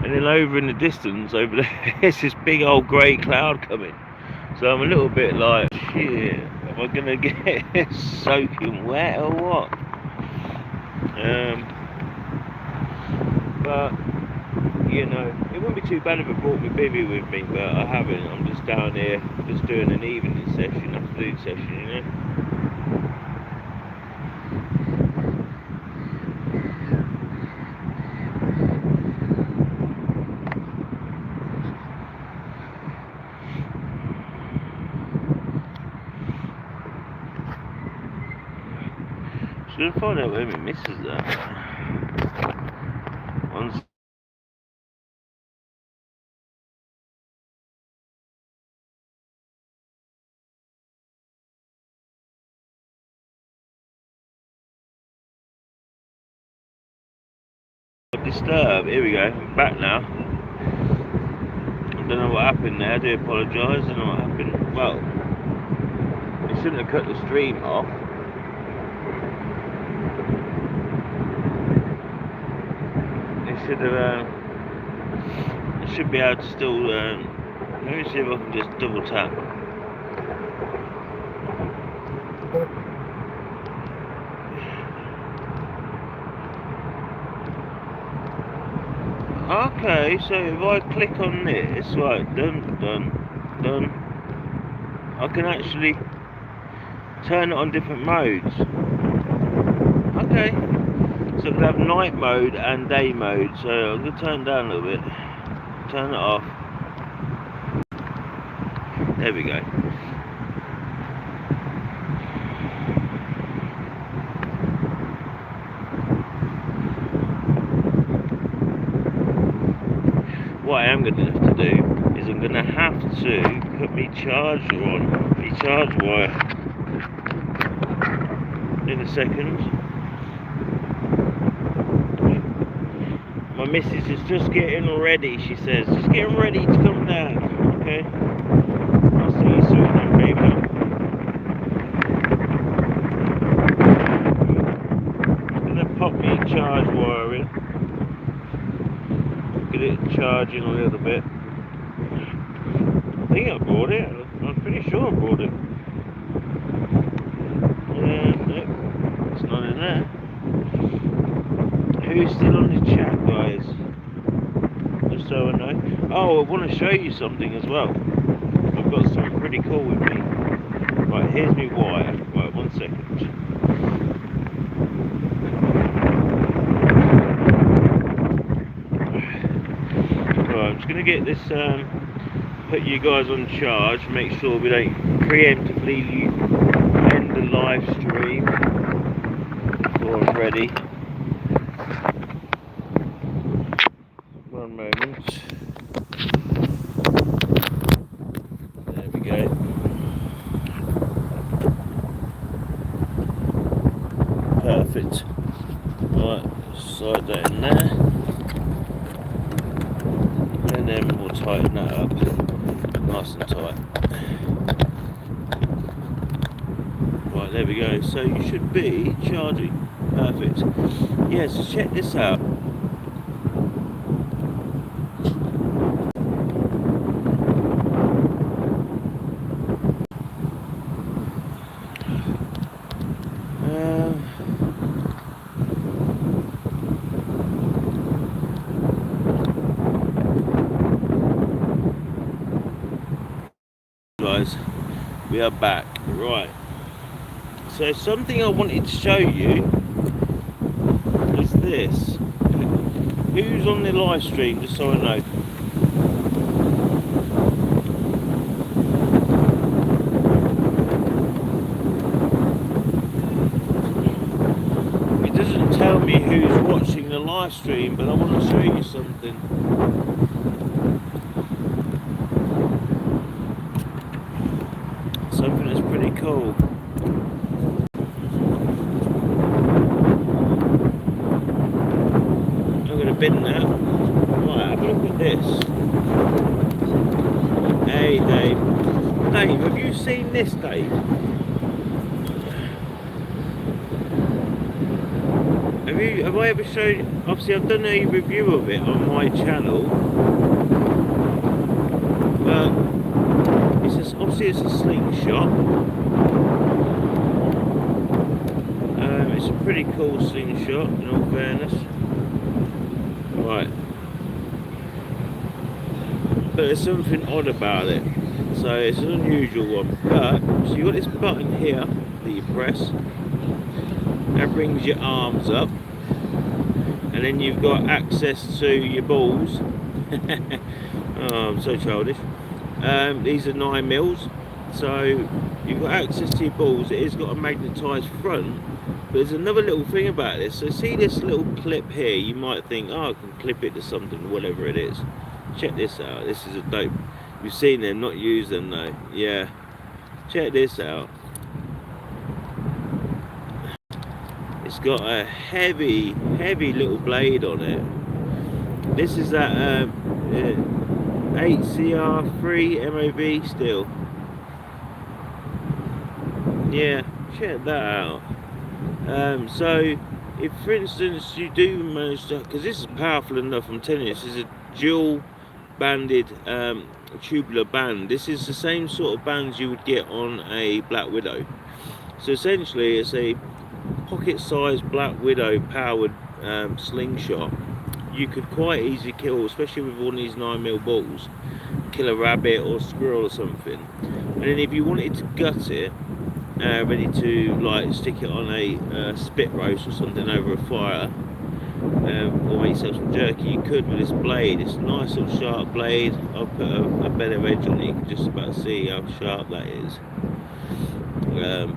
And then over in the distance, over there, there's this big old grey cloud coming. So I'm a little bit like, shit, am I going to get soaking wet or what? But, you know, it wouldn't be too bad if I brought my bivvy with me, but I haven't. I'm just down here, just doing an evening session, afternoon session, you know. Should I find out where my missus are? One's disturbed. Here we go, I'm back now. I don't know what happened there, I do apologise, I don't know what happened. Well, it shouldn't have cut the stream off. It should have, it should be able to still, let me see if I can just double tap. Okay, so if I click on this, right, done, I can actually turn it on different modes. Okay, so I can have night mode and day mode, so I'm going to turn it down a little bit, turn it off, there we go. What I am going to have to do is I'm going to have to put my charger on, my charge wire, in a second. My missus is just getting ready, she says, just getting ready to come down, okay? I'll see you soon then, baby. I'm going to pop my charge wire in. Get it charging a little bit. I think I bought it. I'm pretty sure I bought it. Nope, it's not in there. Who's still on the chat, guys? Just so I know. Oh, I want to show you something as well. I've got something pretty cool with me. Right, here's my wire. Right, 1 second. I'm just going to get this, put you guys on charge, make sure we don't preemptively end the live stream before I'm ready. One moment. There we go. slide that in there, and then we'll tighten that up nice and tight. Right, there we go. So you should be charging. Perfect. Yeah, so check this out. Guys, we are back. Right, so something I wanted to show you is this. Who's on the live stream, just so I know? It doesn't tell me who's watching the live stream, but I want to show you something. Something that's pretty cool. I'm going to bin that. Right, have a look at this. Hey Dave. Dave, have you seen this, Dave? Have I ever shown you? Obviously I've done a review of it on my channel. But obviously it's a slingshot. It's a pretty cool slingshot in all fairness. Right. But there's something odd about it. So it's an unusual one. But so you've got this button here that you press. That brings your arms up. And then you've got access to your balls. Oh, I'm so childish. These are 9mm, so you've got access to your balls. It has got a magnetised front, but there's another little thing about this. So see this little clip here, you might think, oh, I can clip it to something, whatever it is. Check this out. This is a dope. You've seen them, not use them though. Yeah, check this out. It's got a heavy little blade on it. This is that 8CR3 MOV steel. Yeah, check that out. So if for instance you do manage to, because this is powerful enough, I'm telling you, this is a dual banded tubular band. This is the same sort of bands you would get on a Black Widow. So essentially it's a pocket-sized Black Widow powered slingshot. You could quite easily kill, especially with one of these 9mm balls, kill a rabbit or squirrel or something. And then if you wanted to gut it, ready to like stick it on a spit roast or something over a fire, or make yourself some jerky, you could with this blade. It's a nice little sharp blade. I'll put a better edge on it, you can just about see how sharp that is.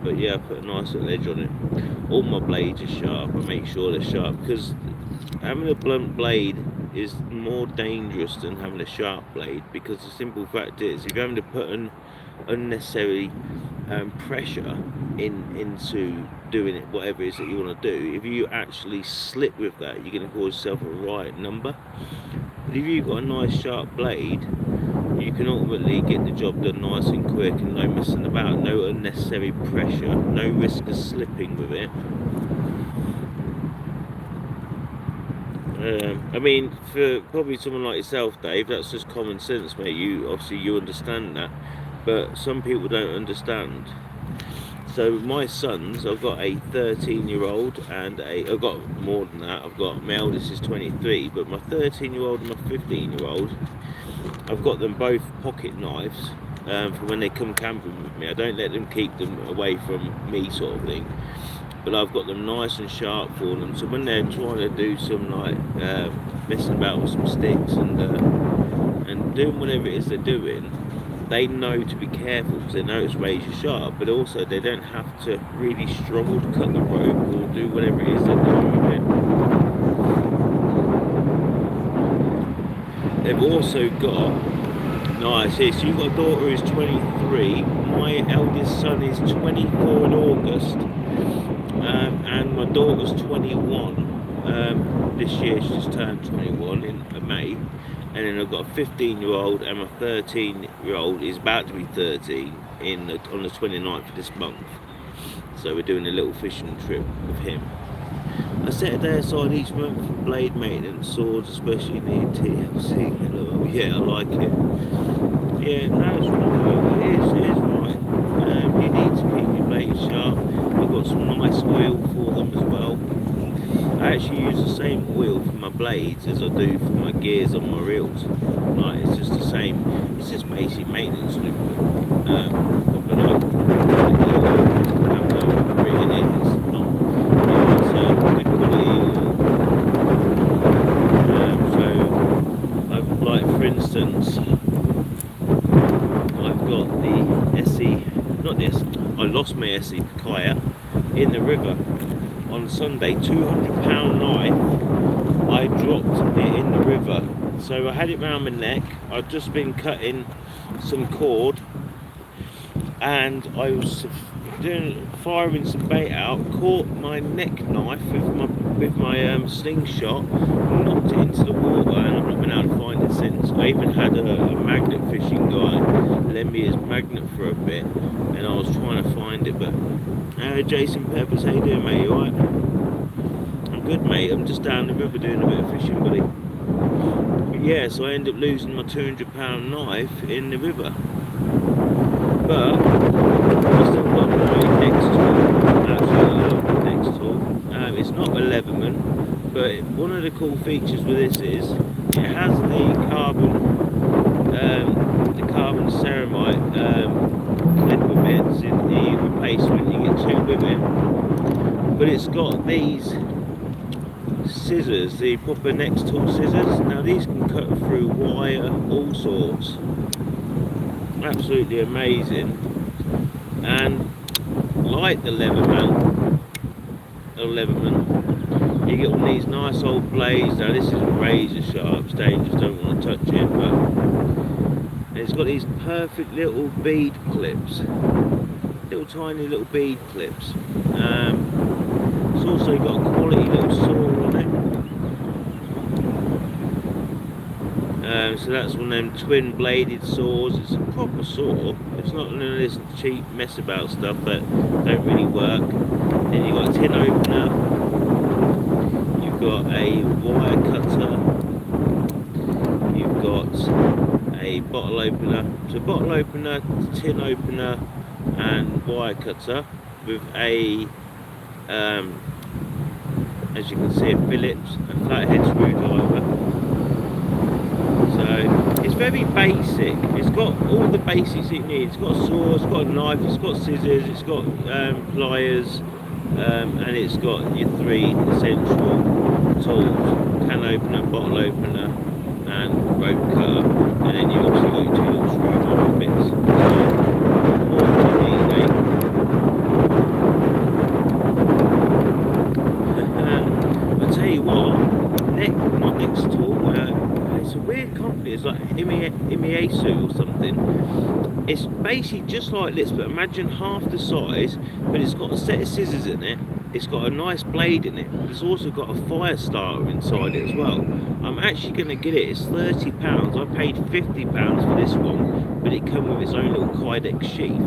But yeah, I put a nice little edge on it. All my blades are sharp. I make sure they're sharp, because having a blunt blade is more dangerous than having a sharp blade, because the simple fact is, if you're having to put an unnecessary pressure into doing it, whatever it is that you want to do, if you actually slip with that, you're going to cause yourself a right number. But if you've got a nice sharp blade, you can ultimately get the job done nice and quick and no messing about, no unnecessary pressure, no risk of slipping with it. I mean, for probably someone like yourself, Dave, that's just common sense, mate. You understand that, but some people don't understand. So my sons, I've got a 13-year-old and I've got more than that. I've got, my eldest is 23, but my 13-year-old and my 15-year-old, I've got them both pocket knives for when they come camping with me. I don't let them keep them away from me, sort of thing. But I've got them nice and sharp for them, so when they're trying to do some like messing about with some sticks and doing whatever it is they're doing, they know to be careful, because they know it's razor sharp, but also they don't have to really struggle to cut the rope or do whatever it is they're doing with it. They've also got, nice, so you've got a daughter who's 23, my eldest son is 24 in August, and my daughter's 21. This year she just turned 21 in May, and then I've got a 15-year-old, and my 13-year-old is about to be 13 on the 29th of this month. So we're doing a little fishing trip with him. I set a day aside each month for blade maintenance, swords, especially near TLC. Hello, yeah, I like it. Yeah, no, it's right. It is right. You need to keep your blades sharp. I've got some nice oil for them as well. I actually use the same oil for my blades as I do for my gears on my reels. Like, it's just the same. It's just basic maintenance liquid. But I written it. It's not. It's good quality oil. So, like for instance, I've got the SE. Not this. I lost my SE Kaya in the river. On Sunday, 200-pound knife, I dropped it in the river. So I had it round my neck. I'd just been cutting some cord, and I was firing some bait out, caught my neck knife with my slingshot, knocked it into the water, and I've not been able to find it since. I even had a magnet fishing guy lend me his magnet for a bit, and I was trying to find it, but Jason Peppers, how you doing, mate? You alright? I'm good, mate. I'm just down the river doing a bit of fishing, buddy. But yeah, so I ended up losing my 200-pound knife in the river. But I still got my next tool. Actually, I love the next tool. It's not a Leatherman, but one of the cool features with this is it has the carbon ceramite clipper bits in the replacement. You get two with it, but it's got these scissors, the proper next tool scissors. Now these can cut through wire, all sorts. Absolutely amazing. And like the Leatherman, you get all these nice old blades. Now this is razor sharp, it's dangerous, don't want to touch it, but it's got these perfect little bead clips, little tiny little bead clips. It's also got a quality little saw on it. So that's one of them twin bladed saws. It's a proper saw. It's not none of this cheap mess about stuff that don't really work. Then you've got a tin opener, you've got a wire cutter, you've got a bottle opener. So bottle opener, tin opener and wire cutter with a as you can see, a Phillips, a flathead screwdriver. So it's very basic. It's got all the basics it needs. It's got a saw, it's got a knife, it's got scissors, it's got pliers, and it's got your three essential tools: can opener, bottle opener, and rope cutter. And then you also got your two little screwdriver bits. I'll tell you what, not next tool. It's a weird company. It's like Imiyasu or something. It's basically just like this, but imagine half the size. But it's got a set of scissors in it. It's got a nice blade in it. It's also got a fire starter inside it as well. I'm actually going to get it. It's £30. I paid £50 for this one, but it comes with its own little Kydex sheath.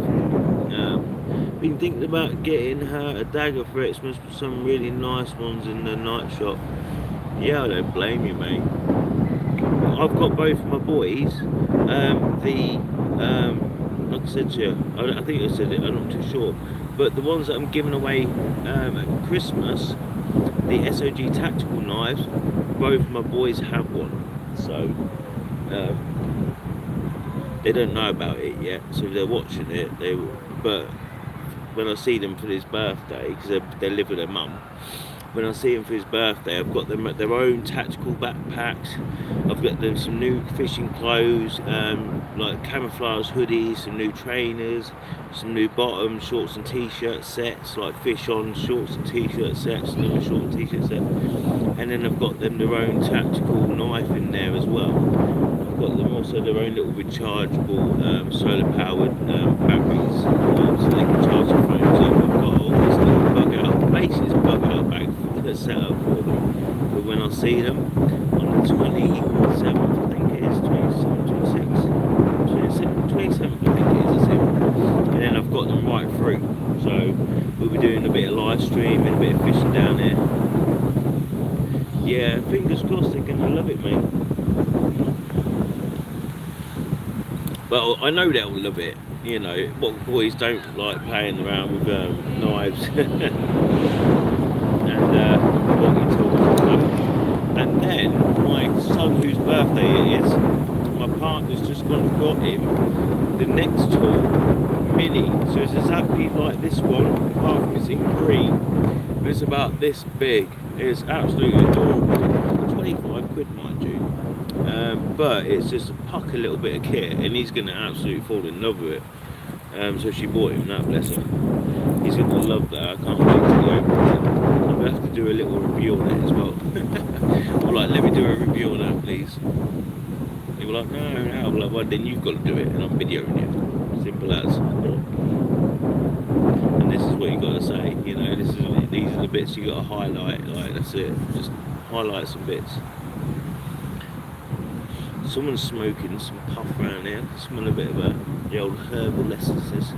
Been thinking about getting her a dagger for it. There's some really nice ones in the night shop. Yeah, I don't blame you, mate. I've got both my boys. Like I said to you, I think I said it, I'm not too sure. But the ones that I'm giving away at Christmas, the SOG tactical knives, both my boys have one. So they don't know about it yet. So if they're watching it, they will. But when I see them for his birthday, because they live with their mum, when I see him for his birthday, I've got them at their own tactical backpacks. I've got them some new fishing clothes, like camouflage hoodies, some new trainers, some new bottoms, shorts and t-shirt sets, like fish on shorts and t-shirt sets, another short and t-shirt set. And then I've got them their own tactical knife in there as well. I've got them also their own little rechargeable solar powered batteries, so they can charge their phones up. I've got all this little bug out, basically it's a bug out bag set up for them. when I see them on the 27th, I think it is, 27th, 27th, I think it is, and then I've got them right through. So we'll be doing a bit of live streaming, a bit of fishing down there. Yeah, fingers crossed they're gonna love it, mate. Well, I know they'll love it. You know, what boys don't like playing around with knives and walkie-talkies. And then my son, whose birthday it is, my partner's just gone and got him the next tool, mini. So it's exactly like this one, apart from it's in green. But it's about this big. It's absolutely adorable. 25 quid, mind you. But it's just a pucker little bit of kit, and he's going to absolutely fall in love with it. So she bought him that, bless him. He's going to love that. I can't wait to go. I'm going to have to do a little review on it as well. I'm like, let me do a review on that, please. They were like, no. I'm like, well, then you've got to do it, and I'm videoing you. Simple as. And this is what you got to say. You know, these are the bits you got to highlight. Like, that's it. Just highlight some bits. Someone's smoking some puff around here. Smell a bit of the old herbal essences.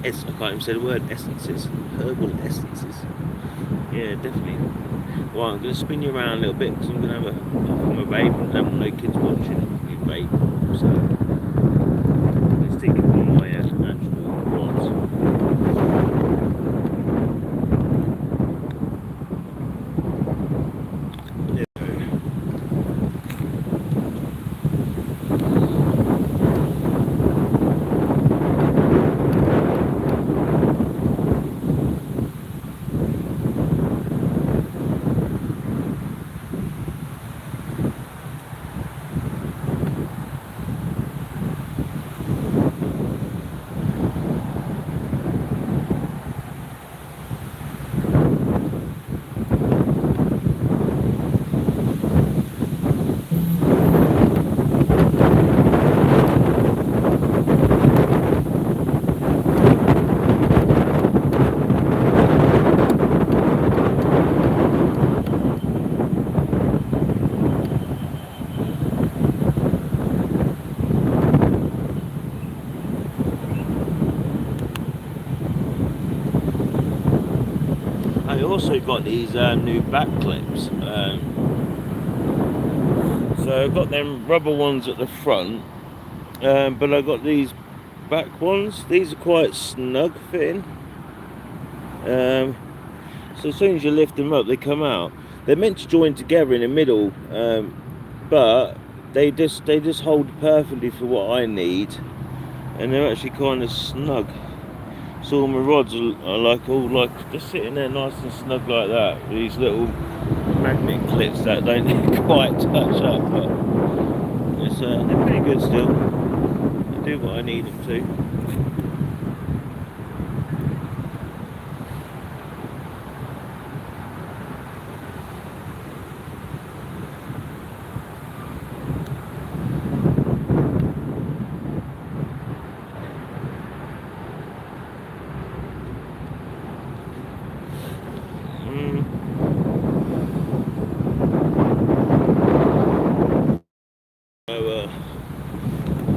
I can't even say the word essences. Herbal essences. Yeah, definitely. Well, I'm going to spin you around a little bit because I'm going to have a puff on my vape and have no kids watching me vape. So let's take it on my actual rods. I also got these new back clips. So I've got them rubber ones at the front, but I got these back ones. These are quite snug fitting. So as soon as you lift them up, they come out. They're meant to join together in the middle, but they just hold perfectly for what I need, and they're actually kind of snug. So all my rods are all just sitting there nice and snug like that. These little magnet clips that don't quite touch up, but they're pretty good still. They do what I need them to.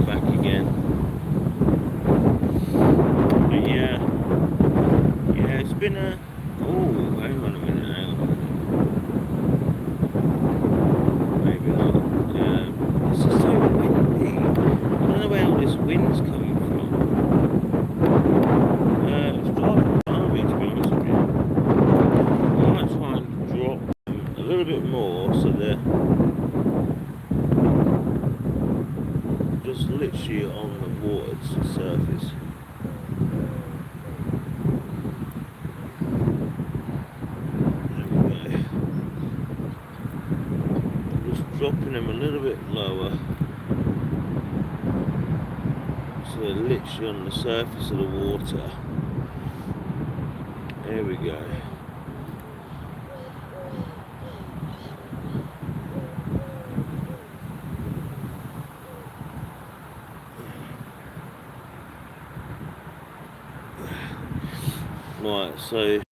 Back again. But yeah, it's been a. Oh, hang on a minute now. Maybe not. It's just so windy. I don't know where all this wind's coming from. It's driving me, to be honest with you. I might try and drop them a little bit more so they're just literally on the water's surface. There we go. Just dropping them a little bit lower so they're literally on the surface of the water. There we go. Right, so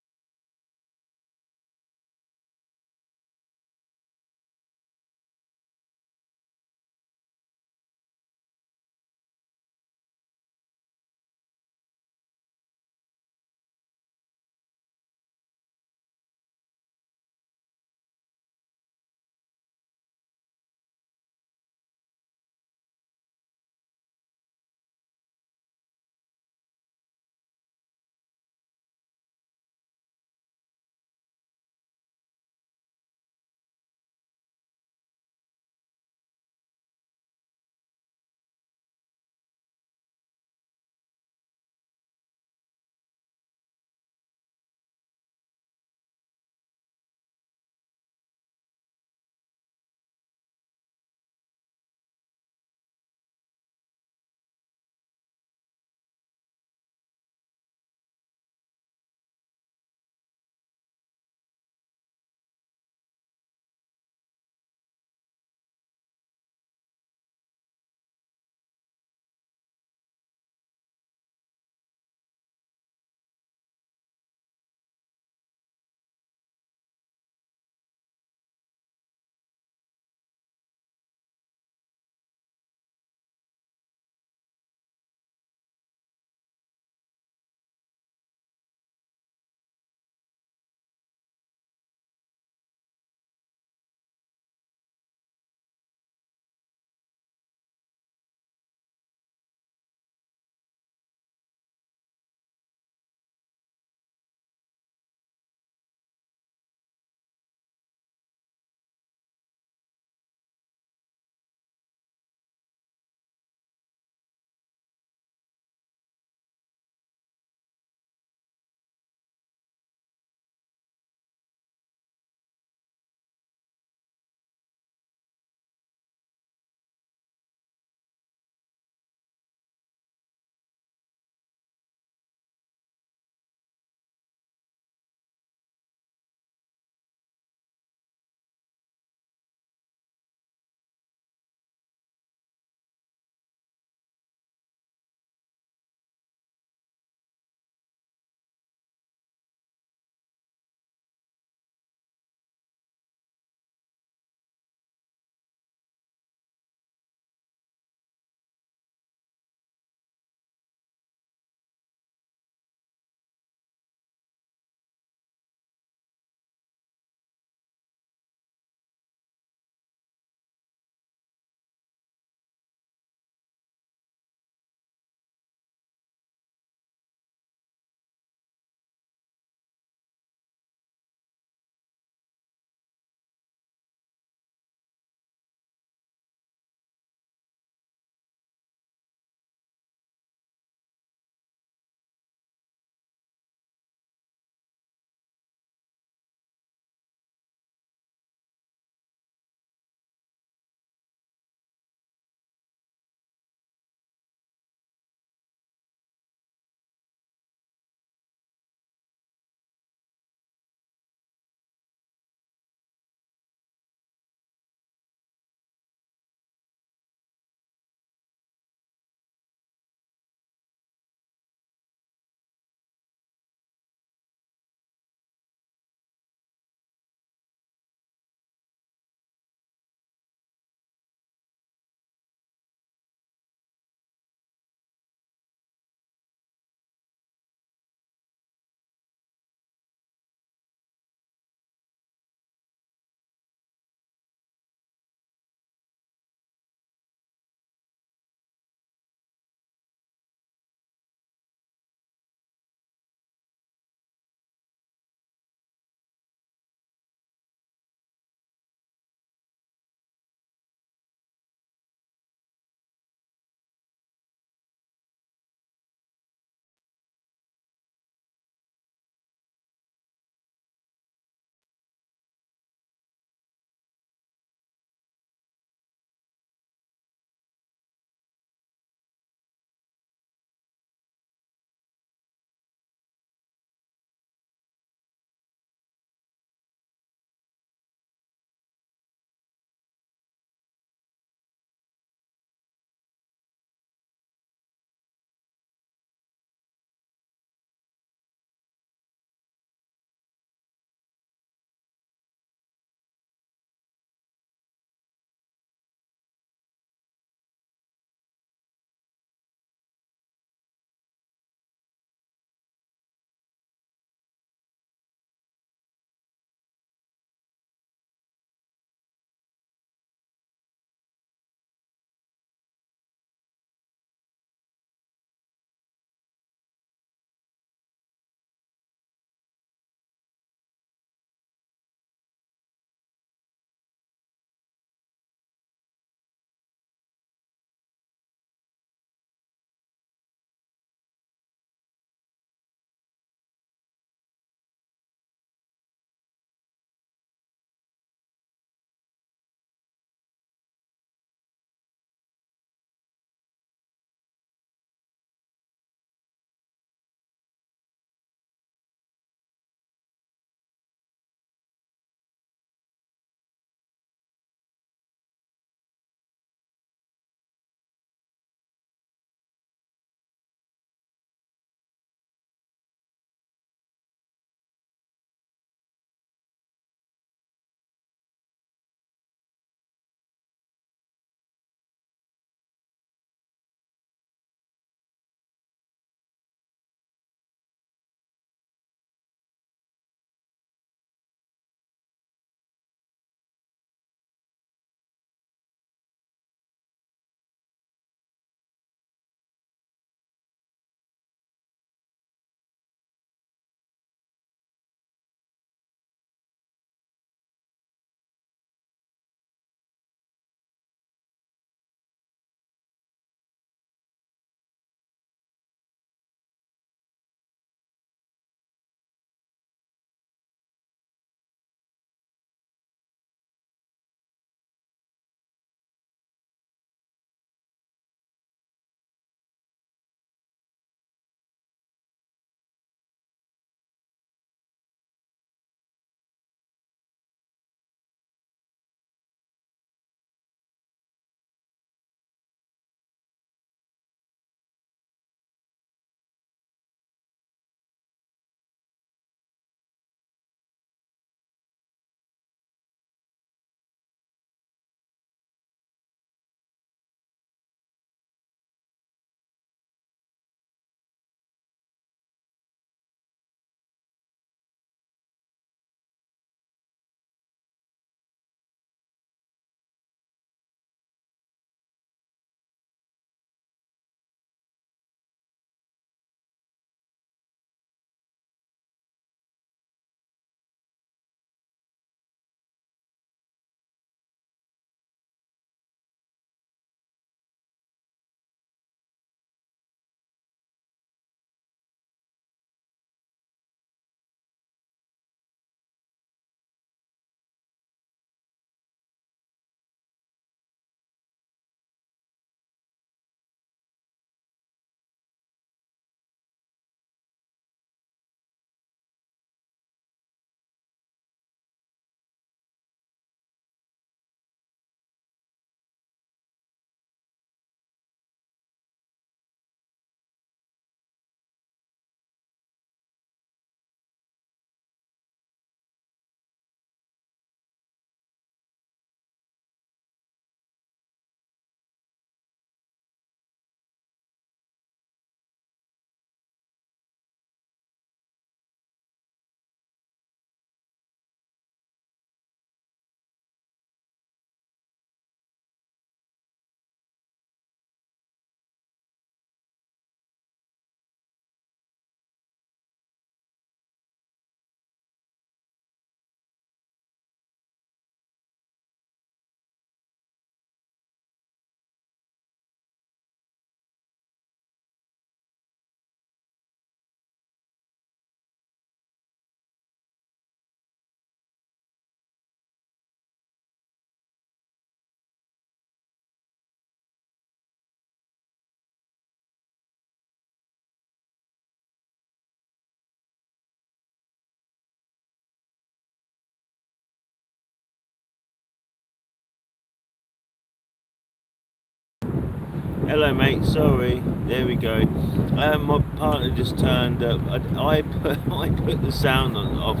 Hello, mate. Sorry. There we go. My partner just turned up. I put the sound on off.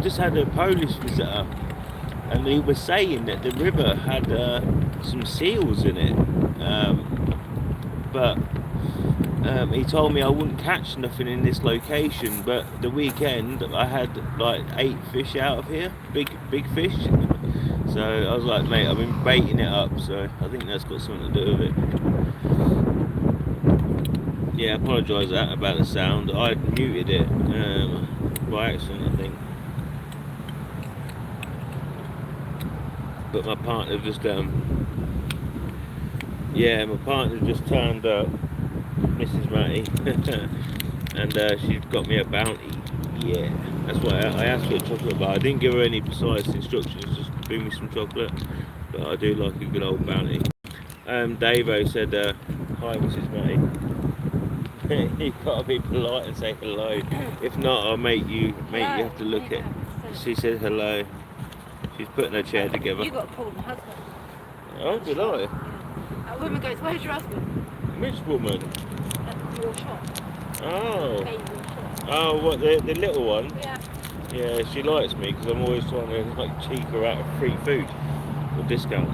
Just had a Polish visitor, and he was saying that the river had some seals in it. But he told me I wouldn't catch nothing in this location. But the weekend I had like 8 fish out of here, big fish. So I was like, mate, I've been baiting it up. So I think that's got something to do with it. Yeah, I apologise about the sound. I muted it by accident, I think. But my partner just yeah, my partner just turned up, Mrs. Matty, and she's got me a bounty. Yeah, that's why I asked for a chocolate bar. I didn't give her any precise instructions, just bring me some chocolate. But I do like a good old bounty. Davo said, hi, Mrs. Matty. You've got to be polite and say hello. If not, I'll make you have to look at. She said hello. She's putting her chair together. You got to call my husband. Oh, did I? Yeah. A woman goes, where's your husband? Which woman? At your shop. Oh. Baby shop. Oh, what, the little one? Yeah. Yeah, she likes me because I'm always trying to like cheek her out of free food or discount.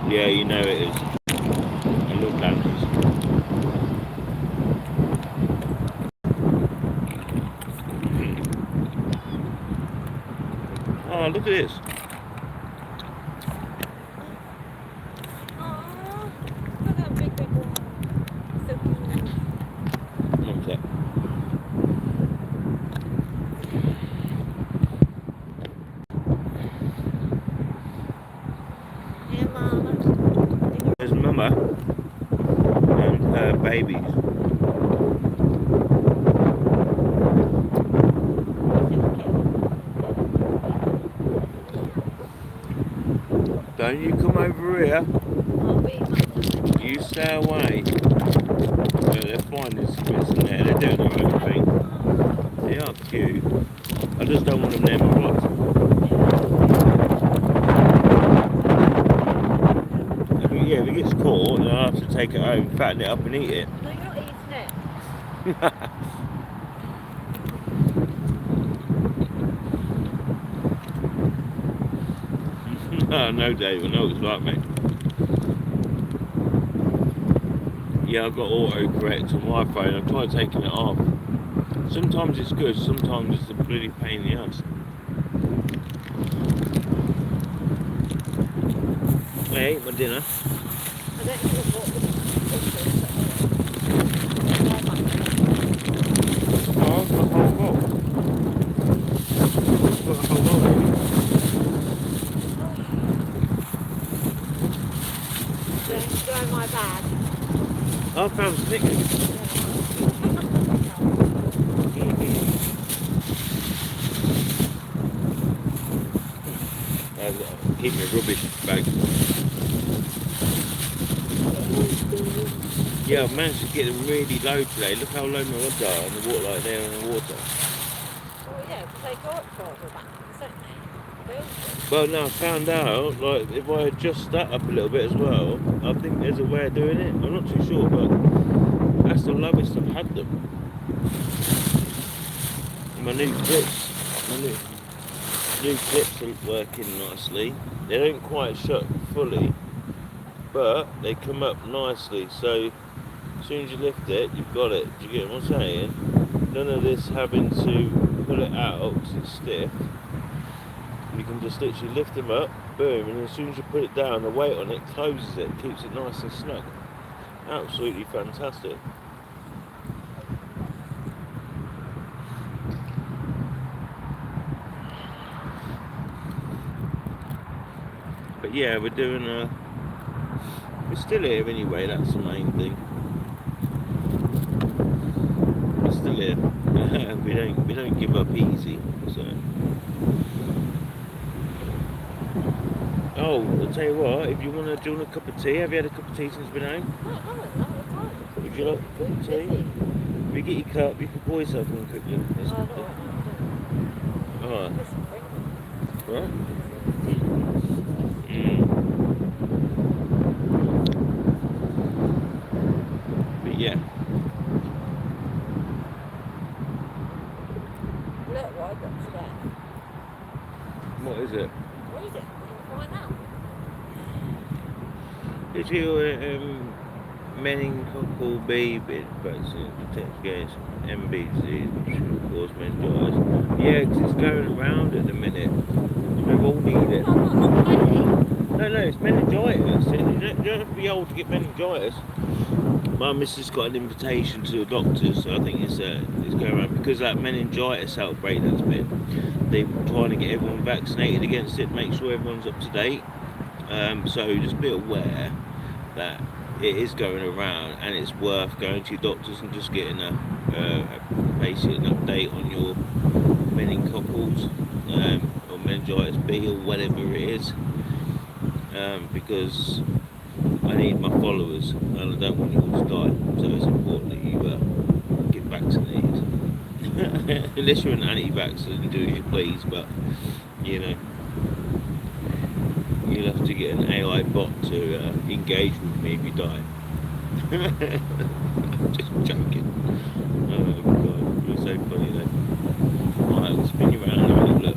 Yeah, you know it is. I love bounties. Oh, look at this. Aww. Look at that big one. So cute. What's that? Yeah, Mama. There's Mama and her babies. Don't you come over here. I'll be You stay away. Well, they're fine, there's some bits in there. They're doing their own thing. They are cute. I just don't want them near my rocks. Yeah, if it gets caught, then I'll have to take it home, fatten it up and eat it. No, you're not eating it. Oh, no, Dave, I know what it's like, mate. Yeah, I've got autocorrect on my phone. I've tried taking it off. Sometimes it's good, sometimes it's a bloody pain in the ass. I ate my dinner. I don't know what Oh, I've got a whole bowl. I've got a whole bowl. go in my bag. I found Snickers. Keep my rubbish bag. Yeah, I've managed to get them really low today. Look how low my rods are on the water, like they're in the water. Well, yeah, because they go up further back, don't they? Well, no, I found out, like, if I adjust that up a little bit as well, I think there's a way of doing it. I'm not too sure, but that's the lowest I've had them. My new clips are working nicely. They don't quite shut fully, but they come up nicely. So as soon as you lift it, you've got it. Do you get what I'm saying? None of this having to pull it out because it's stiff. You can just literally lift them up, boom, and as soon as you put it down, the weight on it closes it, keeps it nice and snug. Absolutely fantastic. But yeah, we're doing we're still here anyway, that's the main thing. We're still here. we don't give up easy, so. Oh, I'll tell you what, if you want a cup of tea, have you had a cup of tea since we've been home? Would you like a cup of tea? If you get your cup, you can pour yourself one quickly. Alright. Right? Yeah. Look what I got today. What is it? Read it. You'll find out. Did you meningococcal B vaccine protects against MBCs, which can cause meningitis? Yeah, because it's going around at the minute. We all need it. No, not many. No, it's meningitis. You don't have to be old to get meningitis. My missus got an invitation to the doctors, so I think it's going around because that meningitis outbreak that's been. They're trying to get everyone vaccinated against it, make sure everyone's up to date. So just be aware that it is going around, and it's worth going to your doctors and just getting basically an update on your meningococcals or meningitis B or whatever it is, because I need my followers and I don't want you all to die, so it's important that you get vaccinated. Unless you're an anti-vaxxer, you do as you please, but you know, you'll have to get an AI bot to engage with me if you die. Just joking. Oh god, you're so funny though. I'll spin you around and have a little look.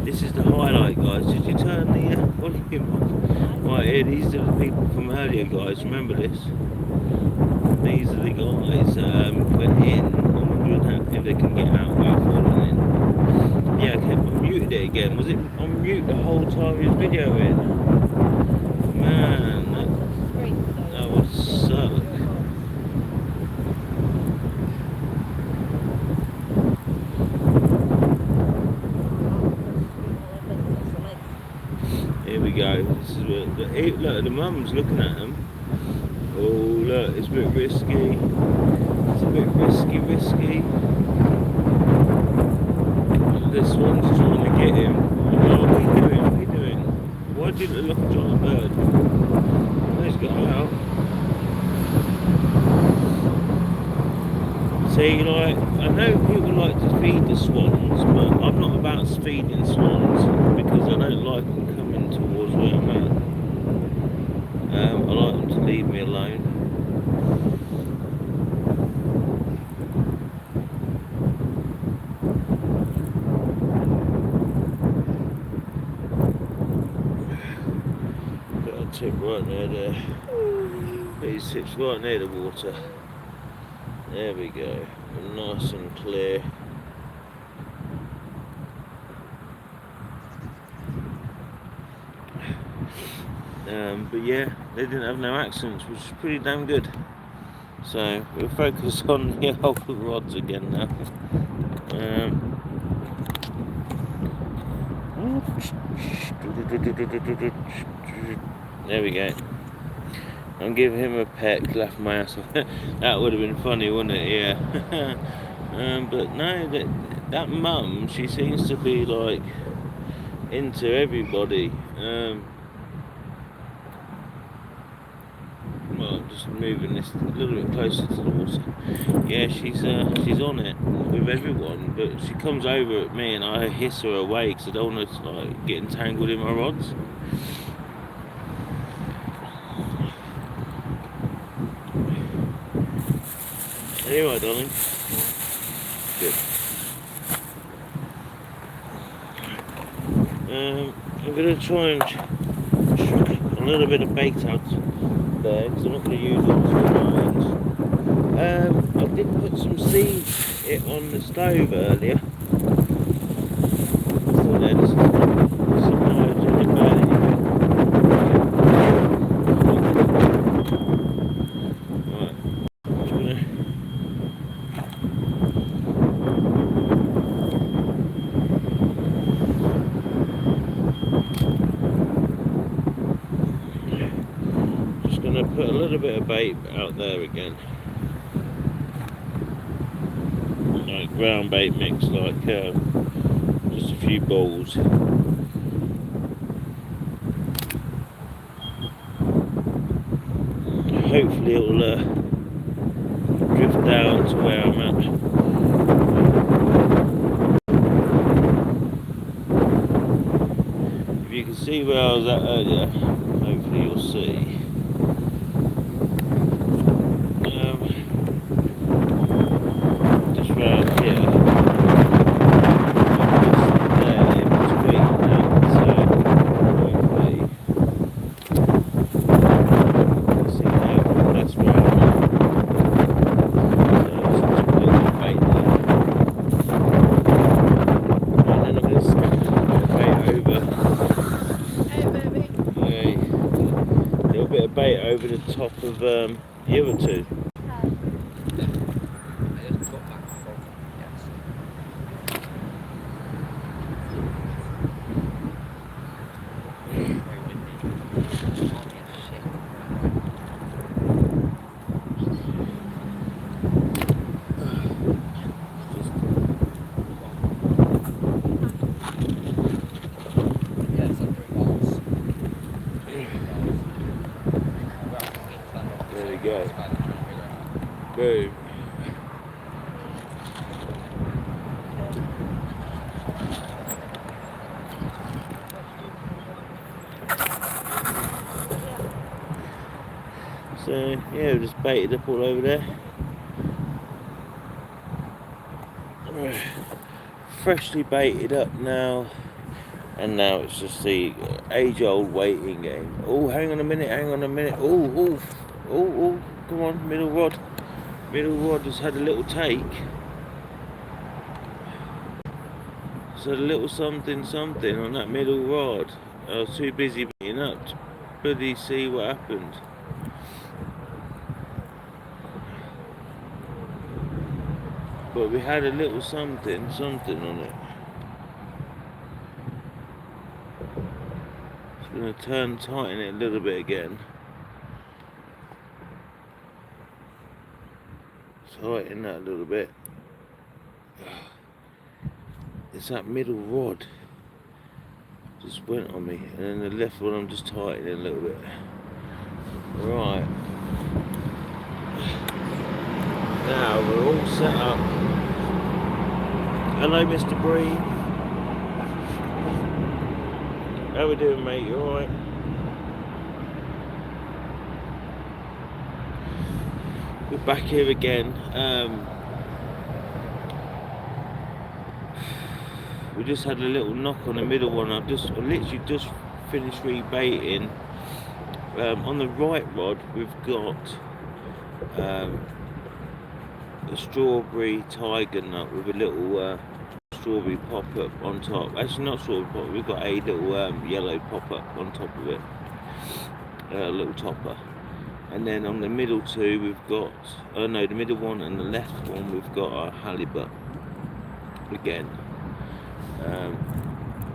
This is the highlight, guys. Did you turn the volume on? Right here, these are the people from earlier, guys. Remember this? These are the guys that went in. I'm wondering if they can get out without falling in. Yeah, I muted it again. Was it on mute the whole time he was videoing? Man, that would suck. Here we go. This is what look, the mum's looking at them. Oh look, it's a bit risky. It's a bit risky. This one's trying to get him. Oh, what are you doing? Why didn't it look like a giant bird? Oh, he's got out. See, like, I know people like to feed the swans, but I'm not about feeding swans because I don't like them coming towards where I'm at. I like them to leave me alone. Got a tip right near there. These tips right near the water. There we go. Nice and clear. But yeah, they didn't have no accidents, which is pretty damn good. So we'll focus on the old rods again now. There we go. I'm giving him a peck, laugh my ass off. That would have been funny, wouldn't it? Yeah. But no, that mum, she seems to be like into everybody. Well, I'm just moving this a little bit closer to the water. Yeah, she's on it with everyone, but she comes over at me and I hiss her away because I don't want her to like get entangled in my rods. Anyway, darling. Good. I'm going to try and chuck a little bit of bait out there because I'm not going to use all the lines. I did put some seeds on the stove earlier. So there's some loads in the bag. Put a little bit of bait out there again, like ground bait mix, like just a few balls. Hopefully it'll drift down to where I'm at. If you can see where I was at earlier, hopefully you'll see. Bait over the top of the other two. There we go. Boom. So yeah, we just baited up all over there. Freshly baited up now. And now it's just the age-old waiting game. Oh, hang on a minute, hang on a minute. Oh, come on, middle rod. Middle rod has had a little take. It's had a little something on that middle rod. I was too busy beating up to bloody see what happened. But we had a little something on it. Just gonna tighten it a little bit again. Tighten that a little bit. It's that middle rod. Just went on me. And then the left one I'm just tightening a little bit. Right. Now we're all set up. Hello, Mr. Bree. How we doing, mate? You alright? We're back here again. We just had a little knock on the middle one. I literally just finished rebaiting. On the right rod, we've got a strawberry tiger nut with a little strawberry pop-up on top. Actually, not strawberry pop-up, we've got a little yellow pop-up on top of it. A little topper. And then on the middle two, we've got, the middle one and the left one, we've got a halibut again.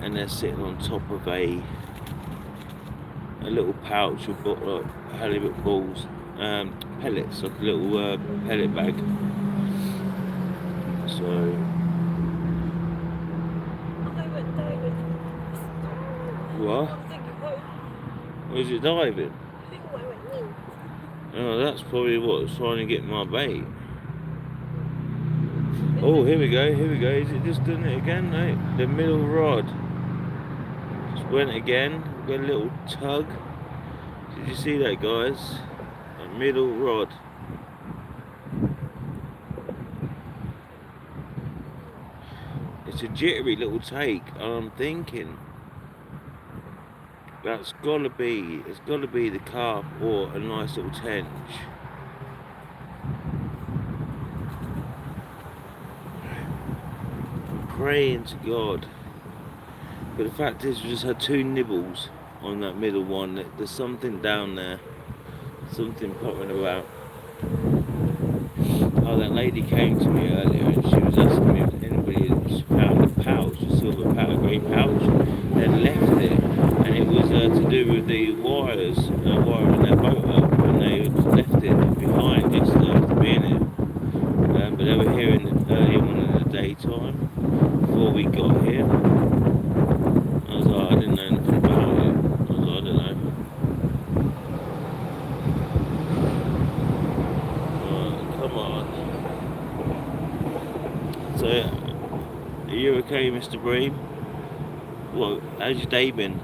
And they're sitting on top of a little pouch of halibut balls, pellets, like a little pellet bag. So, what? Was it diving? Oh, that's probably what's trying to get my bait. Oh, here we go. Is it just doing it again? No, the middle rod just went again. Got a little tug. Did you see that, guys? A middle rod. It's a jittery little take, and I'm thinking it's gotta be the carp or a nice little tench. Praying to God. But the fact is, we just had 2 nibbles on that middle one. There's something down there, something popping about. Oh, that lady came to me earlier and she was asking me if anybody had found a pouch, a silver pouch, a green pouch, they'd left it, and it was to do with the wires wiring their boat up, and they had left it behind yesterday after being here. But they were here early on in the daytime before we got here. I was like, I didn't know anything about it. I was like, I don't know. Come on. So, are you okay, Mr. Bream? What? How's your day been?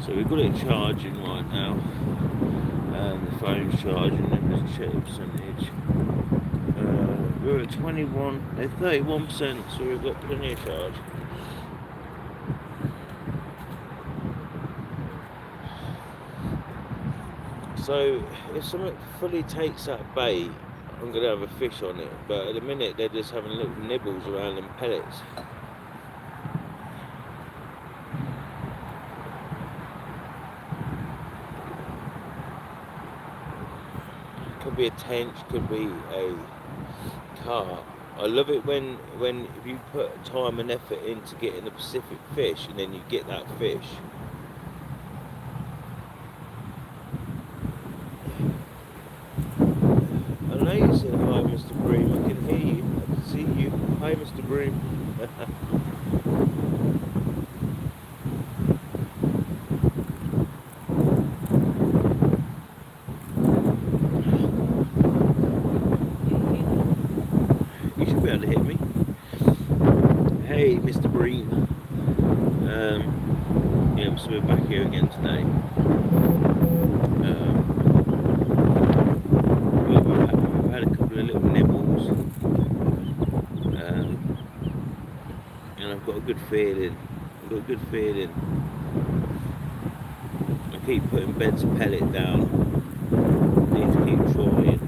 So we've got it charging right now. The phone's charging. Let's check the percentage. We're at 31%, so we've got plenty of charge. So if something fully takes that bait, I'm going to have a fish on it. But at the minute, they're just having little nibbles around them pellets. Could be a tench, could be a carp. I love it when if you put time and effort into getting a Pacific fish and then you get that fish. I know you said hi, Mr. Bream. I can hear you. I can see you. Hi, Mr. Bream. To hit me. Hey, Mr. Breen. Yeah, So we're back here again today. We've had a couple of little nibbles, and I've got a good feeling. I keep putting beds of pellet down. Need to keep trying.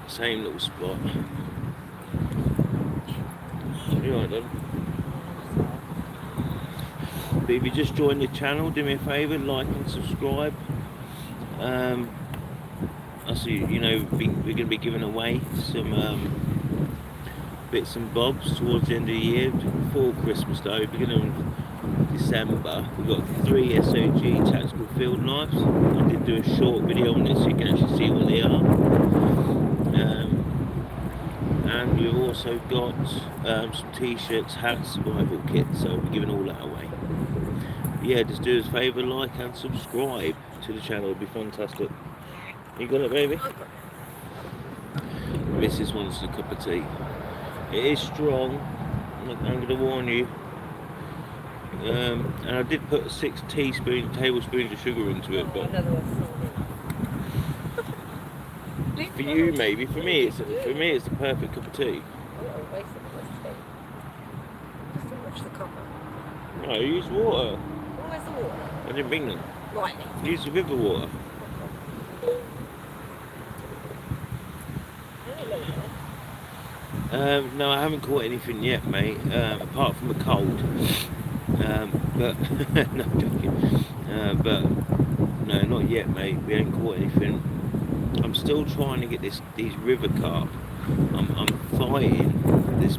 Same little spot. You alright then? But if you just joined the channel, do me a favour, like and subscribe. I see, you know, we're going to be giving away some bits and bobs towards the end of the year, before Christmas though, beginning of December. We've got 3 SOG tactical field knives. I did do a short video on this so you can actually see what they are. And we've also got some t-shirts, hats, survival kits, so we're giving all that away. Yeah, just do us a favour, like and subscribe to the channel, it'd be fantastic. You got it, baby? Mrs. wants a cup of tea. It is strong, I'm going to warn you. And I did put 6 tablespoons of sugar into it, but for you maybe, for me it's the perfect cup of tea. No, use water. Where's the water? I didn't bring them. Right. Use the river water. No, I haven't caught anything yet, mate, apart from a cold. But no, I'm joking. But no, not yet, mate. We ain't caught anything. I'm still trying to get these river carp. I'm fighting this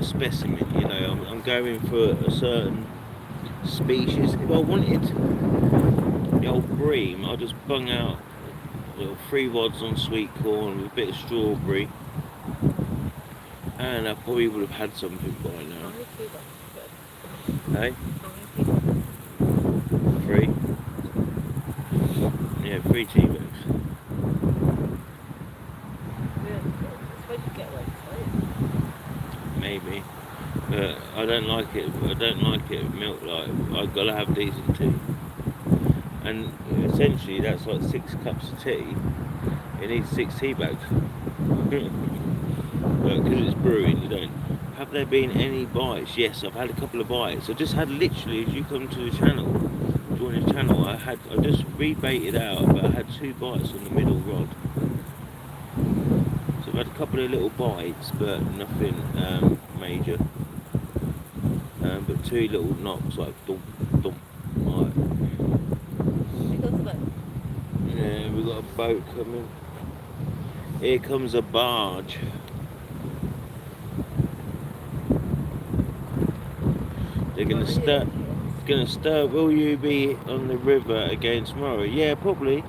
specimen. You know, I'm going for a certain species. If I wanted the old bream, I'll just bung out little 3 rods on sweet corn with a bit of strawberry. And I probably would have had something by now. Hey? 3? Yeah, 3 tea bags. Maybe. But I don't like it. Milk like. I've got to have decent tea. And essentially that's like 6 cups of tea. It needs 6 tea bags. But because it's brewing, you don't. Have there been any bites? Yes, I've had a couple of bites. I just had literally, as you come to the channel, join the channel, I just rebaited out, but I had 2 bites on the middle rod. So I've had a couple of little bites, but nothing major. But 2 little knocks, like thump, thump, like. Yeah, we've got a boat coming. Here comes a barge. They're gonna start. Will you be on the river again tomorrow? Yeah, probably.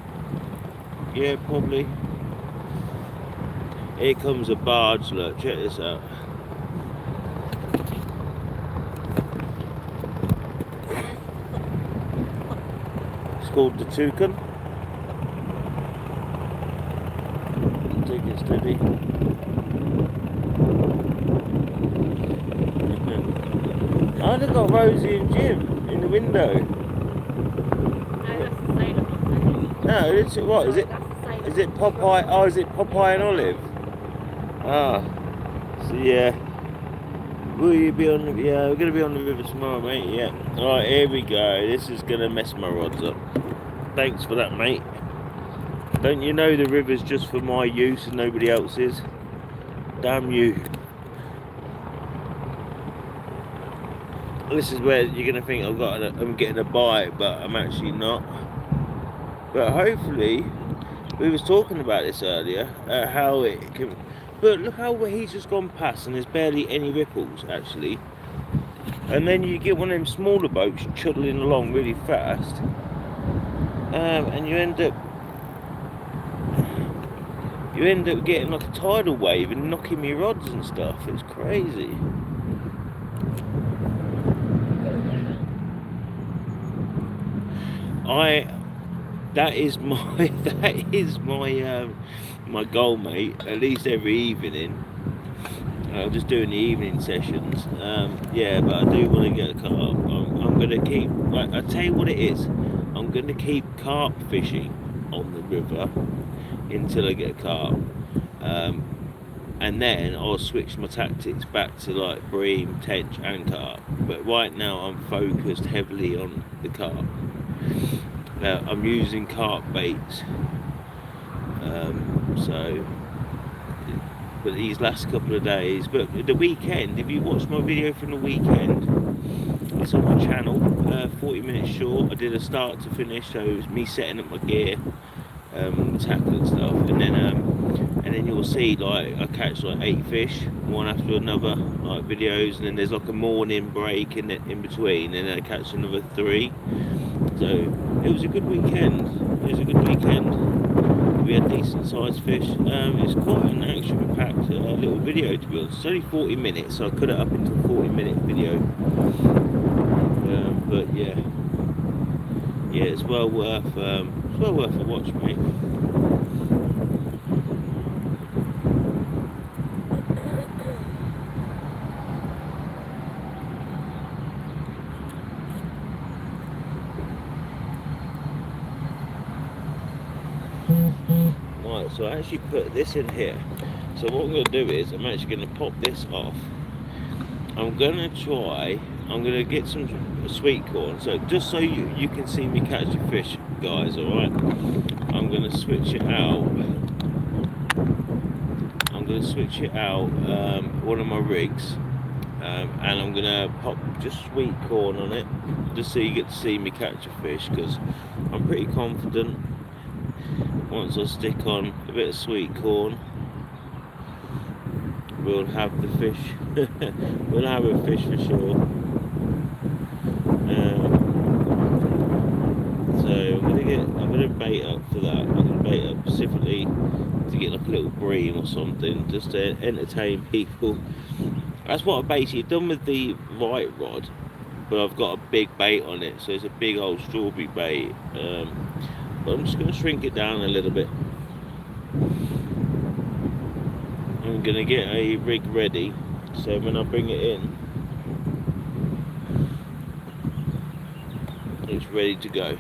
Yeah, probably. Here comes a barge. Look, check this out. It's called the Toucan. Take it steady. Oh, they've got Rosie and Jim in the window. No, it's what? Is it Popeye? Oh, is it Popeye and Olive? Ah, so yeah. Will you be on the? Yeah, we're gonna be on the river tomorrow, mate. Yeah. All right, here we go. This is gonna mess my rods up. Thanks for that, mate. Don't you know the river's just for my use and nobody else's? Damn you. This is where you're gonna think I'm getting a bite, but I'm actually not. But hopefully, we was talking about this earlier, how it can. But look how he's just gone past, and there's barely any ripples actually. And then you get one of them smaller boats chuddling along really fast, and you end up getting like a tidal wave and knocking me rods and stuff. It's crazy. That is my my goal, mate. At least every evening. I'm just doing the evening sessions. Yeah, but I do want to get a carp. I'm going to keep. I tell you what it is. I'm going to keep carp fishing on the river until I get a carp. And then I'll switch my tactics back to like bream, tench and carp. But right now I'm focused heavily on the carp. I'm using carp baits. But these last couple of days, but the weekend, if you watch my video from the weekend, it's on my channel, 40 minutes short. I did a start to finish, so it was me setting up my gear, tackle and stuff, and then you'll see like I catch like 8 fish, one after another, like videos, and then there's like a morning break in between, and then I catch another 3. So it was a good weekend. We had decent sized fish. It's quite an action-packed little video, to be honest. It's only 40 minutes, so I cut it up into a 40-minute video. But yeah, it's well worth a watch, mate. Right, so I actually put this in here. So what I'm going to do is I'm actually going to pop this off. I'm going to get some sweet corn. So just so you can see me catch a fish, guys, alright? I'm going to switch it out. One of my rigs. And I'm going to pop just sweet corn on it. Just so you get to see me catch a fish. Because I'm pretty confident once I stick on a bit of sweet corn, we'll have the fish. We'll have a fish for sure. So I'm gonna bait up for that. I'm gonna bait up specifically to get like a little bream or something, just to entertain people. That's what I've basically done with the right rod, but I've got a big bait on it, so it's a big old strawberry bait. But I'm just going to shrink it down a little bit. I'm going to get a rig ready, so when I bring it in, it's ready to go.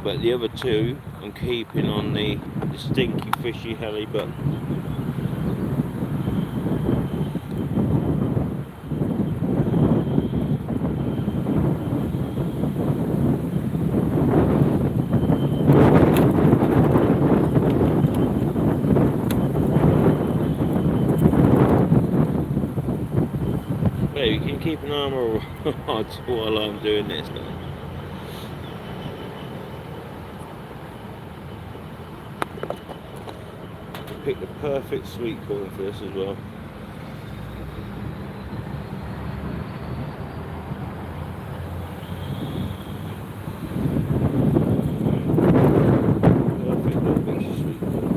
But the other 2, I'm keeping on the stinky fishy halibut. You can keep an eye on my rods while I'm doing this now. I picked the perfect sweet corn for this as well. Perfect little piece of sweet corn.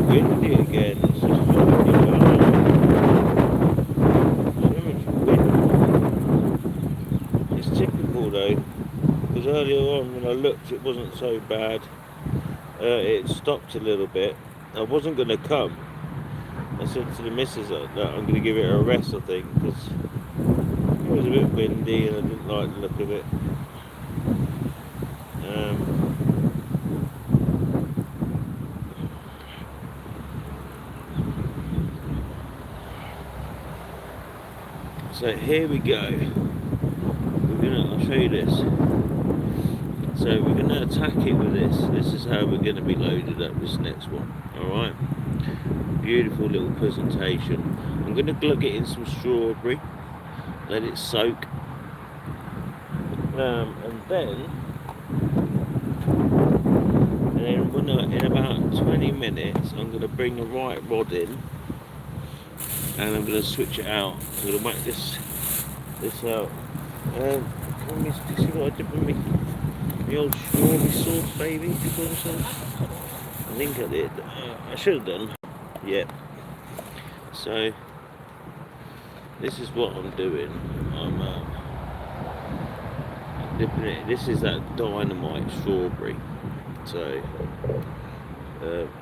Windy again, it's just fucking bad. So much wind. It's typical though, because earlier on when I looked it wasn't so bad. It stopped a little bit. I wasn't going to come. I said to the missus that I'm going to give it a rest, I think, because it was a bit windy and I didn't like the look of it. So here we go. I'll show you this. So we're going to attack it with this. This is how we're going to be loaded up this next one. Alright. Beautiful little presentation. I'm going to glug it in some strawberry. Let it soak. And then in about 20 minutes I'm going to bring the right rod in. And I'm going to switch it out. I'm going to whack this out. Can we see what I did with me? The old strawberry sauce, baby. Did you call it sauce? I think I did. I should have done. Yep. So this is what I'm doing. I'm dipping it. This is that dynamite strawberry. So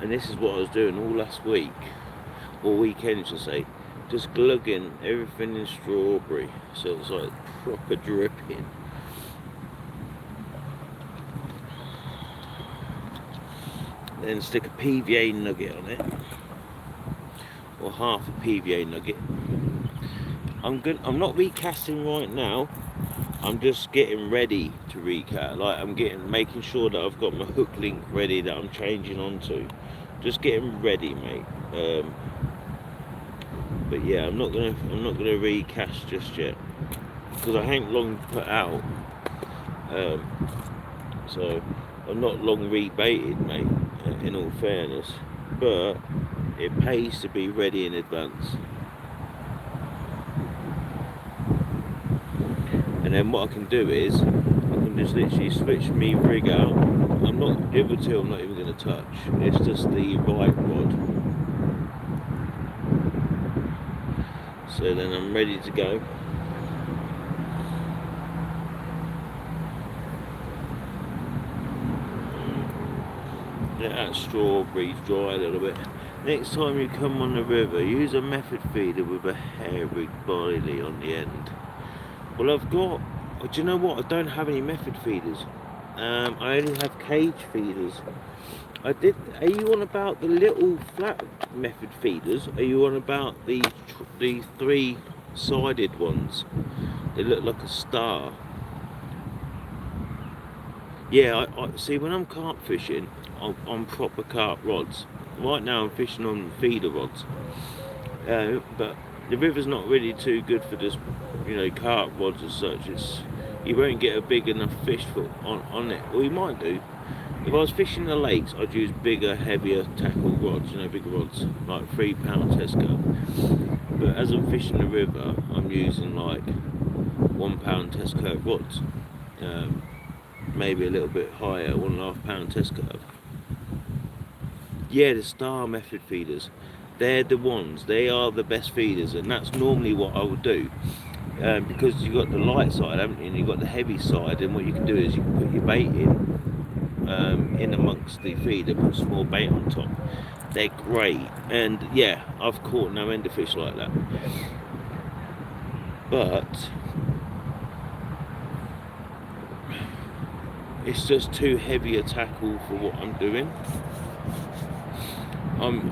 and this is what I was doing all last week, or weekend, should I say. Just glugging everything in strawberry, so it's like proper dripping. Then stick a PVA nugget on it, or half a PVA nugget. I'm not recasting right now. I'm just getting ready to recast. Like making sure that I've got my hook link ready that I'm changing onto. Just getting ready, mate. But yeah, I'm not gonna recast just yet because I ain't long put out. So I'm not long rebaited, mate. In all fairness, but it pays to be ready in advance. And then what I can do is I can just literally switch me rig out. The other two I'm not even going to touch. It's just the right rod. So then I'm ready to go. Let that strawberry dry a little bit. Next time you come on the river, use a method feeder with a hairy body on the end. Well, do you know what? I don't have any method feeders. I only have cage feeders. Are you on about the little flat method feeders? Are you on about the three-sided ones? They look like a star. Yeah, I see. When I'm carp fishing, on proper carp rods. Right now, I'm fishing on feeder rods. But the river's not really too good for just, carp rods as such. You won't get a big enough fish on it. Well, you might do. If I was fishing the lakes, I'd use bigger, heavier tackle rods, bigger rods, like 3 pound Tesco. But as I'm fishing the river, I'm using like 1 pound Tesco rods. Maybe a little bit higher, 1.5 pound Tesco. Yeah, the star method feeders. They're the ones. They are the best feeders, and that's normally what I would do. Because you've got the light side, haven't you? And you've got the heavy side, and what you can do is you can put your bait in amongst the feeder, put small bait on top. They're great, and yeah, I've caught no end of fish like that. But it's just too heavy a tackle for what I'm doing. I'm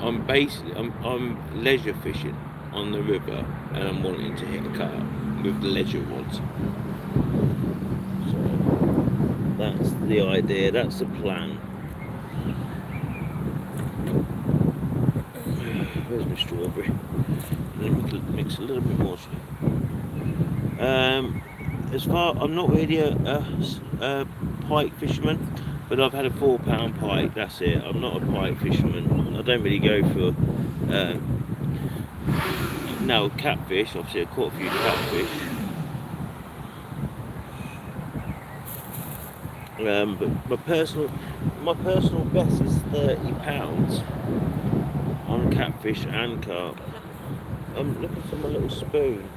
leisure fishing on the river, and I'm wanting to hit a carp with the leisure rods. So that's the idea. That's the plan. Where's my strawberry? Mix a little bit more. I'm not really a pike fisherman, but I've had a 4 pound pike. That's it. I'm not a pike fisherman. I don't really go for catfish. Obviously, I caught a few catfish. But my personal best is 30 pounds on catfish and carp. I'm looking for my little spoon.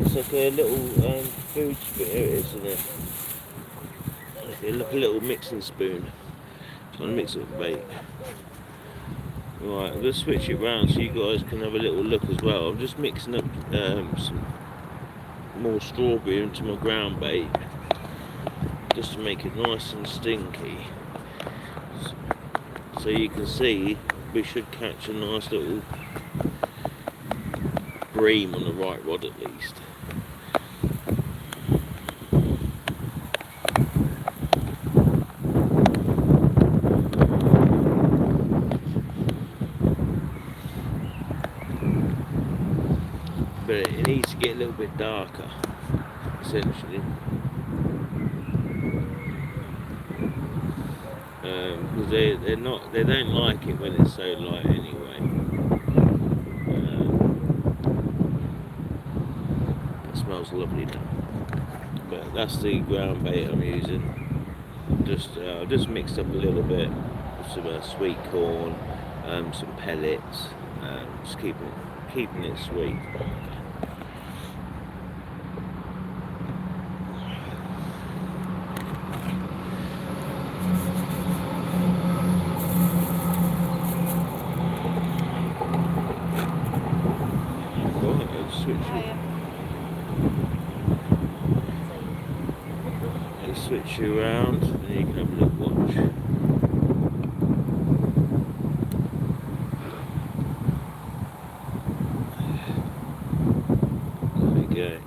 It's like a little food spoon, isn't it? It's like a little mixing spoon. Trying to mix it with bait. Right, I'm going to switch it round so you guys can have a little look as well. I'm just mixing up some more strawberry into my ground bait, just to make it nice and stinky. So you can see we should catch a nice little bream on the right rod at least. but it needs to get a little bit darker, essentially. Because they don't like it when it's so light anyway. It smells lovely now. But that's the ground bait I'm using. I've just mixed up a little bit with some sweet corn, some pellets, just keeping it sweet. Switch you around, and you can have a look, watch. There we go.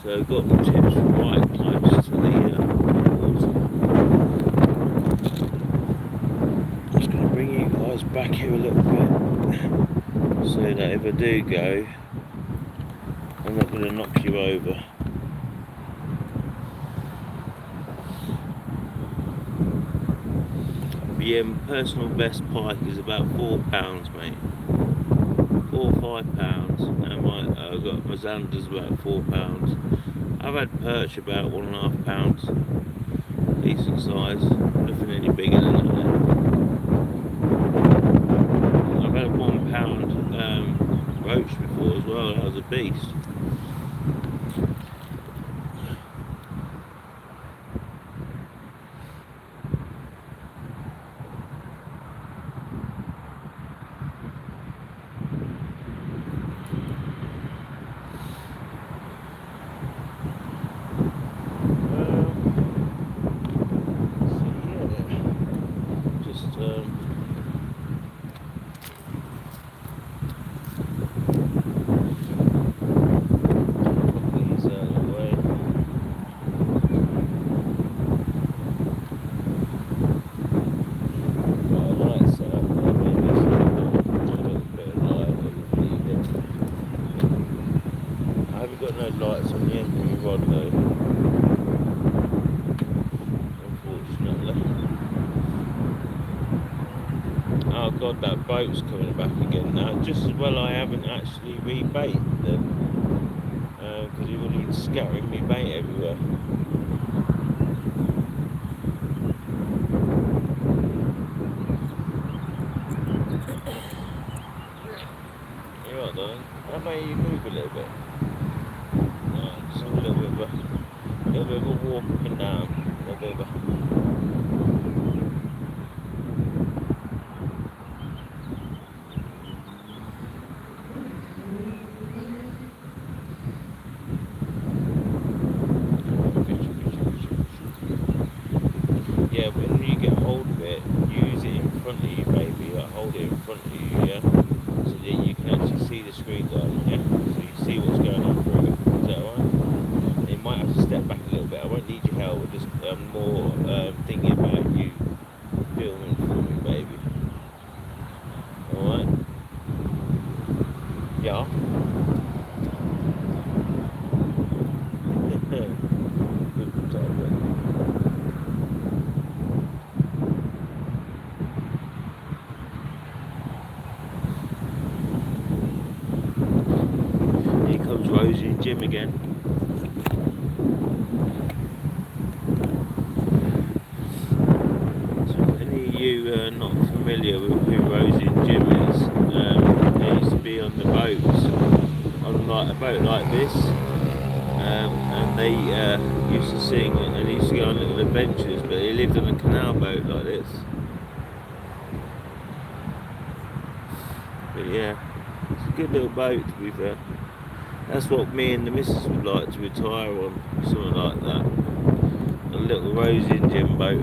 So I've got the tips right close to the water. I'm just going to bring you guys back here a little bit so that if I do go, I'm not going to knock you over. Yeah, my personal best pike is about £4, mate. 4 or 5 pounds, and I've got my Xander's about £4. I've had perch about £1.5, decent size, nothing any bigger than that. I've had a £1 roach before as well, that was a beast. Lights on the end of the rod though, unfortunately. Oh god, that boat's coming back again now. Just as well I haven't actually rebaited them, because he would have been scattering me bait everywhere. You're right, darling. How about you move a little bit? Just a little bit of a walk up and down, a little bit of a... Yeah, when you get hold of it, use it in front of you, baby. Like, hold it in front of you, yeah? So that you can actually see the screen, darling, yeah? So you see what's going on through it. Is that alright? You might have to step back a little bit. I won't need your help. We're just more thinking about you filming for me, baby. Alright? Yeah? Good job, man. Here comes Rosie and Jim again. Not familiar with who Rosie and Jim is, they used to be on the boats, on like a boat like this, and they used to sing and they used to go on little adventures, but they lived on a canal boat like this. But yeah, it's a good little boat to be fair. That's what me and the missus would like to retire on, something like that. a little Rose Indian boat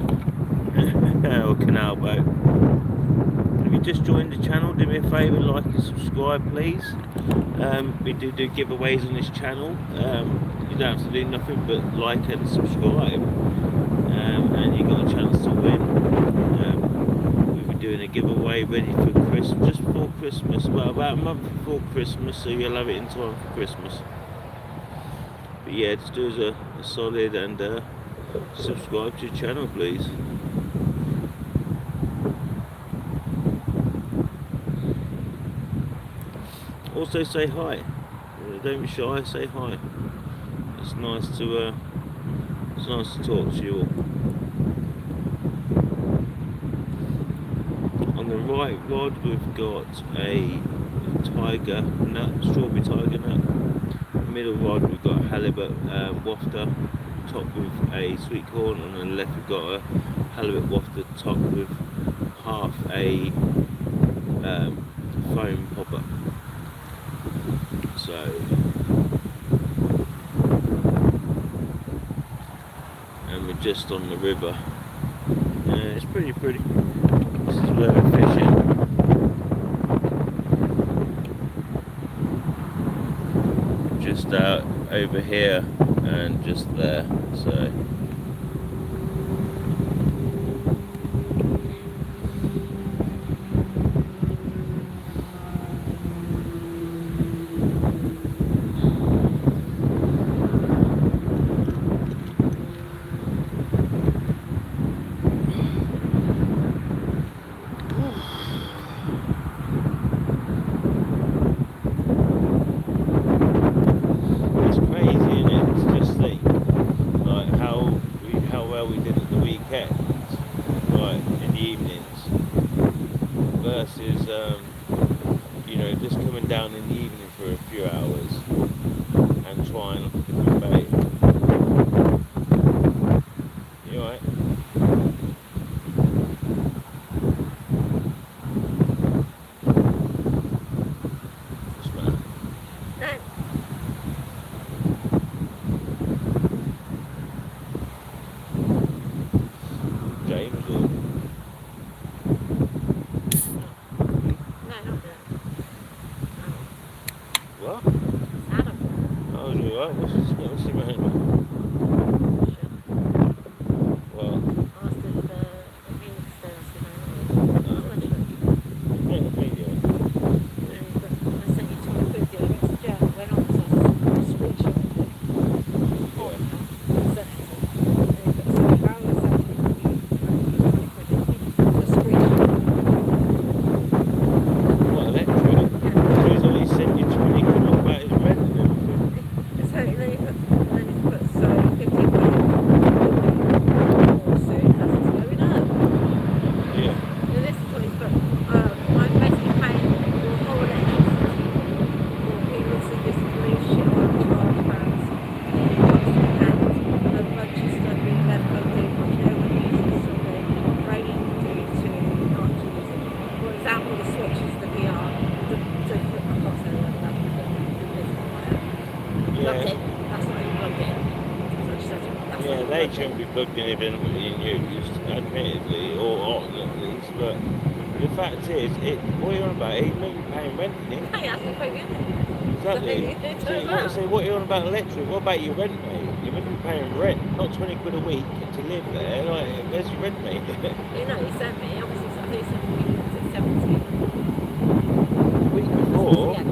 or canal boat. If you just joined the channel, do me a favour, like and subscribe please. We do giveaways on this channel. You don't have to do nothing but like and subscribe, and you got a chance to win. We'll be doing a giveaway ready for Christmas, just before Christmas, well, about a month before Christmas, so you'll have it in time for Christmas. But yeah, just do us a solid and subscribe to the channel please. Also say hi. Don't be shy. Say hi. It's nice to talk to you all. On the right rod, we've got a tiger nut, strawberry tiger nut. Middle rod, we've got a halibut wafter, top with a sweet corn, and on the left we've got a halibut wafter, top with half a foam popper. So and we're just on the river. It's pretty. This is where we're fishing. Just out over here and just there. So we did at the weekend, like in the evenings, versus you know, just coming down in the evening for a few hours and trying a different bait. You alright? What's the matter? James or what? Adam. Oh, you alright? What's your name? Well, After the abuse Thursday night. yeah, video. I sent you to a video next Jan. Went on to a screenshot. Yeah. What, electric? He's only sent you 20 quid off about his rent and everything. So then he puts 50 quid more soon as it's going up. Yeah. So this is what he's put. I'm basically paying your whole electricity. Or he lives in this blue shit on £12. A bunch of stuff being left plugged in, which no one uses, so they're raining due to not using. For example, the switches, the VR, the I'm not saying that, plugged Yeah. in. That's not even plugged in. So I just said, that's Yeah, not they plugged in. shouldn't be plugged in if anything being used, admittedly, or on at least, but the fact is, what are you on about? He's meant to be paying rent, isn't he? Hey, that's not plugged in. Exactly. So what are you on about electric? What about your rent, mate? You're meant to be paying rent, not 20 quid a week to live there. Like, where's your rent, mate? You know, he sent me, obviously, I think he sent me at 17. The week before, Yeah.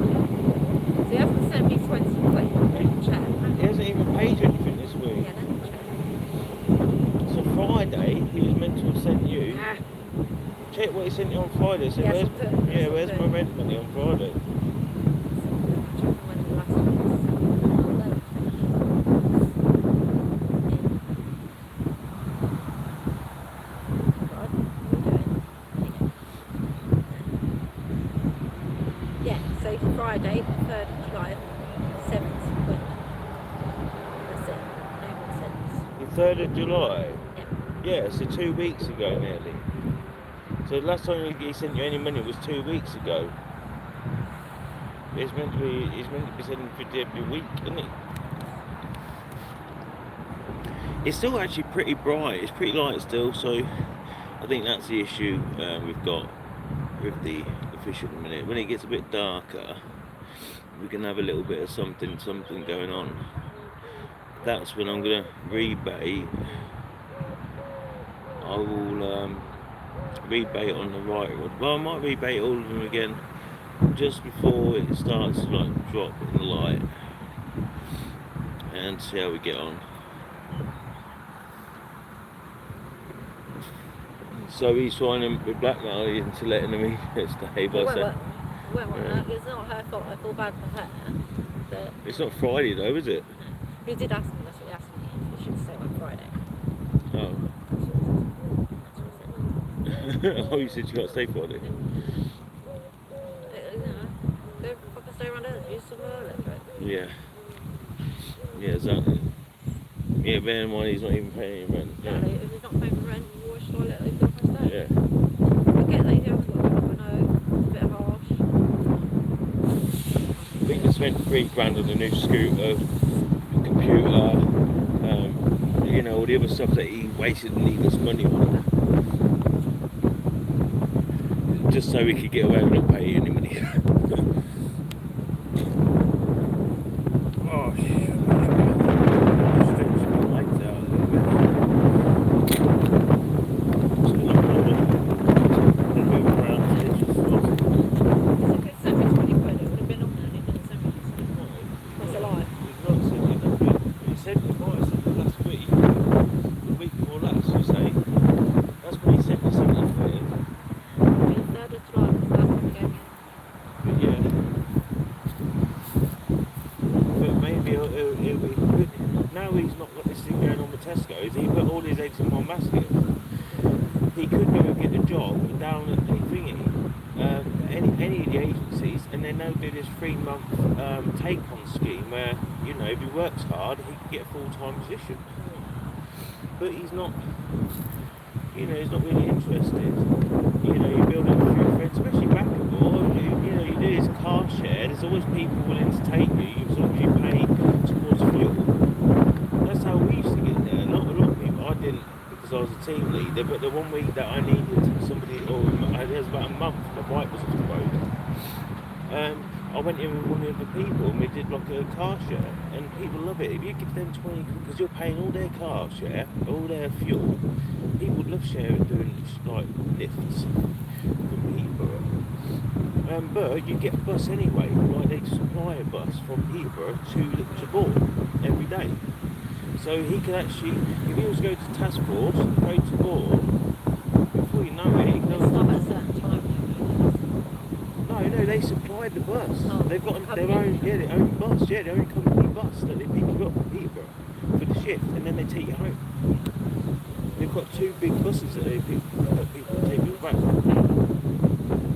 So he hasn't sent me 20 quid. Check. he hasn't even paid you anything this week. Yeah, let me check. So Friday, he was meant to have sent you. Ah, Check what he sent you on Friday. So Yes, where's my rent money on Friday? check when the last one was. God, what are you doing? Yeah, so Friday, 3rd of July, 70 quid. That's it. No more cents. The 3rd of July. Yeah. Yeah, so 2 weeks ago nearly. So the last time he sent you any money was 2 weeks ago. He's meant to be sending 50 every week, isn't he? It's still actually pretty bright. It's pretty light still, so I think that's the issue we've got with the fish at the minute. When it gets a bit darker, we can have a little bit of something going on. That's when I'm gonna rebait. I will rebait on the right rod. Well, I might rebait all of them again just before it starts to like drop in the light, and see how we get on. So he's trying to blackmail you into letting him stay. But it's not her fault. I feel bad for her. But it's not Friday though, is it? he did ask me. That's what he asked me. If we should stay on Friday. Oh. Oh, you said you got to stay Friday. Go fucking stay around here. Use some electric. Yeah. Yeah, exactly. Yeah, bear in mind he's not even paying rent. Yeah. If he's not paying rent, why should I let him go for a stay? Yeah. I get that he hasn't got a job, I know. It's a bit harsh. I think they spent £3,000 on a new scooter, computer, you know, all the other stuff that he wasted needless money on. Just so he could get away with not paying any money. Oh shit. Now he's not got this thing going on with Tesco's, he put all his eggs in one basket. He could go and get a job down at the thingy, any of the agencies, and then they'll do this 3-month take-on scheme where, you know, if he works hard, he can get a full-time position. But he's not, you know, he's not really interested. You know, you build up a few friends, especially back at board, you know, you do this car share, there's always people willing to take you as long as you pay towards fuel. That's how we used to get there. Not a lot of people, I didn't because I was a team leader, but the one week that I needed somebody, or there was about a month, my bike was off the road. I went in with one of the people and we did like a car share, and people love it. If you give them 20 because you're paying all their car share, all their fuel, people would love sharing, doing like lifts from Peterborough. But you get a bus anyway, like they supply a bus from Peterborough to board every day. So he could actually, if he was going to task force, go to board, before you know it, he can It's not at a certain time. No, they supplied the bus. Oh, They've got their own, their own bus, their own company bus that they pick you up from Peterborough for the shift, and then they take you home. They've got 2 big buses that they pick people to take you back.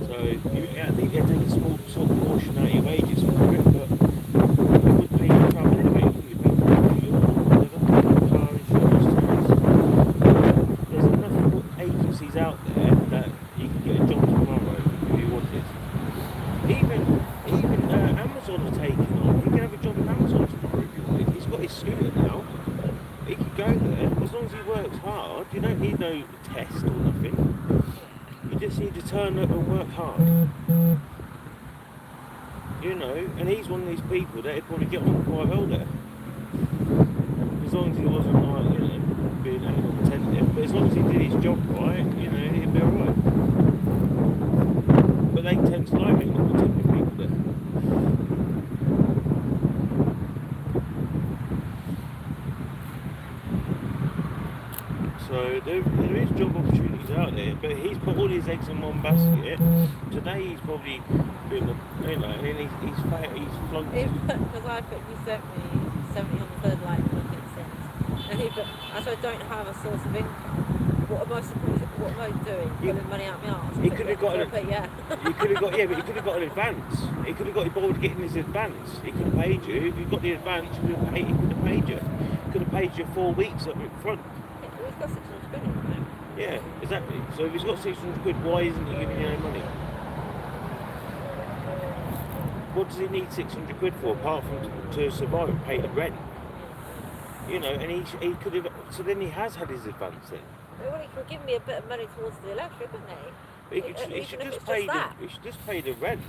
So I think they take a small sort of portion out of your wages for it, but you would pay your travel anyway. You pay for fuel, whatever, car insurance. There's enough agencies out there that you can get a job tomorrow if you wanted. Even Amazon are taking on. He can have a job in Amazon tomorrow if you wanted. He's got his scooter now. He can go there as long as he works hard. You don't need no test or nothing. You just need to turn up and work hard. You know, and he's one of these people that he'd probably get on quite well there. As long as he wasn't like, you know, being attentive. But as long as he did his job right, you know, he'd be alright. But they tend to like being attentive people there. So there is job opportunities out there, but he's put all his eggs in one basket. Today he's probably been, you know, and he's flunked. Because I put, you sent me 70 on the third line, looking since. And he put, I said, I don't have a source of income. What am I doing? Putting money out my arse? He could have got but he could have got an advance. He could have got involved getting his advance. He could have paid you. If you got the advance, he could have paid you. He could have paid you 4 weeks up in front. He's got 600 quid in him. Yeah, exactly. So if he's got 600 quid, why isn't he giving you any money? What does he need 600 quid for, apart from to survive and pay the rent? You know, and he could have. So then he has had his advance then. Well, he can give me a bit of money towards the electric, couldn't he? He should Even if just it's pay just that. he should just pay the rent.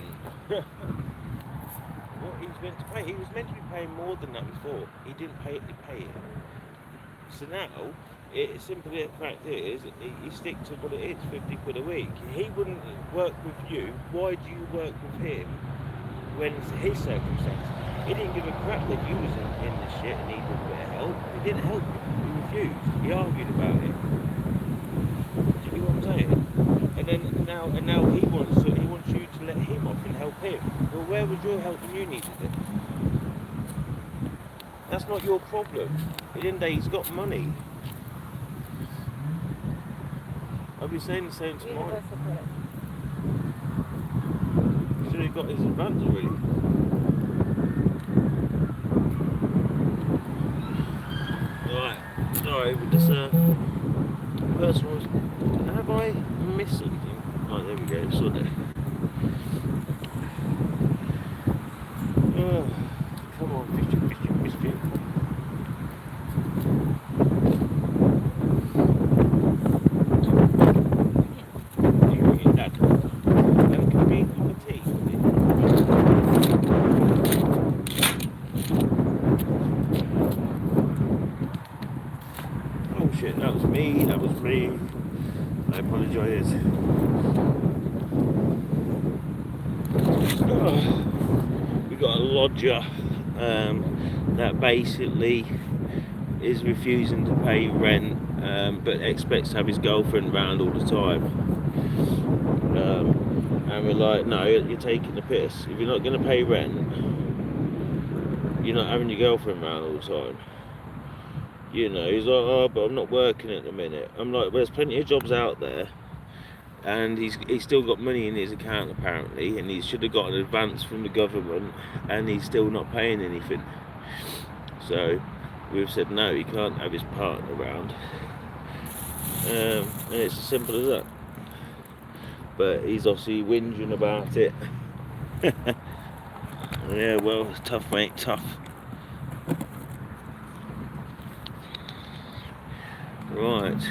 What he was meant to pay. He was meant to be paying more than that before. He didn't pay it. So now, simply the fact is, he stick to what it is, 50 quid a week. He wouldn't work with you. Why do you work with him when it's his circumstance? He didn't give a crap that you was in the shit and needed a bit of help. He didn't help you. He refused. He argued about it. Do you know what I'm saying? And now he wants you to let him off and help him. Well, where was your help when you needed it? That's not your problem. At the end of the day, he's got money. I'll be saying the same tomorrow. He should have got his advance already. Right, sorry, but this person was. Have I missed something? Right, there we go, saw that. Oh, come on, fish. You eat that. And can we have a tea? Oh shit, that was me. I apologise. We got a lodger that basically is refusing to pay rent, but expects to have his girlfriend round all the time. And we're like, no, you're taking the piss. If you're not going to pay rent, you're not having your girlfriend round all the time. You know, he's like, oh, but I'm not working at the minute. I'm like, well, there's plenty of jobs out there. And he's still got money in his account apparently, and he should have got an advance from the government, and he's still not paying anything. So we've said no, he can't have his partner around, and it's as simple as that. But he's obviously whinging about it. Yeah, well, it's tough, mate, tough. Right.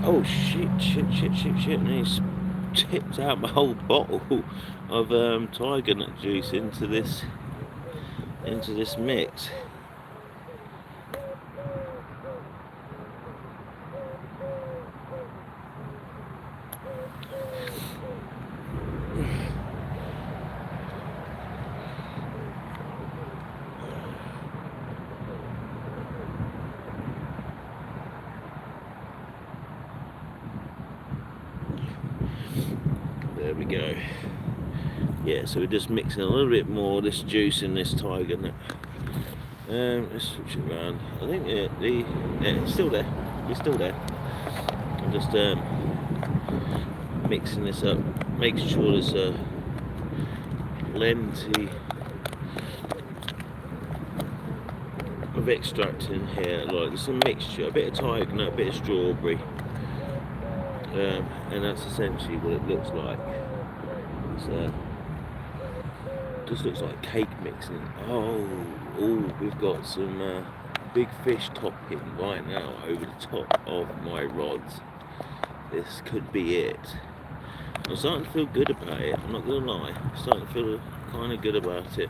Oh shit, and he's tipped out my whole bottle of tiger nut juice into this mix. There we go. Yeah, so we're just mixing a little bit more of this juice in this tiger nut. Let's switch it around. I think it's still there. It's still there. I'm just mixing this up, making sure there's plenty of extract in here. Like there's some mixture, a bit of tiger nut, a bit of strawberry. And that's essentially what it looks like. It's just looks like cake mixing. Oh, we've got some big fish topping right now over the top of my rods. This could be it. I'm starting to feel good about it, I'm not gonna lie. I'm starting to feel kind of good about it.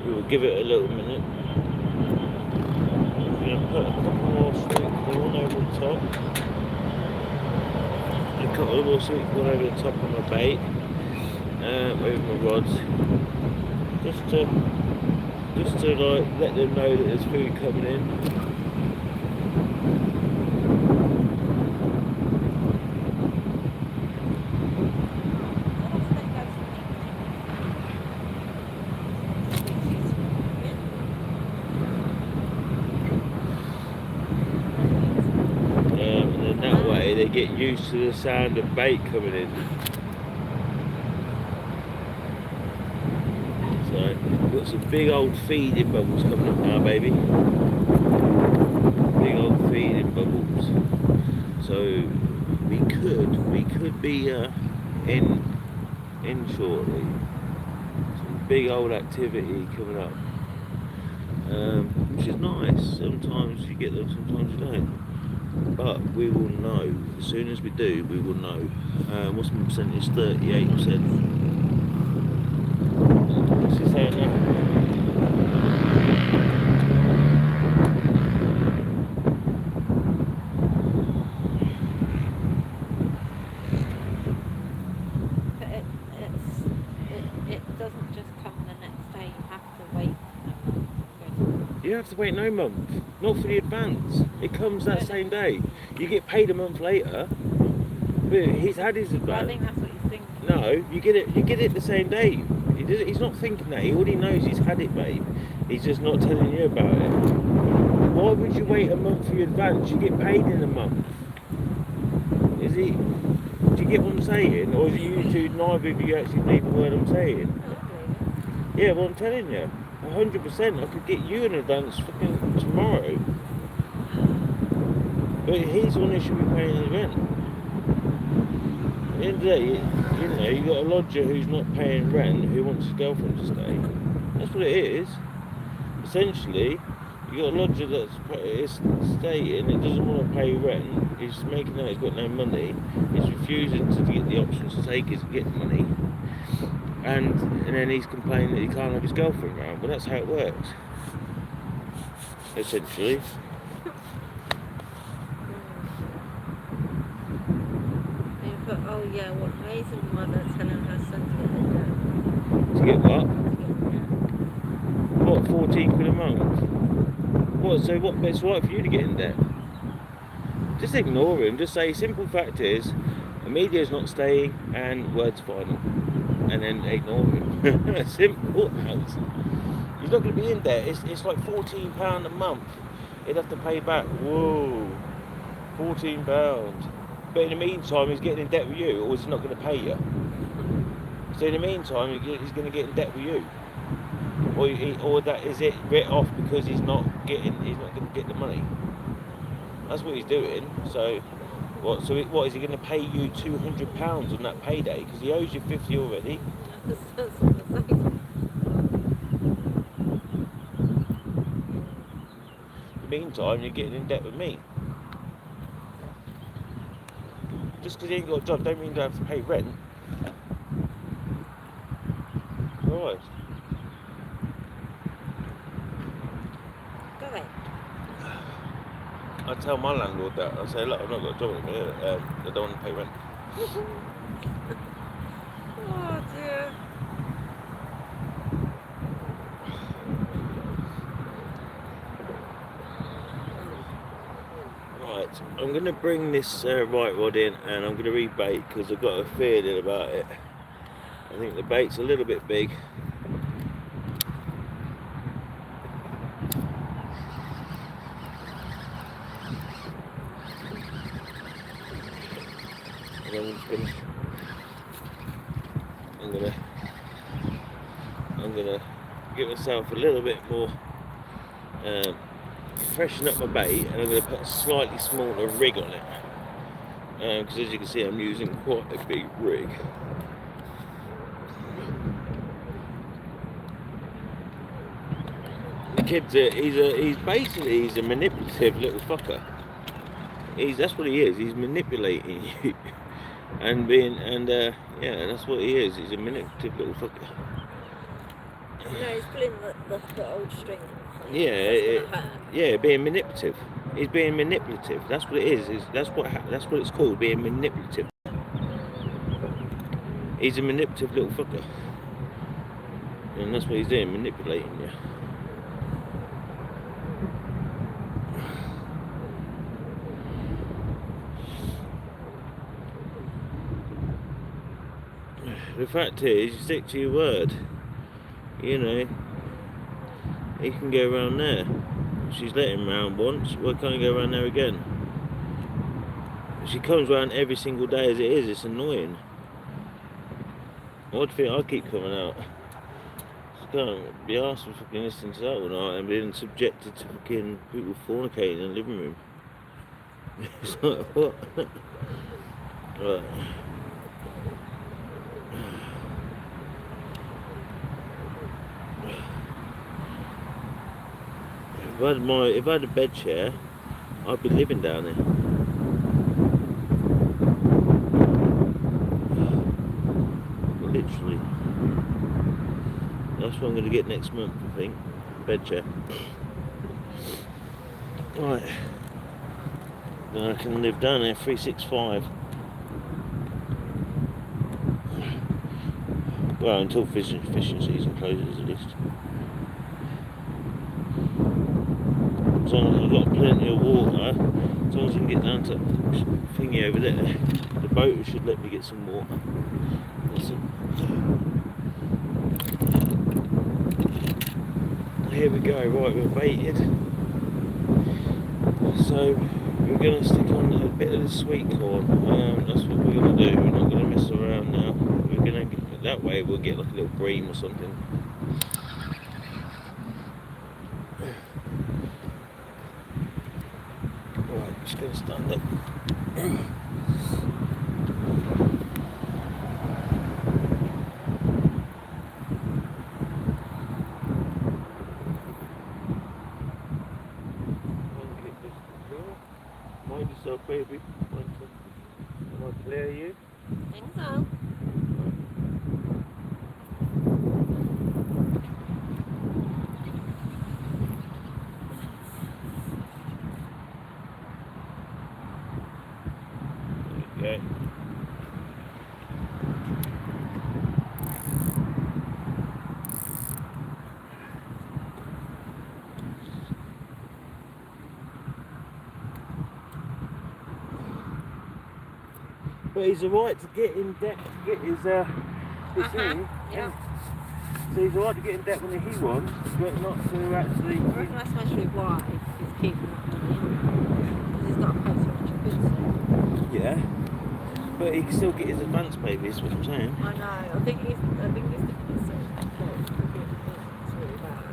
We'll give it a little minute. I'm going to put a couple more sweet corn over the top. A couple more sweet corn over the top of my bait. With my rods. Just to like let them know that there's food coming in. They get used to the sound of bait coming in. So, got some big old feeding bubbles coming up now, baby. Big old feeding bubbles. So we could be in shortly. Some big old activity coming up, which is nice. Sometimes you get them, sometimes you don't. But we will know. As soon as we do, we will know. What's my percentage? 38%. What's it saying now? It doesn't just come the next day. You have to wait a month. You have to wait no month. Not for the advance. It comes that same day. You get paid a month later. But he's had his advance. I think that's what you think. No, you get it the same day. He's not thinking that. He already knows he's had it, babe. He's just not telling you about it. Why would you wait a month for your advance? You get paid in a month. Is it? Do you get what I'm saying? Or is it you two, neither of you actually believe the word I'm saying? Yeah, well I'm telling you, 100%. I could get you an advance fucking tomorrow. But he's the one who should be paying the rent. At the end of the day, you know, you got a lodger who's not paying rent, who wants his girlfriend to stay. That's what it is. Essentially, you got a lodger that's staying, it doesn't want to pay rent, he's making out he's got no money, he's refusing to get the options to take his get money, and then he's complaining that he can't have his girlfriend around. Well, that's how it works. Essentially. Oh yeah, what amazing mother telling her son To get what? to What, 14 quid a month? What, so what, it's right for you to get in debt? Just ignore him, just say, simple fact is, Amelia's not staying, and word's final. And then ignore him. Simple as. He's not going to be in debt, it's like £14 a month. He'd have to pay back, whoa, £14. But in the meantime, he's getting in debt with you, or he's not going to pay you. So in the meantime, he's going to get in debt with you, or that is it writ off because he's not going to get the money. That's what he's doing. So what? So what is he going to pay you £200 on that payday because he owes you 50 already? In the meantime, you're getting in debt with me. Just because he ain't got a job don't mean you have to pay rent. Right. Go ahead. I tell my landlord that. I say, look, I've not got a job at the minute. I don't want to pay rent. Oh dear. Right, I'm going to bring this right rod in and I'm going to rebait because I've got a feeling about it. I think the bait's a little bit big. And I'm gonna give myself a little bit more, freshen up my bait, and I'm going to put a slightly smaller rig on it, because as you can see I'm using quite a big rig. The kid's he's a manipulative little fucker. That's what he is. He's manipulating you, yeah, that's what he is. He's a manipulative little fucker. No, he's pulling the old string. Yeah, being manipulative. He's being manipulative. That's what it is. That's what it's called, being manipulative. He's a manipulative little fucker, and that's what he's doing, manipulating you. The fact is, you stick to your word. You know, he can go around there. She's let him round once, why can't he go around there again? She comes round every single day as it is, it's annoying. Why do you think I keep coming out? can't be asked for fucking listening to that all night and being subjected to fucking people fornicating in the living room. It's like, what? Right. If I had a bed chair, I'd be living down there. Literally. That's what I'm going to get next month, I think. Bed chair. Right. Then I can live down there 365. Well, until fishing season closes at least. As long as I've got plenty of water, as long as I can get down to that thingy over there, the boat should let me get some water. That's it. Here we go, right, we're baited. So we're going to stick on a bit of the sweet corn. That's what we're going to do. We're not going to mess around now. We're going to that way we'll get like a little bream or something. Right, just going to stand up. Mind yourself, baby. Am I clear you? I think so. Okay. But he's alright to get in debt to get his in. Yeah. So he's alright to get in debt when he wants, but not to actually. I reckon that's actually why he's keeping that money because he's got to pay so much goods. Yeah. But he can still get his advance, baby, is what I'm saying. I know. I think he's thinking it's really bad.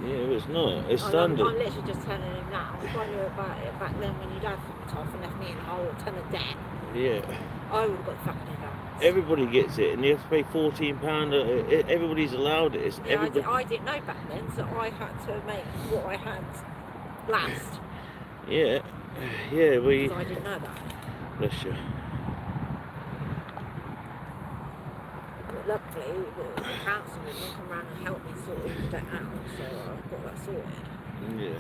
Yeah, it's not. It's I'm standard. literally just telling him now. I told you about it back then when your dad fucked off and left me in a whole ton of debt. Yeah. I would have got fucking it out. Everybody gets it, and you have to pay £14. Everybody's allowed it. Yeah, I didn't know back then, so I had to make what I had last. Yeah. Yeah, Because I didn't know that. Bless you. But luckily, the council will come around and help me sort of that out, so I've got that sorted. Yeah.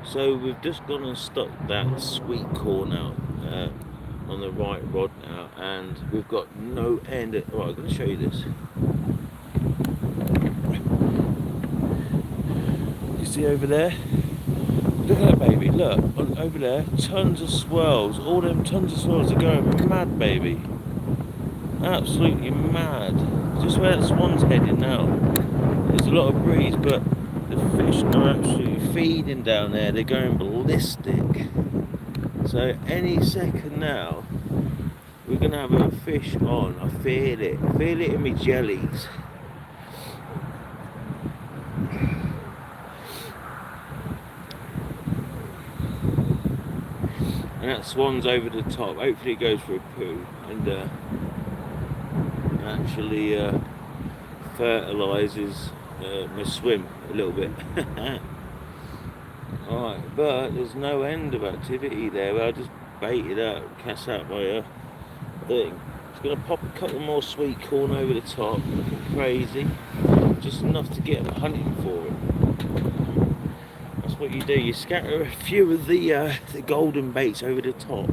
So we've just gone and stuck that sweet corn out on the right rod now, and we've got no end. Right, I'm going to show you this. You see over there? Look at that, baby. Look over there. Tons of swells. All them tons of swells are going mad, baby. Absolutely mad. Just where that swan's heading now. There's a lot of breeze, but the fish are absolutely feeding down there. They're going ballistic. So any second now, we're going to have a fish on. I feel it. I feel it in my jellies. And that swan's over the top. Hopefully it goes for a poo and actually fertilises my swim a little bit. Alright, but there's no end of activity there. I just baited out, cast out my thing. It's going to pop a couple more sweet corn over the top, looking crazy. Just enough to get them hunting for it. That's what you do. You scatter a few of the golden baits over the top,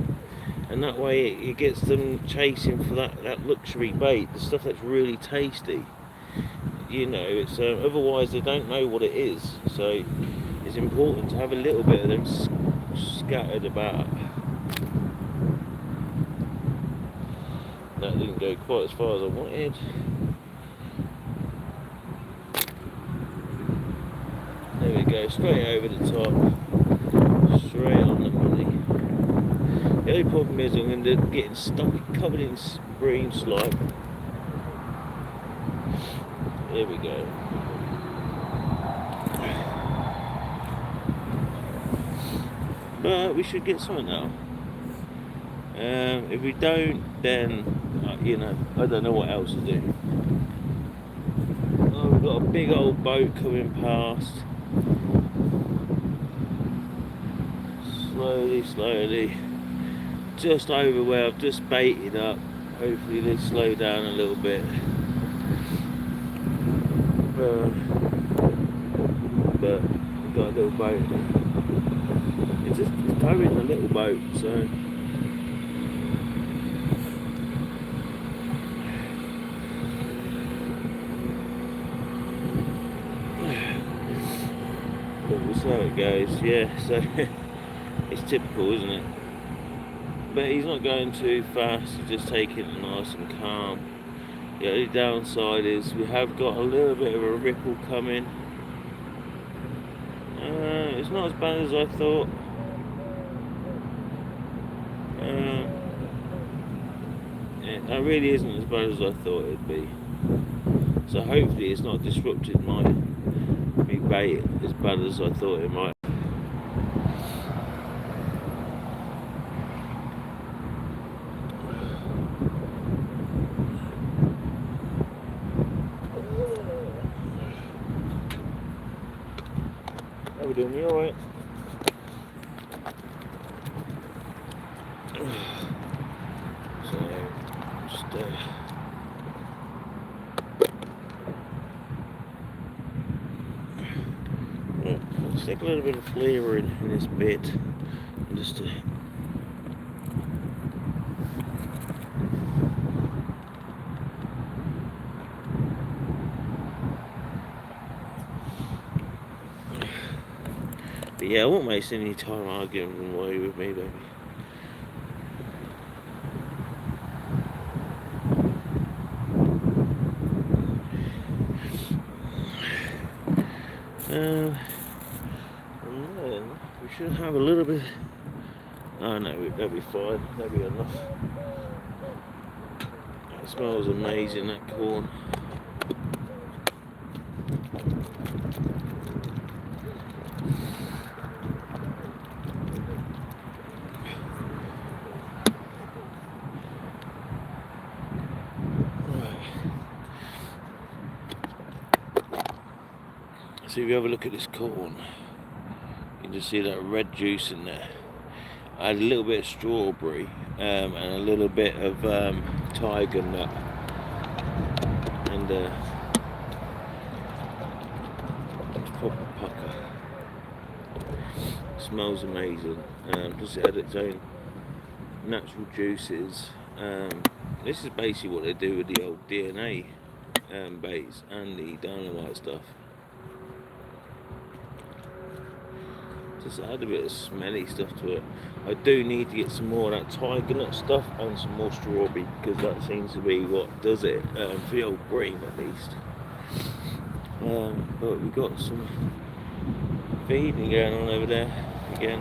and that way it gets them chasing for that luxury bait, the stuff that's really tasty. You know, it's otherwise they don't know what it is. So it's important to have a little bit of them scattered about. That didn't go quite as far as I wanted. There we go, straight over the top, straight on the money. The only problem is I'm going to getting stuck, covered in bream slime. Here we go. But we should get something now. If we don't, then you know, I don't know what else to do. Oh, we've got a big old boat coming past. Slowly, just over where I've just baited up. Hopefully they slow down a little bit. But we've got a little boat. It's towing a little boat, so. But we'll see how it goes. Yeah, so it's typical, isn't it? But he's not going too fast, he's just taking it nice and calm. The only downside is we have got a little bit of a ripple coming. It's not as bad as I thought. It really isn't as bad as I thought it'd be. So hopefully it's not disrupted my bait as bad as I thought it might. How we doing? You alright? So just let's stick a little bit of flavour in this bit, just to but yeah, I won't waste any time arguing away with me, baby. And then we should have a little bit. Oh no, that'll be fine. That'll be enough. It smells amazing, that corn. So if you have a look at this corn, you can just see that red juice in there. I had a little bit of strawberry and a little bit of tiger nut, and proper pucker. Smells amazing. Plus it had its own natural juices. This is basically what they do with the old DNA baits and the dynamite stuff. Just add a bit of smelly stuff to it. I do need to get some more of that tiger nut stuff and some more strawberry, because that seems to be what does it, for the old bream at least. But we've got some feeding going on over there again.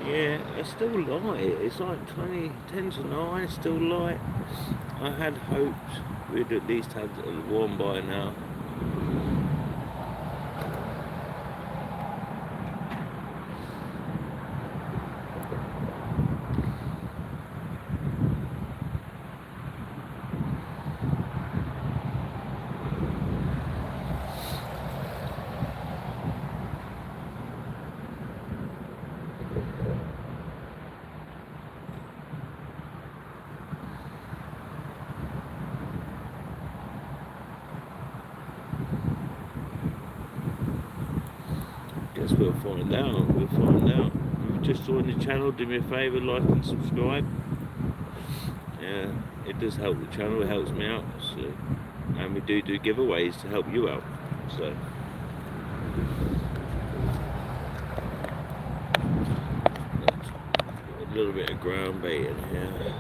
Yeah, it's still light. It's like 10 to 9, it's still light. I had hoped we'd at least had one by now. Guess we'll find out. We'll find out. If you just joined the channel, do me a favour, like and subscribe. Yeah, it does help the channel. It helps me out. So, and we do giveaways to help you out. So. A little bit of ground bait in here.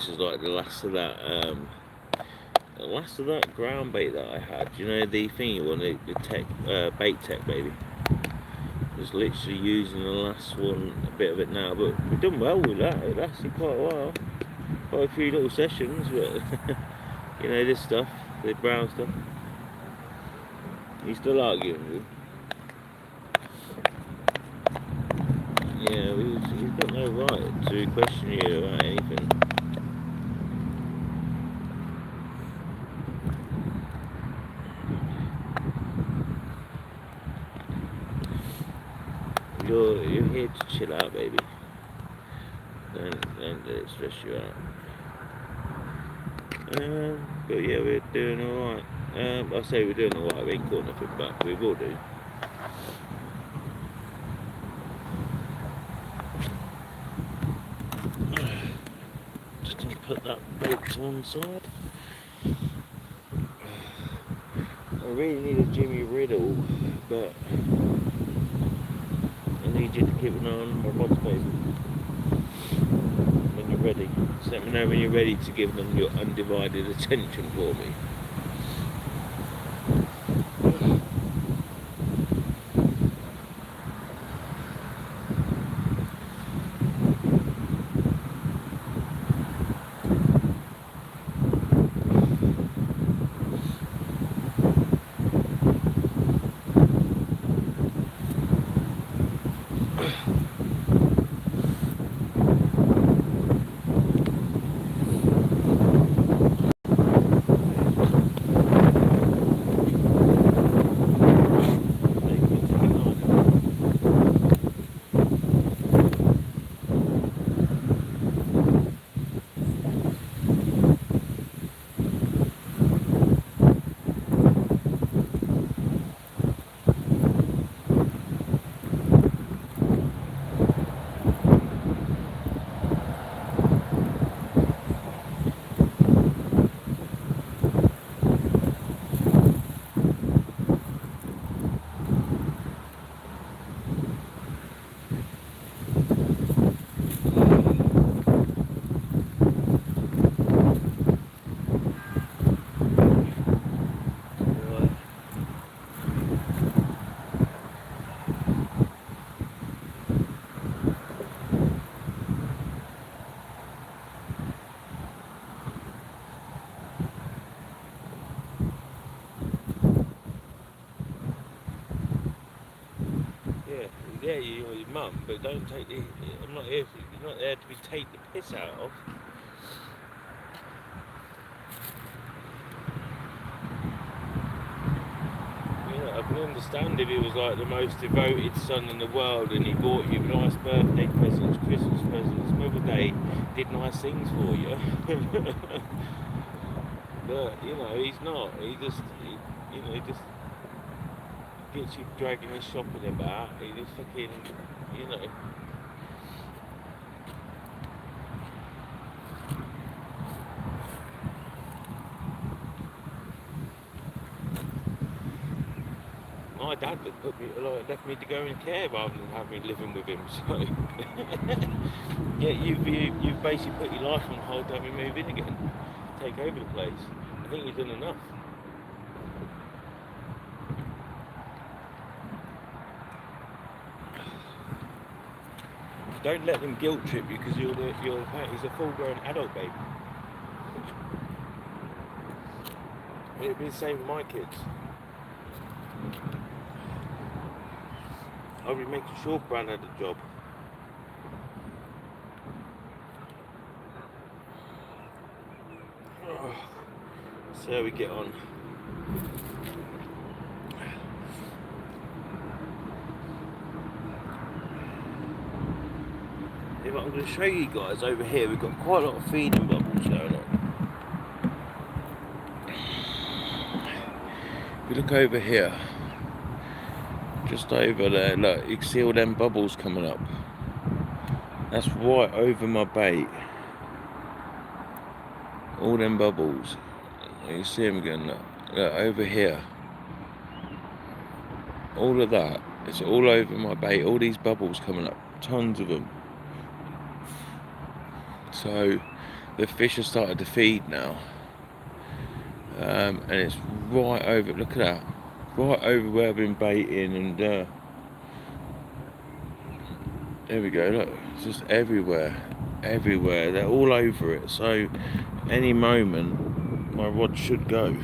this is like the last of that ground bait that I had. You know, the thingy one, the tech bait tech baby. Just literally using the last one, a bit of it now, but we've done well with that. It lasted quite a while, quite a few little sessions, but you know, this stuff, the brown stuff, he's still arguing with. Yeah, he's got no right to question you about anything. You're here to chill out, baby. Don't let it stress you out. But yeah, we're doing alright. I say we're doing alright, we ain't caught nothing back, we will do. Just gonna put that bait to one side. I really need a Jimmy Riddle, but I need you to keep an eye on my rods, baby. When you're ready. Just let me know when you're ready to give them your undivided attention for me. Yeah, you're your mum, but don't take the. I'm not here. You're not there to be take the piss out of. You know, I can understand if he was like the most devoted son in the world, and he bought you nice birthday presents, Christmas presents, Mother's Day, did nice things for you. But you know, he's not. He just gets you dragging his shopping about. He just fucking, you know. My dad left me to go and care rather than have me living with him. So yeah, you've basically put your life on hold to have me move in again, take over the place. I think you've done enough. Don't let them guilt trip you because he's a full-grown adult, baby. It'd be the same with my kids. I'll be making sure Bran had a job. See how we get on. Yeah, but I'm going to show you guys over here. We've got quite a lot of feeding bubbles going on. If you look over here, just over there, look, you can see all them bubbles coming up. That's right over my bait. All them bubbles. You see them again, look over here. All of that, it's all over my bait. All these bubbles coming up, tons of them. So the fish have started to feed now, and it's right over. Look at that, right over where I've been baiting, and there we go. Look, it's just everywhere. They're all over it. So any moment, my rod should go.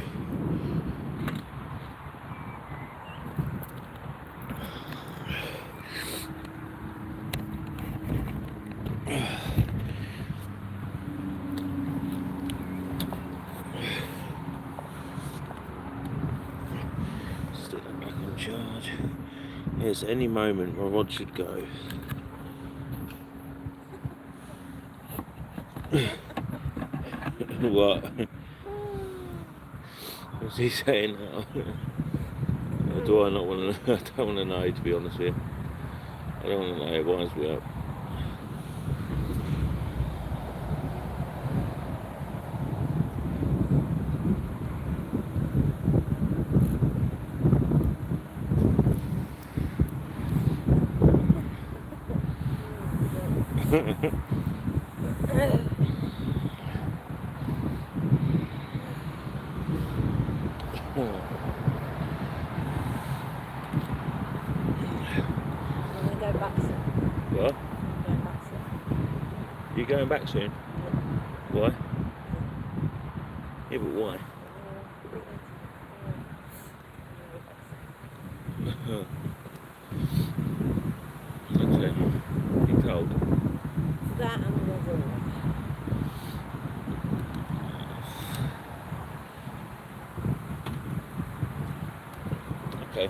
Stick that back on charge. Yes, any moment my rod should go. What? What's he saying now? Do I not want to? I don't want to know, to be honest with you. I don't want to know. It winds me up. What? You going back soon? Why? Yeah, but why? Okay. You cold? That and the weather. Okay.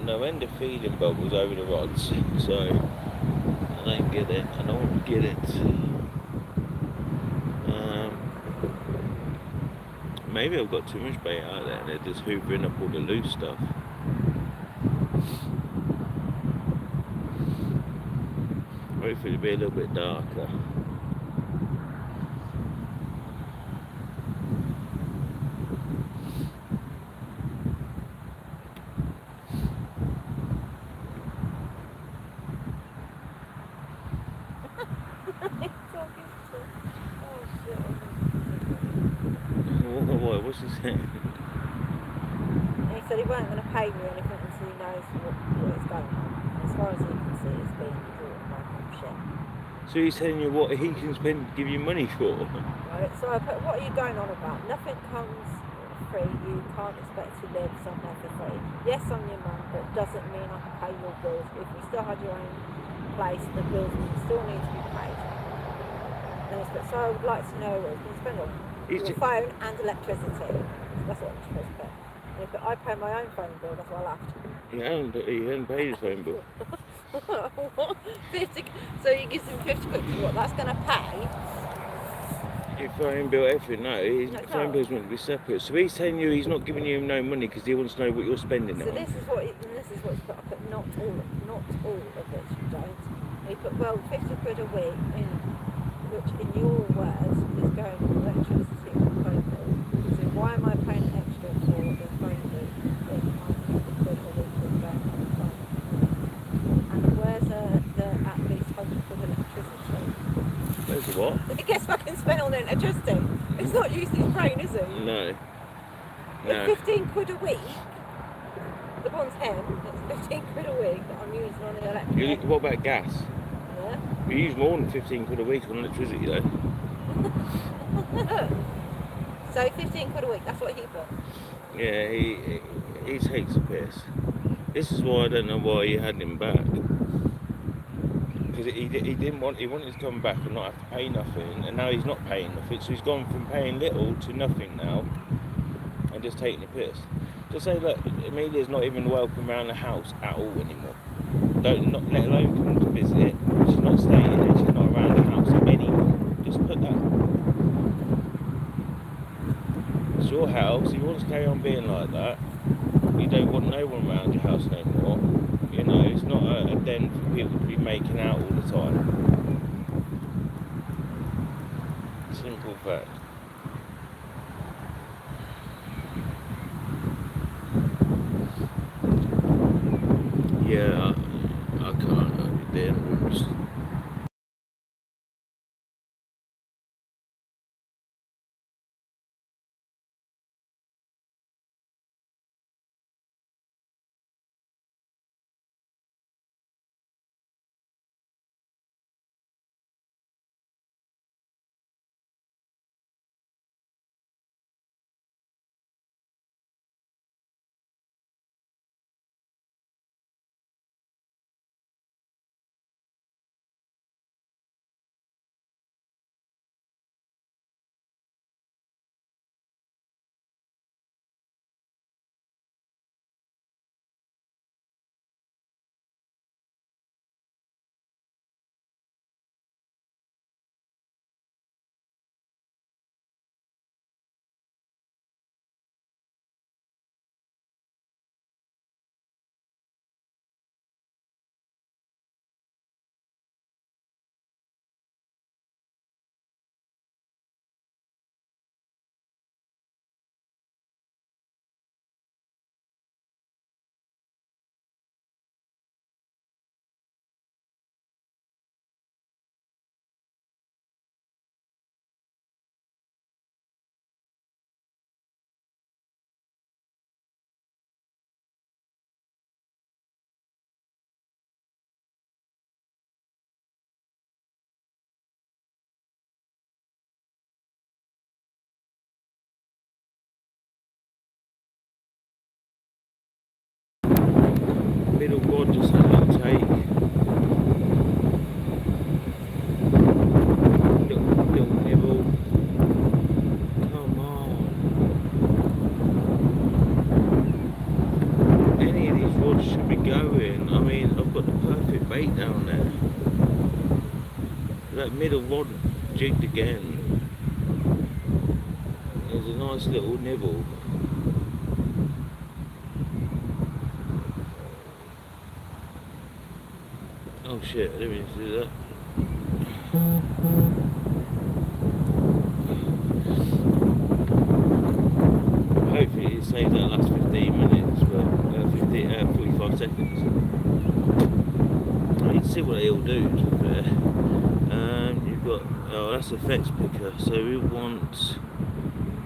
No end of feeding bubbles over the rods, so I don't get it. I don't get it. Maybe I've got too much bait out there and they're just hoovering up all the loose stuff. Hopefully it'll be a little bit darker. What's he saying? He said he weren't going to pay me anything until he knows what it's going on. As far as he can see, it's been sort of like shit. So he's telling you what he can give you money for? Right, so I put, what are you going on about? Nothing comes free. You can't expect to live somewhere for free. Yes, I'm your mum, but it doesn't mean I can pay your bills. If you still had your own place, the bills still need to be paid. So I would like to know what you can spend on. Your phone and electricity. That's what I'm supposed to pay. But I pay my own phone bill, that's why I laughed. He hadn't paid his phone bill. 50, so you give him 50 quid for what that's going to pay? Your phone bill, everything, no, his phone bill's meant to be separate. So he's telling you he's not giving you no money because he wants to know what you're spending it on. This is what he's put. I put not all of it, you don't. He put, well, 50 quid a week, which in your words is going for electricity and phone bill. So why am I paying extra for the phone bill if I'm 50 quid a week is going on the phone? And where's the at least 100 quid electricity? Where's the what? I guess I can spend on electricity. It's not using his brain, is it? No. It's 15 quid a week. The one's him, it's 15 quid a week that I'm using on the electricity. What about gas? Yeah. You use more than 15 quid a week on electricity though. So 15 quid a week, that's what he put. Yeah, he takes a piss. This is why I don't know why you had him back. Because he wanted to come back and not have to pay nothing, and now he's not paying nothing, so he's gone from paying little to nothing now, and just taking a piss. Just say, look, Amelia's not even welcome around the house at all anymore. Not let alone come to visit. She's not staying there, she's not around the house anymore. Just put that. It's your house, if you want to carry on being like that, you don't want no one around your house no more, though. It's not a den for people to be making out all the time. Simple fact. Yeah, I can't go to den rooms. Middle rod just had a little take. Little nibble. Come on. Any of these rods should be going. I mean, I've got the perfect bait down there. That middle rod jigged again. There's a nice little nibble. Oh shit, I didn't mean to do that. Hopefully it saves that last 15 minutes, but 45 seconds. I need to see what they all do, to be fair. You've got, oh, that's effects picker, so we want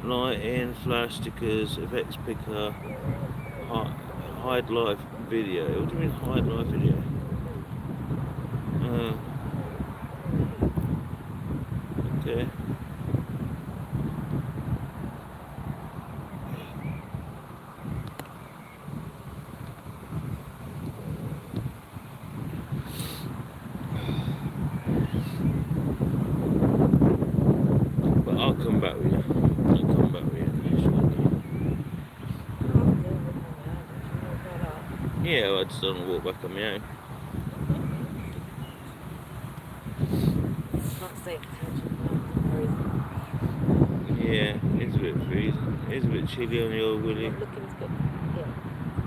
lighting, flash stickers, effects picker, hide live video. What do you mean hide live video? Okay. But I'll come back with you. Yeah, well, I just don't want to walk back on my own. Yeah, it's a bit freezing. It's a bit chilly on the old willy. Not looking to get in.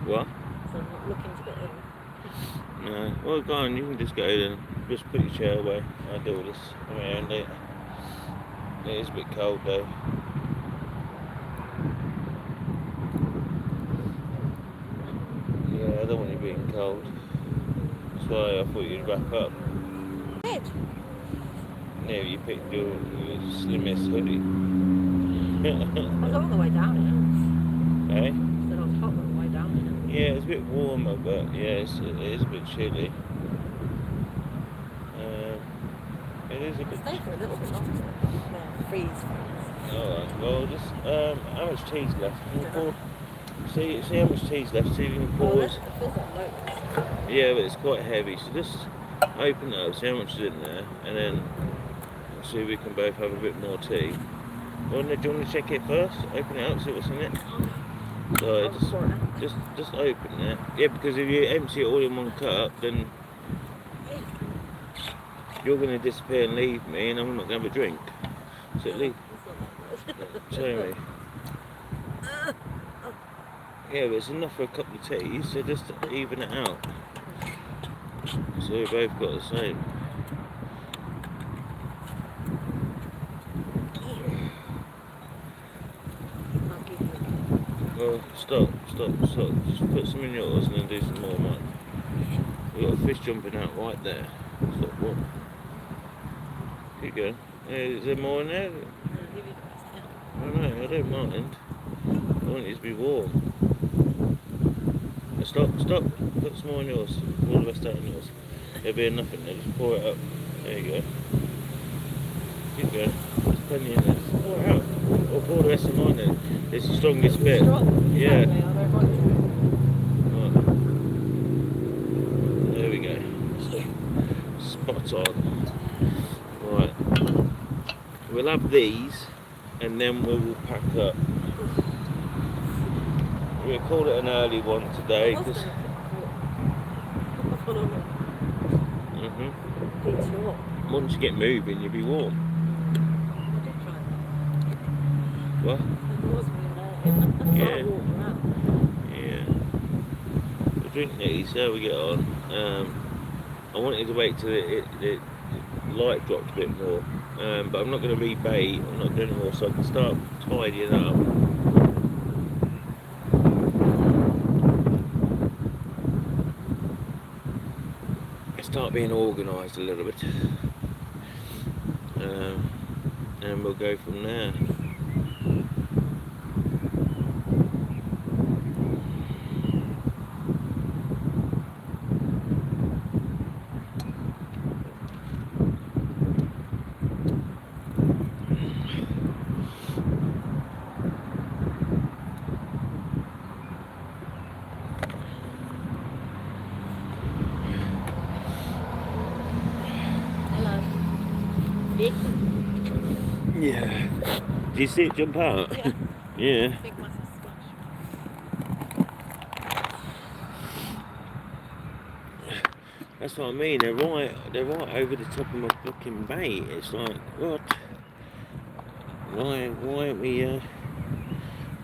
What? So I'm not looking to get in. No. Well, go on, you can just go then. Just put your chair away. I'll do all this on my own later. It is a bit cold though. Yeah, I don't want you being cold. That's why I thought you'd wrap up. Ed. Yeah, you picked your slimmest hoodie. I was all the way down in it. Eh? I said I was hot all the way down in it. Yeah, it's a bit warmer, but yeah, it is a bit chilly. It is a bit. Stay for a little bit longer. Yeah, freeze. Alright, well, just how much tea's left? Can you pour? See how much tea's left. See if you can pour. Oh, it feels like loads. Yeah, but it's quite heavy, so just open it up, see how much is in there, and then see if we can both have a bit more tea. Do you want to check it first? Open it up, see what's in it. So just open it. Yeah, because if you empty it all in one cup, then you're going to disappear and leave me, and I'm not going to have a drink. So leave. Show me. Yeah, but it's enough for a couple of teas, so just even it out. So we both got the same. I'll give you. Oh, stop. Just put some in yours and then do some more of mine. We've got a fish jumping out right there. Stop, what? Keep going. Is there more in there? I'll give you the rest, yeah. I know, I don't mind. I want it to be warm. Stop. Put some more in yours. All the rest out in yours. There'll be enough in there. Just pour it up. There you go. Keep going. There's plenty in there. Just pour it out. Or pour the rest of mine in. It's the strongest bit. Yeah. Right. There we go. Spot on. Right. We'll have these and then we will pack up. We'll call it an early one today because once you get moving you'll be warm. What? Yeah. We'll drink these, see how we get on. I wanted to wait till the light dropped a bit more, but I'm not going to rebait, I'm not doing more, so I can start tidying up. Start being organised a little bit, and we'll go from there. Yeah. Did you see it jump out? Yeah. Yeah. That's what I mean. They're right over the top of my fucking bait. It's like, what? Why aren't we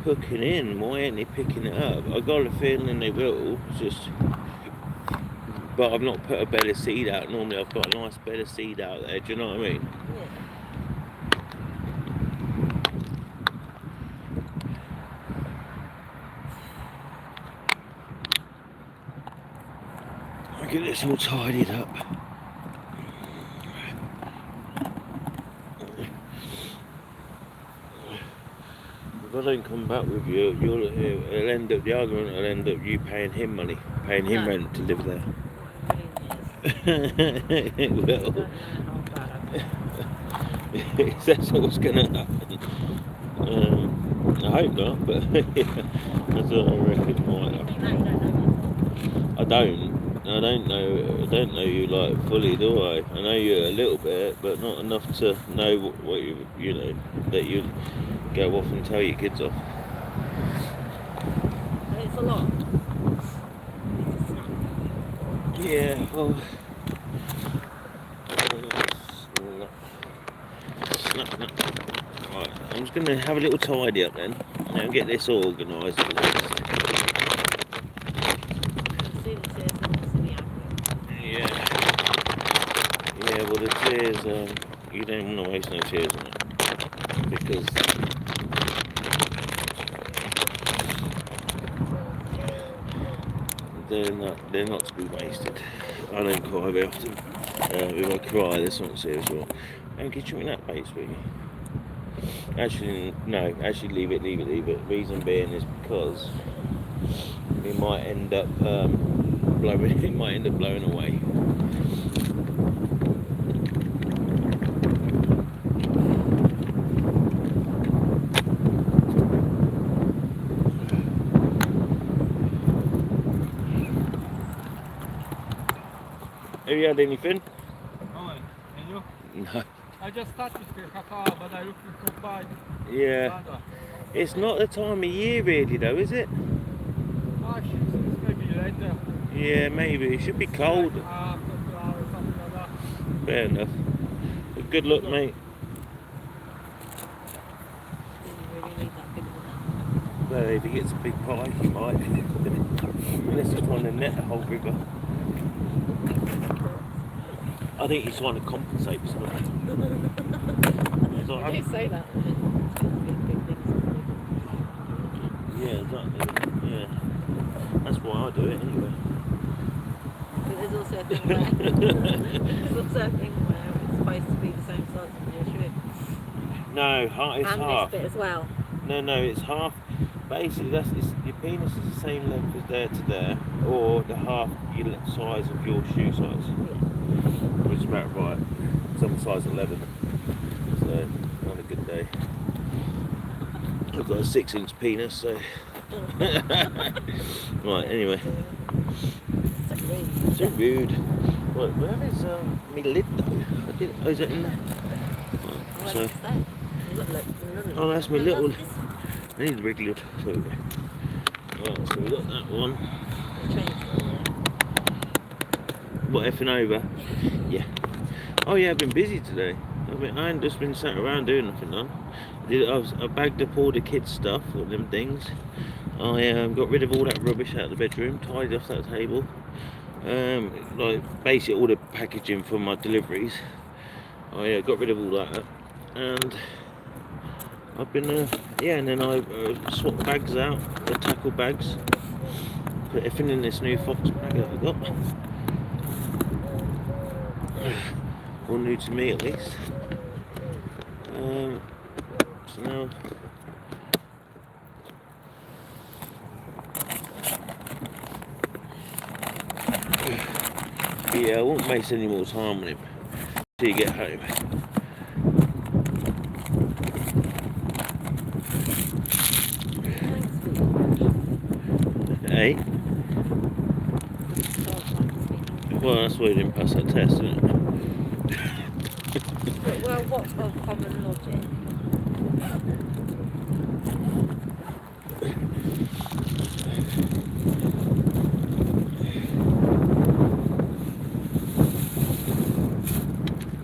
hooking in? Why aren't they picking it up? I got a feeling they will. It's just. But I've not put a bed of seed out. Normally I've got a nice bed of seed out there, do you know what I mean? Yeah. I'll get this all tidied up. If I don't come back with you, it'll end up, the argument will end up you paying him money, paying him rent to live there. It will. That's what's going to happen. I hope not, but that's what I reckon might happen. I don't know you like fully, do I? I know you a little bit, but not enough to know what you know, that you go off and tell your kids off. It's a lot. Yeah, well, snap. Right, I'm just going to have a little tidy up then, and get this organised. Yeah, well the chairs, you don't want to waste no chairs on it, because they're not to be wasted. I don't cry very often. If I cry, that's not serious at all. And can you drink that bait, sweetie? Actually, no. Actually, leave it. Reason being is because it might end up blowing. It might end up blowing away. Have you had anything? No, and you? No. I just started with cacao, but I'm looking for bite. Yeah. It's not the time of year really though, is it? Maybe later. Yeah, maybe. It should be cold. Like after 2 hours, something like that. Fair enough. But good luck, mate. Well, if he gets a big pike, he might. Unless he's trying to net the whole river. I think he's trying to compensate for something. He's like, You do say that. yeah, exactly. Yeah. That's why I do it anyway. But there's also a thing where it's supposed to be the same size as your shoe. No, it's and half. this bit as well. No, it's half. Basically, your penis is the same length as there to there, or the half your size of your shoe size. Yeah. Which is about right. Some size 11. So, on a good day. I've got a 6-inch penis, so. Right, anyway. So rude. Right, where is my lid though? Is it in there? Right, so. Oh, that's my little. I need the big lid. So, right, so we got that one. What, effing over? Yeah. Oh yeah, I've been busy today. I ain't just been sat around doing nothing done. I bagged up all the kids' stuff, all them things. I got rid of all that rubbish out of the bedroom, tidied off that table. Like basically all the packaging for my deliveries. I got rid of all that, and I've been and then I swapped the bags out, the tackle bags. Put everything in this new Fox bag that I got. All new to me at least. So now yeah, I won't waste any more time on him till you get home. Hey? Well, that's why you didn't pass that test, isn't it? Well, what's of common logic?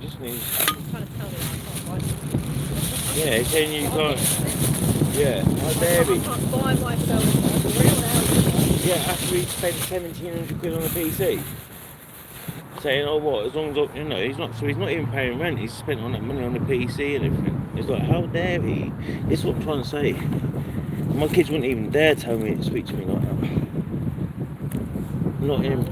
Just need. I'm trying to tell you I can't buy something. Yeah, saying you can't. Yeah, how dare I he? can't buy myself a real house. Yeah, after he spent 1,700 quid on a PC. Saying, oh what, as long as, he's not even paying rent, he's spent on that money on the PC and everything. It's like, how dare he? This is what I'm trying to say. My kids wouldn't even dare tell me to speak to me like that. Not him.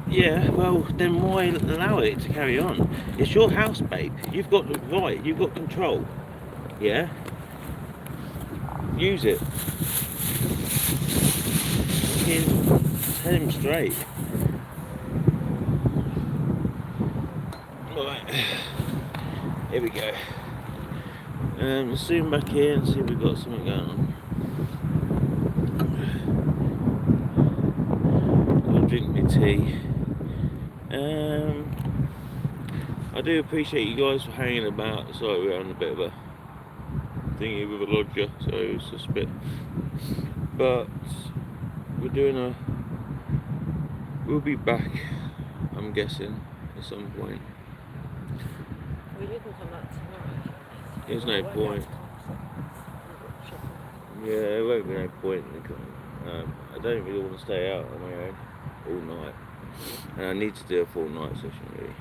Yeah, well, then why allow it to carry on? It's your house, babe. You've got the right, you've got control. Yeah? Use it. Tell him straight. Right. Here we go. We'll zoom back here and see if we've got something going on. I'll drink my tea. I do appreciate you guys for hanging about. Sorry, we're on a bit of a thingy with a lodger, so it's just a bit. But we'll be back, I'm guessing, at some point. We didn't come back tomorrow. There's no point. Yeah, there won't be no point. I don't really want to stay out on my own all night. And I need to do a full night session, really.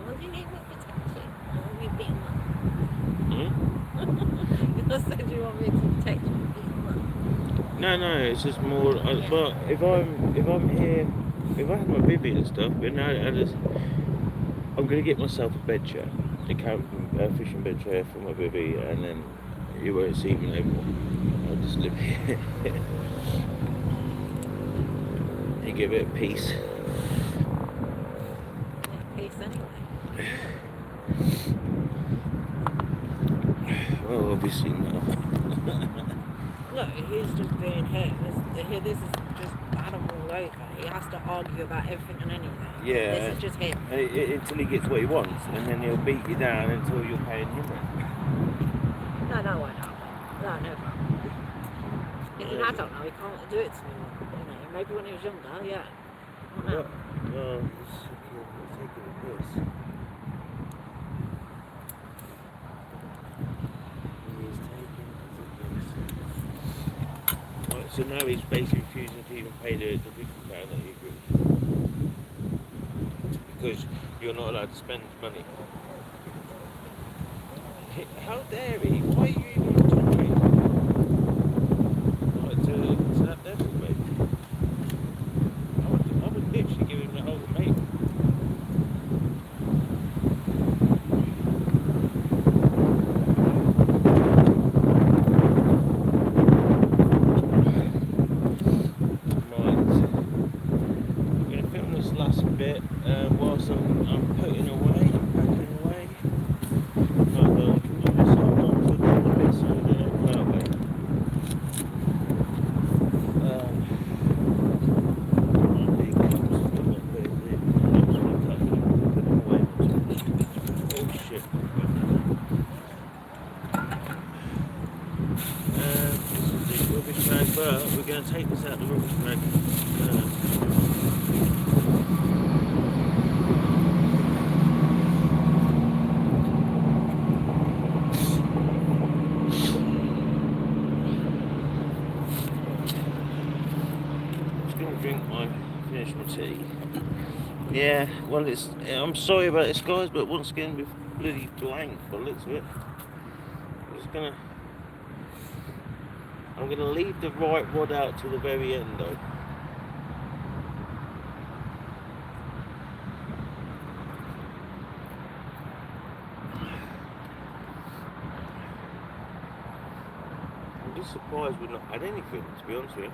Well, you need more protection. Or you beat them up. Hmm? I said you want me to protect you and beat them up. No, it's just more. But if I'm here, if I have my bivvy and stuff, then I'm gonna get myself a bed chair, a fishing bed chair for my bivvy, and then you won't see me no more. I'll just live here. You get a bit of peace. Peace anyway. Well, obviously not. No, he's just being hit. This is just Adam all over. He has to argue about everything and anything. Yeah. This is just him. Until he gets what he wants, and then he'll beat you down until you're paying him rent. No, I know. No, never. He's an adult now. He can't do it to me. Maybe when he was younger, yeah. Not now. Well, he's taking a piss. Right, so now he's basically refusing to even pay the £50 that he agreed. because you're not allowed to spend money. How dare he? Why are you even trying? Like to that level, mate. I would literally give him the whole mate. Whilst I'm putting away, packing away. Oh shit. This is the rubbish bag, but we're going to take this out of the rubbish bag. Finish my tea. Yeah, well, I'm sorry about this, guys, but once again, we're bloody blank by the looks of it. I'm gonna leave the right rod out to the very end, though. I'm just surprised we've not had anything, to be honest with you.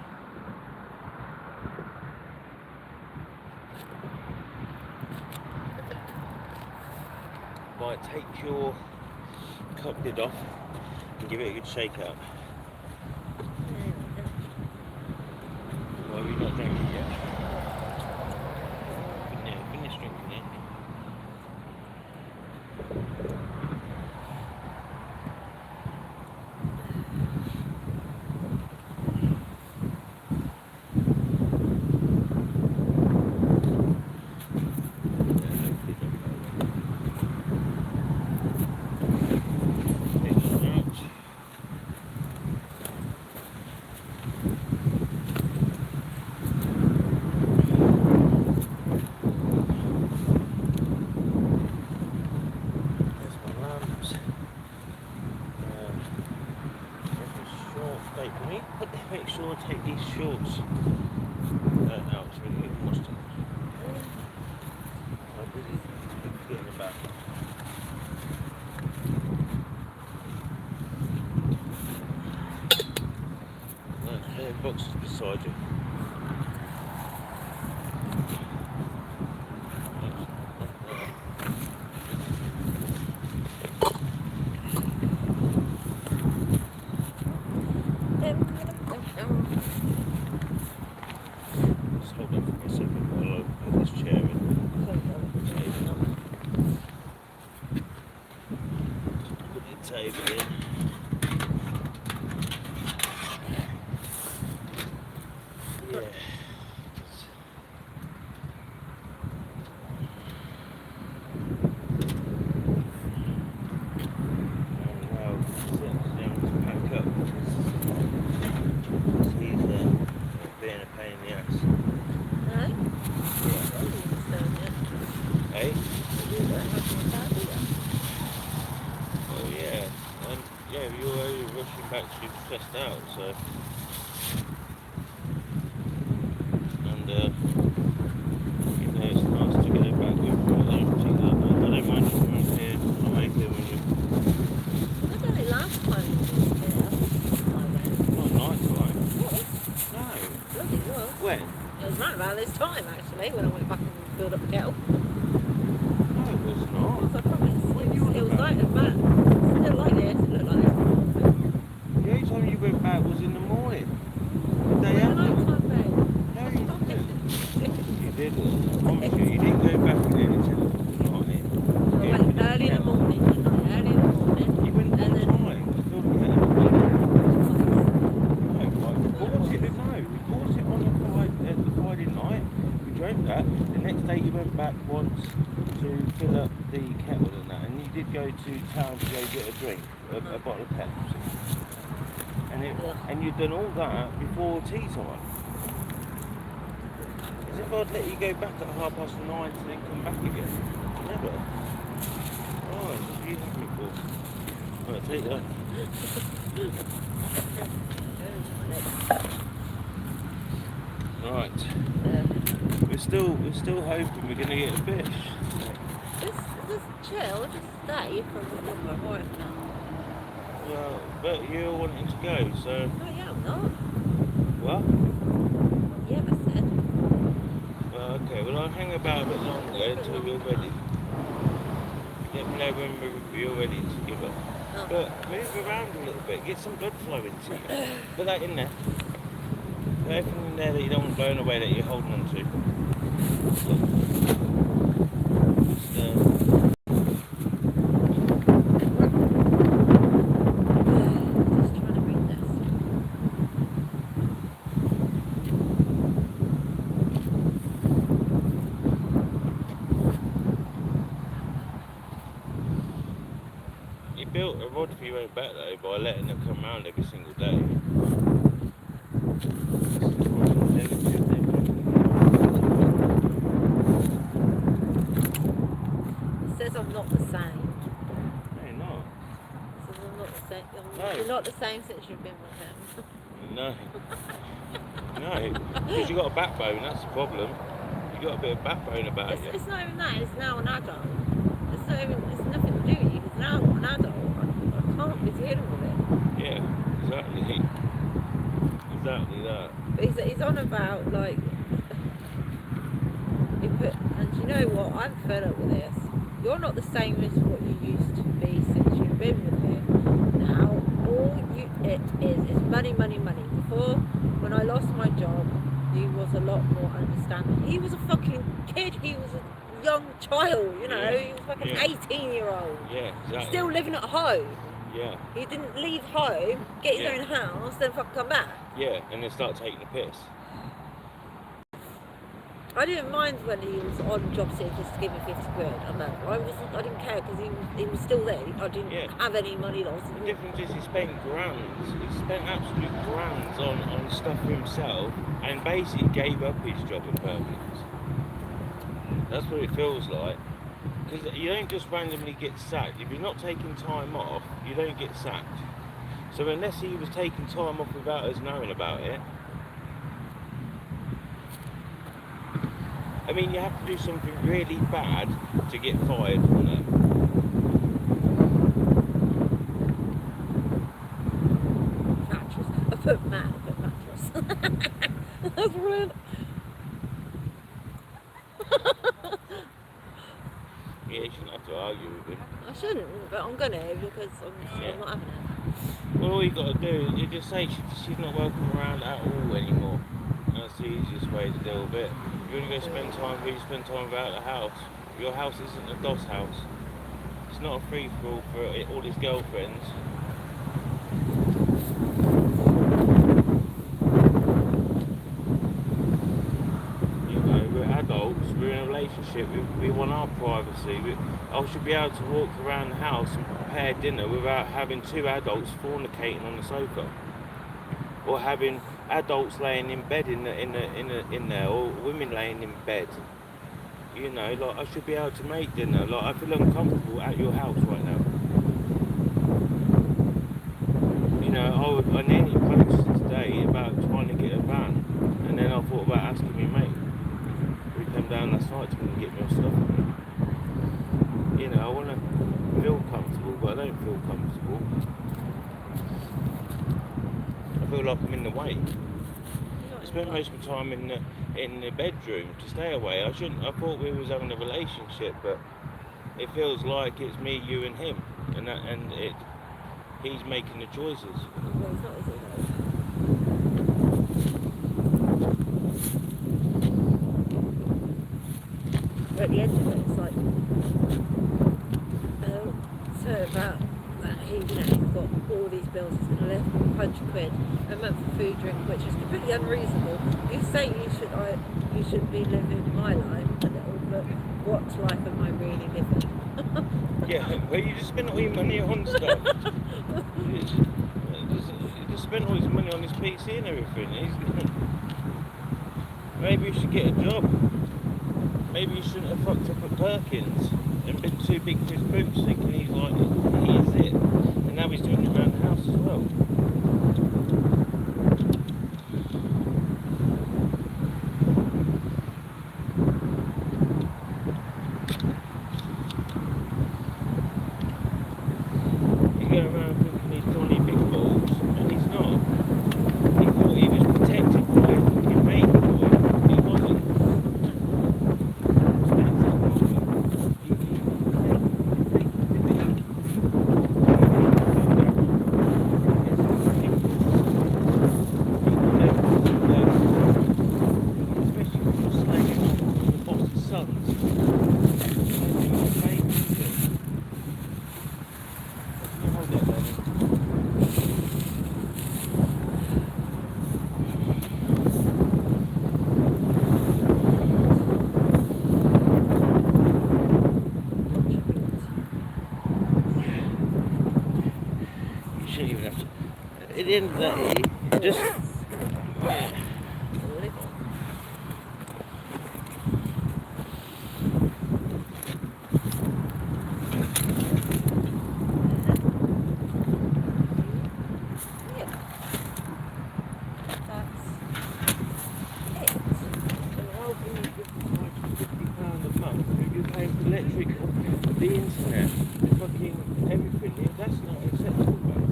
Right, take your cup lid off and give it a good shake out. Why are we not drinking yet? Yeah, finish drinking it. Make sure I take these shorts out. It's really good mustard. I really put in the back. There are boxes beside you. Stressed out, so and you know, it's nice to get it back with all the empty that. I don't mind if I'm here. I'll make it when you. I done it last time you was here. Not night time. What? No. Bloody was. When? It was right about this time actually when I went back and filled up the kettle. No, it was not. I promise. It was like a mat. It looked like this. It looked like this. The only time you went back was in the morning. The day after. No, you didn't. You didn't. I promise you, you didn't go back again until night. I went early in the morning. Early in the morning. You went all the time. Still getting up. No, we bought it on the Friday night. We drove that. The next day you went back once to fill up the kettle and that. And you did go to town to go get a drink, a bottle of Pepsi. And you'd done all that before tea time. As if I'd let you go back at 9:30 and then come back again. Never. Oh, what do you have me for? Right, take that. Right. We're still hoping we're gonna get a fish. Just chill, just stay from my wife now. Well, but you're wanting to go, so. Oh yeah, I'm not. What? Yeah, I said. Well, okay. Well, I'll hang about a bit longer until you're ready. Let me know when you're ready to give up. Oh. But move around a little bit. Get some blood flow into you. Put that in there. Put everything in there that you don't want blown away that you're holding on to. Just trying to read this. You built a rod for your own back though by letting them come round every single day. It says I'm not the same. No, you're not. It says I'm not the same. No. You're not the same since you've been with him. No. No. Because you've got a backbone, that's the problem. You've got a bit of backbone about you. It's not even that. It's now an adult. It's nothing to do with you. It's now an adult. I can't be dealing with it. Yeah, exactly. Exactly that. But he's on about like and you know what? I'm fed up with this. You're not the same as what you used to be since you've been with him. Now it is money, money, money. Before, when I lost my job, he was a lot more understanding. He was a fucking kid. He was a young child. You know, Yeah. he was like an Yeah. 18-year-old. Yeah, exactly. Still living at home. Yeah. He didn't leave home, get his Yeah. own house, then fucking come back. Yeah, and then start taking the piss. I didn't mind when he was on job seekers to give me 50 quid a month. I didn't care because he was still there. I didn't Yeah. have any money lost. The difference is he spent grands. He spent absolute grands on stuff for himself and basically gave up his job in permanence. That's what it feels like. Because you don't just randomly get sacked. If you're not taking time off, you don't get sacked. So unless he was taking time off without us knowing about it, I mean, you have to do something really bad to get fired from that. Mattress. I put mattress. That's rude. Yeah, you shouldn't have to argue with him. I shouldn't, but I'm gonna because I'm not having it. Well, all you got to do is just say she's not welcome around at all anymore. That's the easiest way to deal with it. If you want to go spend time with you, spend time without the house. Your house isn't a DOS house. It's not a free-for-all for all his girlfriends. You know, we're adults, we're in a relationship, we want our privacy. I should be able to walk around the house and prepare dinner without having two adults fornicating on the sofa. Or having adults laying in bed in there, or women laying in bed. You know, like I should be able to make dinner. Like I feel uncomfortable at your house right now. You know, I nearly posted today about trying to get a van, and then I thought about asking me mate. We come down last night to come and get me stuff. You know, I want to feel comfortable, but I don't feel comfortable. I feel like I'm in the way. I spent most of my time in the bedroom to stay away. I thought we was having a relationship, but it feels like it's me, you, and him, and he's making the choices. Well, it's not, is it, though? But at the end of it, it's like, so about that he's got all these bills, he's going to live 100 quid a month for food, drink, which is completely unreasonable. You say you should be living my life a little, but what life am I really living? Yeah, well, you just spend all your money on stuff. you just spent all his money on his PC and everything. Maybe you should get a job. Maybe you shouldn't have fucked up at Perkins and been too big for his boots, thinking he's like, he is it. And now he's doing it around the house as well. He's going around thinking he's Johnny Big Balls, and he's not. He thought he was protected by a fucking baby boy. He wasn't. At the end of the day, just £50 a month, you're paying for electric, the internet, the fucking everything. That's not acceptable, mate.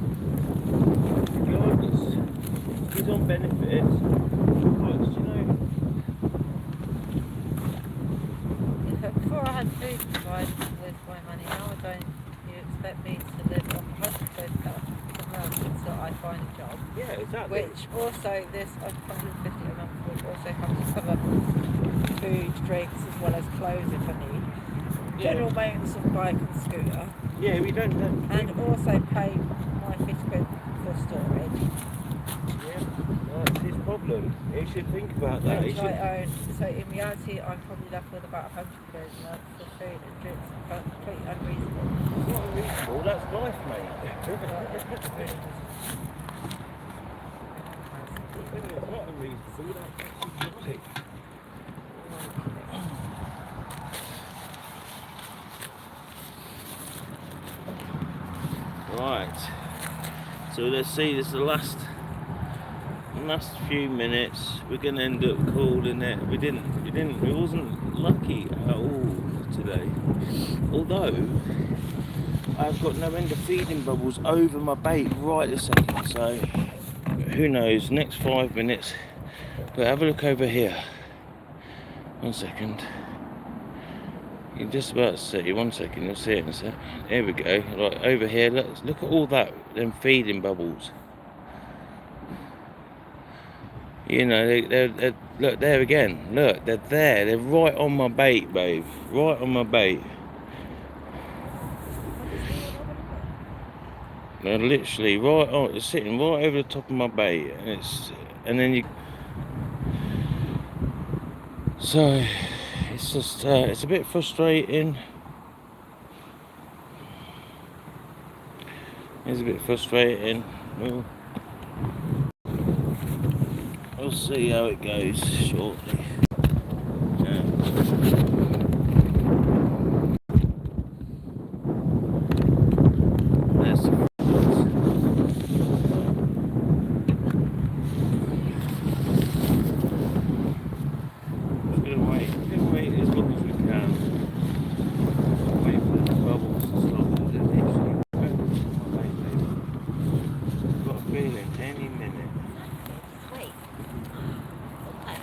Regardless, he's on benefits. But, you know, before I had food provided with my money, now don't you expect me to live off £100 a month until I find a job? yeah, exactly. Which also, this £150 a month would also have to cover food, drinks, as well as clothes if I need. General maintenance of bike and scooter. Yeah, we don't have. And also pay my £50 for storage. Yeah, that's his problem. He should think about that. Which I own. So in reality, I'm probably left with about £100 a month for food and drinks. Completely unreasonable. It's not unreasonable, that's life, mate. It's not unreasonable, that's life. Right, so let's see, this is the last few minutes. We're gonna end up calling it. We wasn't lucky at all today. Although I've got no end of feeding bubbles over my bait right this second, so who knows, next 5 minutes. But have a look over here. 1 second. You're just about to see, 1 second, you'll see it in a sec. Here we go, right over here, look at all that, them feeding bubbles. You know, they're look there again, look, they're there, they're right on my bait, babe, right on my bait. They're literally right on, they're sitting right over the top of my bait, and then you, so, it's just, it's a bit frustrating. It's a bit frustrating. We'll see how it goes shortly. There's some We'll wait as long as we can. Wait for the bubbles to stop. I've got a feeling any minute. Wait. Okay.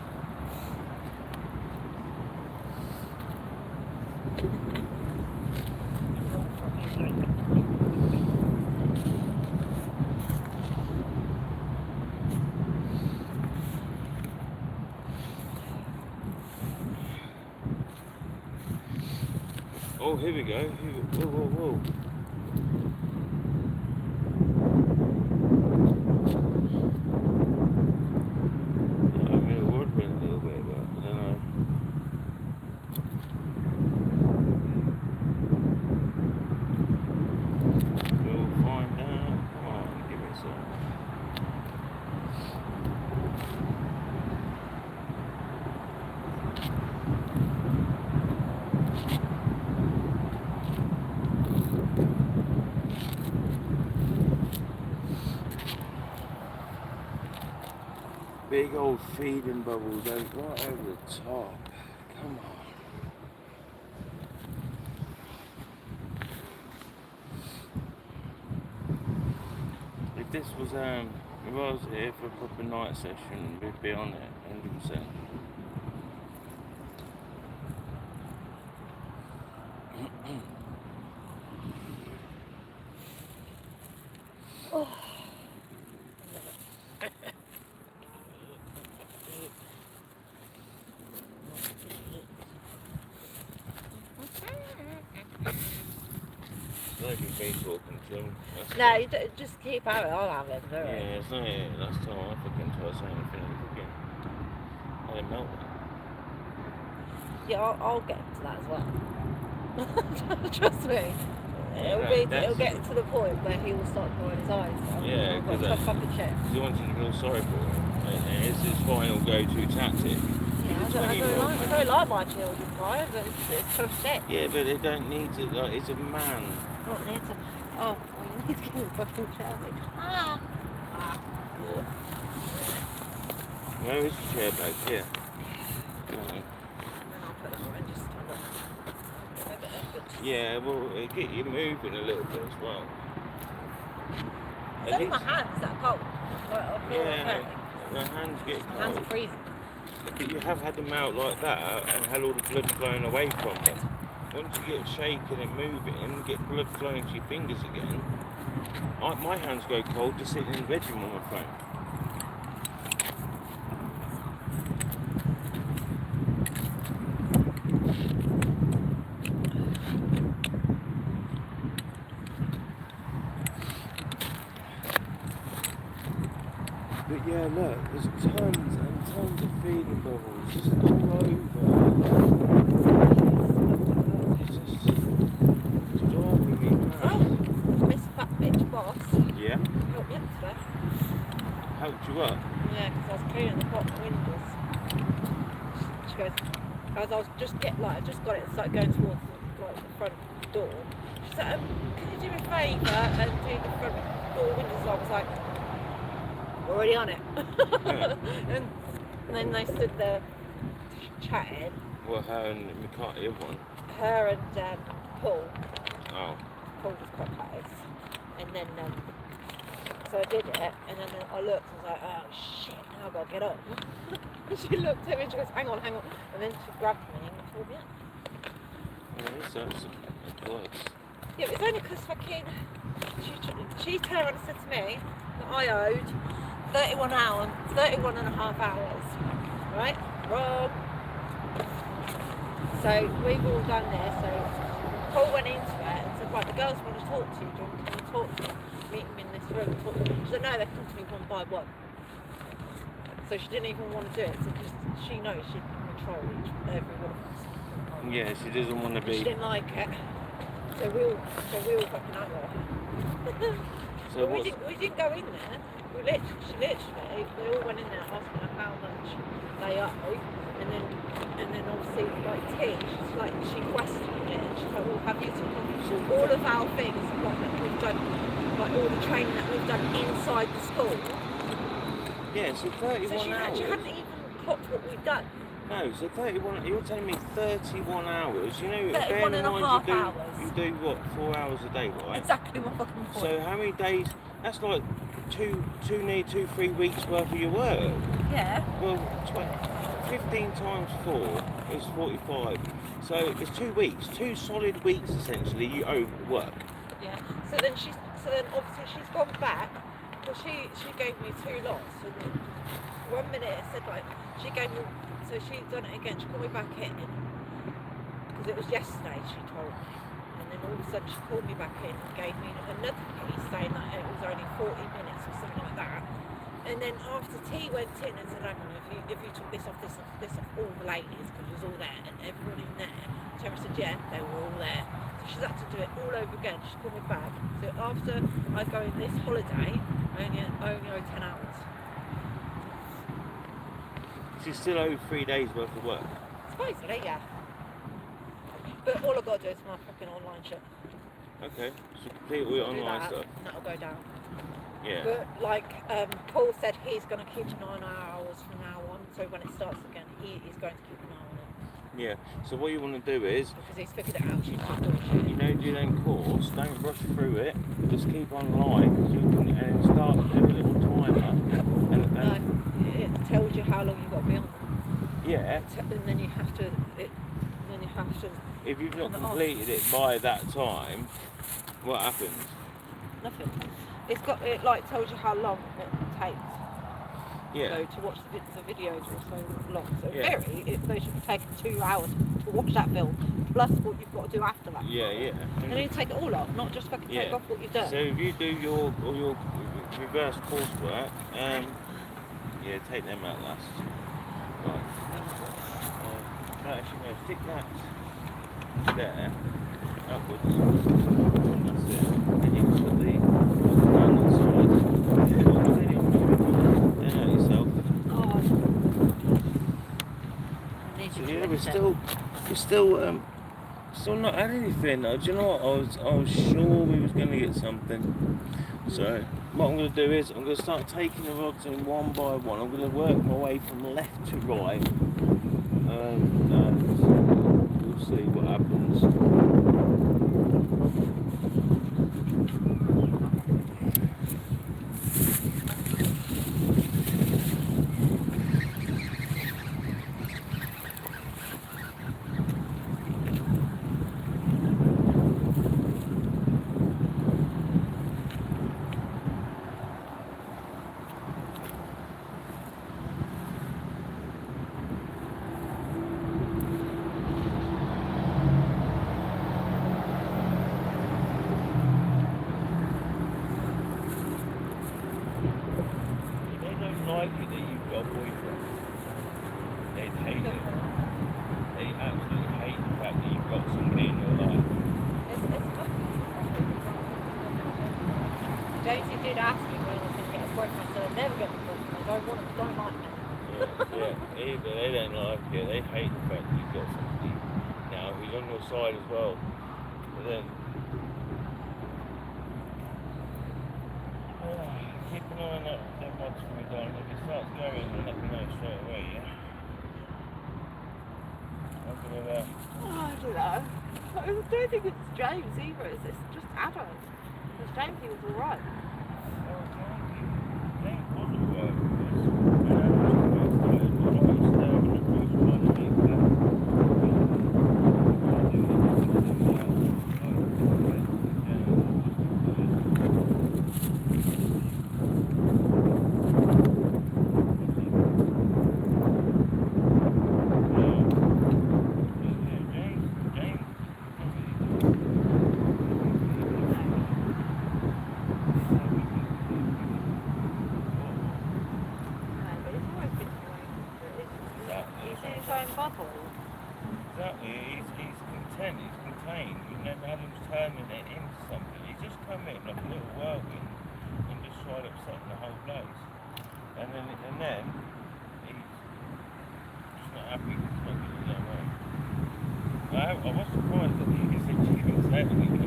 Oh, here we go. Whoa, whoa, whoa. I mean, the word went a little bit, but I don't know. We'll find out. Come on, give it some. Big old feeding bubbles right over the top. Come on. If this was if I was here for a proper night session, we'd be on it 100%. Oh. Like you've been talking to him. No, you just keep having it. I'll have it. Yeah, it's not it. Last time I fucking tried saying anything again. I didn't melt that. Yeah, I'll get to that as well. Trust me. Yeah, It'll get to the point where he will start crying his eyes. Yeah, because fucking shit. he wants you to feel sorry for him. And it's his final go-to tactic. Yeah, I don't like my children crying, but it's kind of shit. Yeah, but they don't need to. Like, it's a man. Oh, you need to. Oh, you need to give him fucking Chelsea. Ah. Where is the chair back here? Yeah, well, it get you moving a little bit as well. It's only my hands that cold. Yeah, my hands get cold. My hands are freezing. But you have had them out like that and had all the blood flowing away from them. Once you get shaking and moving and get blood flowing to your fingers again, my hands go cold just sitting in the bedroom on my phone. But yeah, look, there's tons and tons of feeding bubbles just all over. It's just driving me mad. Oh, Miss Fat Bitch Boss. Yeah? Helped me up today. Helped you up? Yeah, because I was cleaning the bottom windows. She goes, as I was just I just got it and started going towards the front door. She said, can you do me a favour and do the front door windows? I was like, we're already on it. Yeah. and then they stood there chatting. Well, her and McCarthy, the other one. Her and Paul. Oh. Paul was quite close. And then, so I did it, and then I looked and was like, oh shit, now I've got to get up. And she looked at me and she goes, hang on. And then she grabbed me and pulled me up. Yeah, so it's close. Yeah, but it's only because fucking, she turned around and said to me that I owed 31 and a half hours. Right? Wrong. So we've all done this. So Paul went into it and said, right, the girls want to talk to you. Can you talk to them? Meet them in this room. Talk to them. She said, no, they come to me one by one. So she didn't even want to do it. So she knows she can control every one of us. Yeah, she doesn't want to be. She didn't like it. So we all fucking had her. So we didn't go in there. We all went in there asking her how much they owe, and then obviously like T, she questioned it. She's like, well, have you took all of our things that we've done, like all the training that we've done inside the school? Yeah, so 31 so hours. She hadn't even clocked what we've done. No, so 31, you're telling me 31 hours, you know, 31 and a half hours. You do what, 4 hours a day, right? Exactly my fucking point. So how many days, that's like 3 weeks worth of your work. Yeah. Well, 15 times 4 is 45. So it's 2 weeks, 2 solid weeks essentially you owe work. Yeah. So then obviously she's gone back. Well, she gave me 2 lots. And 1 minute it said like she gave me. So she'd done it again. She called me back in because it was yesterday. She told me, and then all of a sudden she called me back in and gave me another piece saying that it was only 40 minutes or something like that. And then after T went in and said, "Hang on, if you took this off all the ladies because it was all there and everyone in there." Terry said, "Yeah, they were all there." So she's had to do it all over again. She called me back. So after I go in this holiday, I only owe 10 hours. So you still owe 3 days worth of work? Supposedly, yeah. But all I've got to do is my fucking online shit. Okay, so complete all your online stuff. And that'll go down. Yeah. But like Paul said, he's going to keep an eye on our hours from now on. So when it starts again, he is going to keep an eye on it. Yeah. So what you want to do is, Because he's figured it out. She's not bullshit. you know, do your own course. Don't rush through it. Just keep online, 'cause you can, and start with a little timer. And It tells you how long you've got to be on. yeah. And then you have to. If you've not turn it off. completed it by that time, what happens? Nothing. It's got it like tells you how long it takes. Yeah. So to watch the videos are so long. So Yeah. they should be taking 2 hours to watch that film, plus what you've got to do after that. Yeah, yeah. And then you take it all off, not just fucking take off what you've done. So if you do your reverse coursework, yeah, take them out last. Right. No, actually, no, stick that there, upwards. That's it. And you can put the down on the side. Then out yourself. Oh, I need So you to yeah, lift it. we're still not had anything. Do you know what? I was sure we was going to get something. So what I'm going to do is I'm going to start taking the rods in one by one. I'm going to work my way from left to right, and we'll see what happens. Like it that you've got a boyfriend. They hate it. They absolutely hate the fact that you've got somebody in your life. Daisy did ask me when I was going to get a boyfriend. I said I'll never get a boyfriend. I don't want it. Don't like me. Yeah, they don't like it. They hate the fact that you've got somebody now who's on your side as well. But then keep an eye on that rods for me, darling. If it starts going, then let me know straight away, yeah? I'm gonna Oh, I don't know. I don't think it's James either. It's just Adam. Because James, he was alright. Exactly, he's content, he's contained. You've never had him turning it into something. He's just come in like a little whirlwind and just tried upsetting the whole place. And then he's just not happy because it's not getting that way. I was surprised that he said she didn't say anything.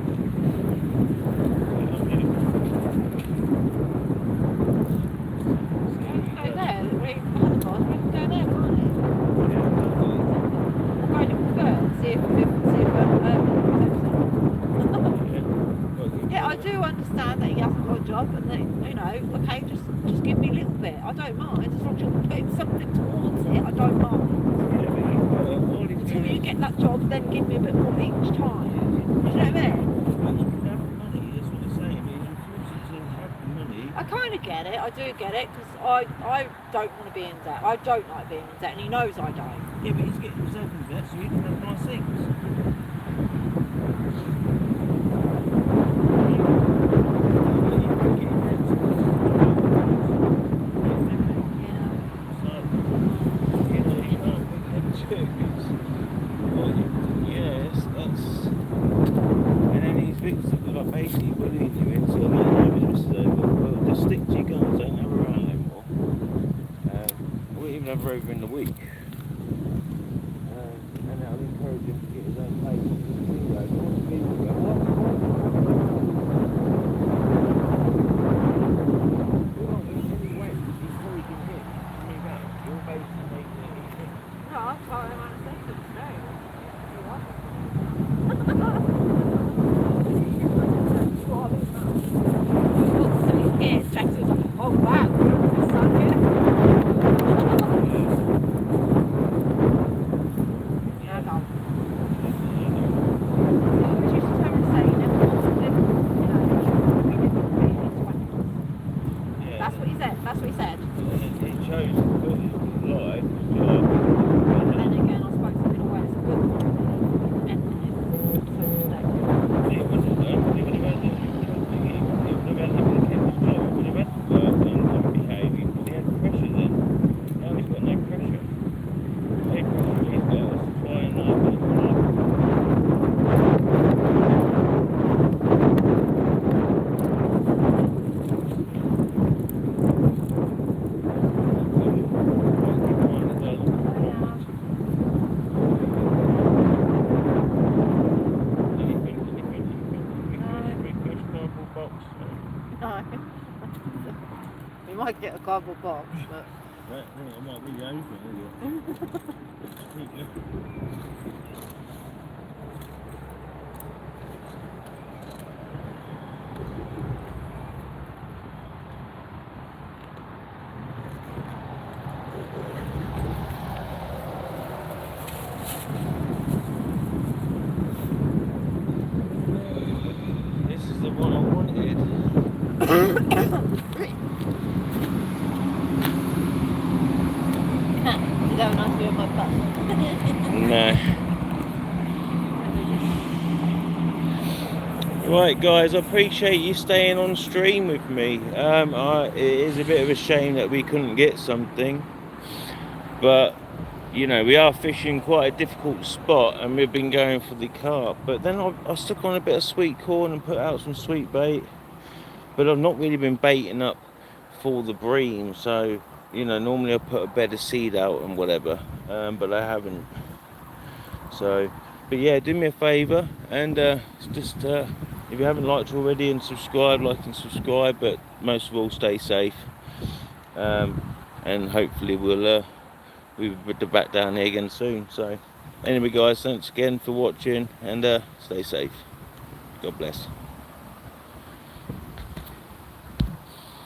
Understand that he hasn't got a job, and that, you know, okay, just give me a little bit. I don't mind, as long as you're putting something towards it. I don't mind. Until you get that job, then give me a bit more each time. You know what I mean? I kind of get it. I do get it because I don't want to be in debt. I don't like being in debt, and he knows I don't. Yeah, but he's getting himself in debt, so he can have nice things. Basically bullying you into a well, just stick to your guns, don't have her around anymore. I wouldn't even have her over in the week. And that would encourage him to get his own place. that's what I want to say to them today. Here, Jackson's like, oh wow, it's so good. Yeah, no. She used to come and say, you never want to live, That's what he said. That's what he said. He chose to put his life, And then again, I spoke to him in a way. It's a good one. And he would have had the kids' job, he would have had to work and behaving, but he had pressure then. Now he's got no pressure. No pressure he's got is to try and live. we might get a cardboard box, but That might be the only thing, isn't it? This is the one I wanted. you don't have a nice view of my butt. No. Right guys, I appreciate you staying on stream with me. It is a bit of a shame that we couldn't get something, but you know, we are fishing quite a difficult spot and we've been going for the carp. But then I stuck on a bit of sweet corn and put out some sweet bait, but I've not really been baiting up for the bream. So you know, normally I put a bed of seed out and whatever, but I haven't. So, but yeah, do me a favour and just if you haven't liked already, and subscribe, like and subscribe, but most of all stay safe, and hopefully we'll be back down here again soon. So anyway guys, thanks again for watching, and stay safe. God bless.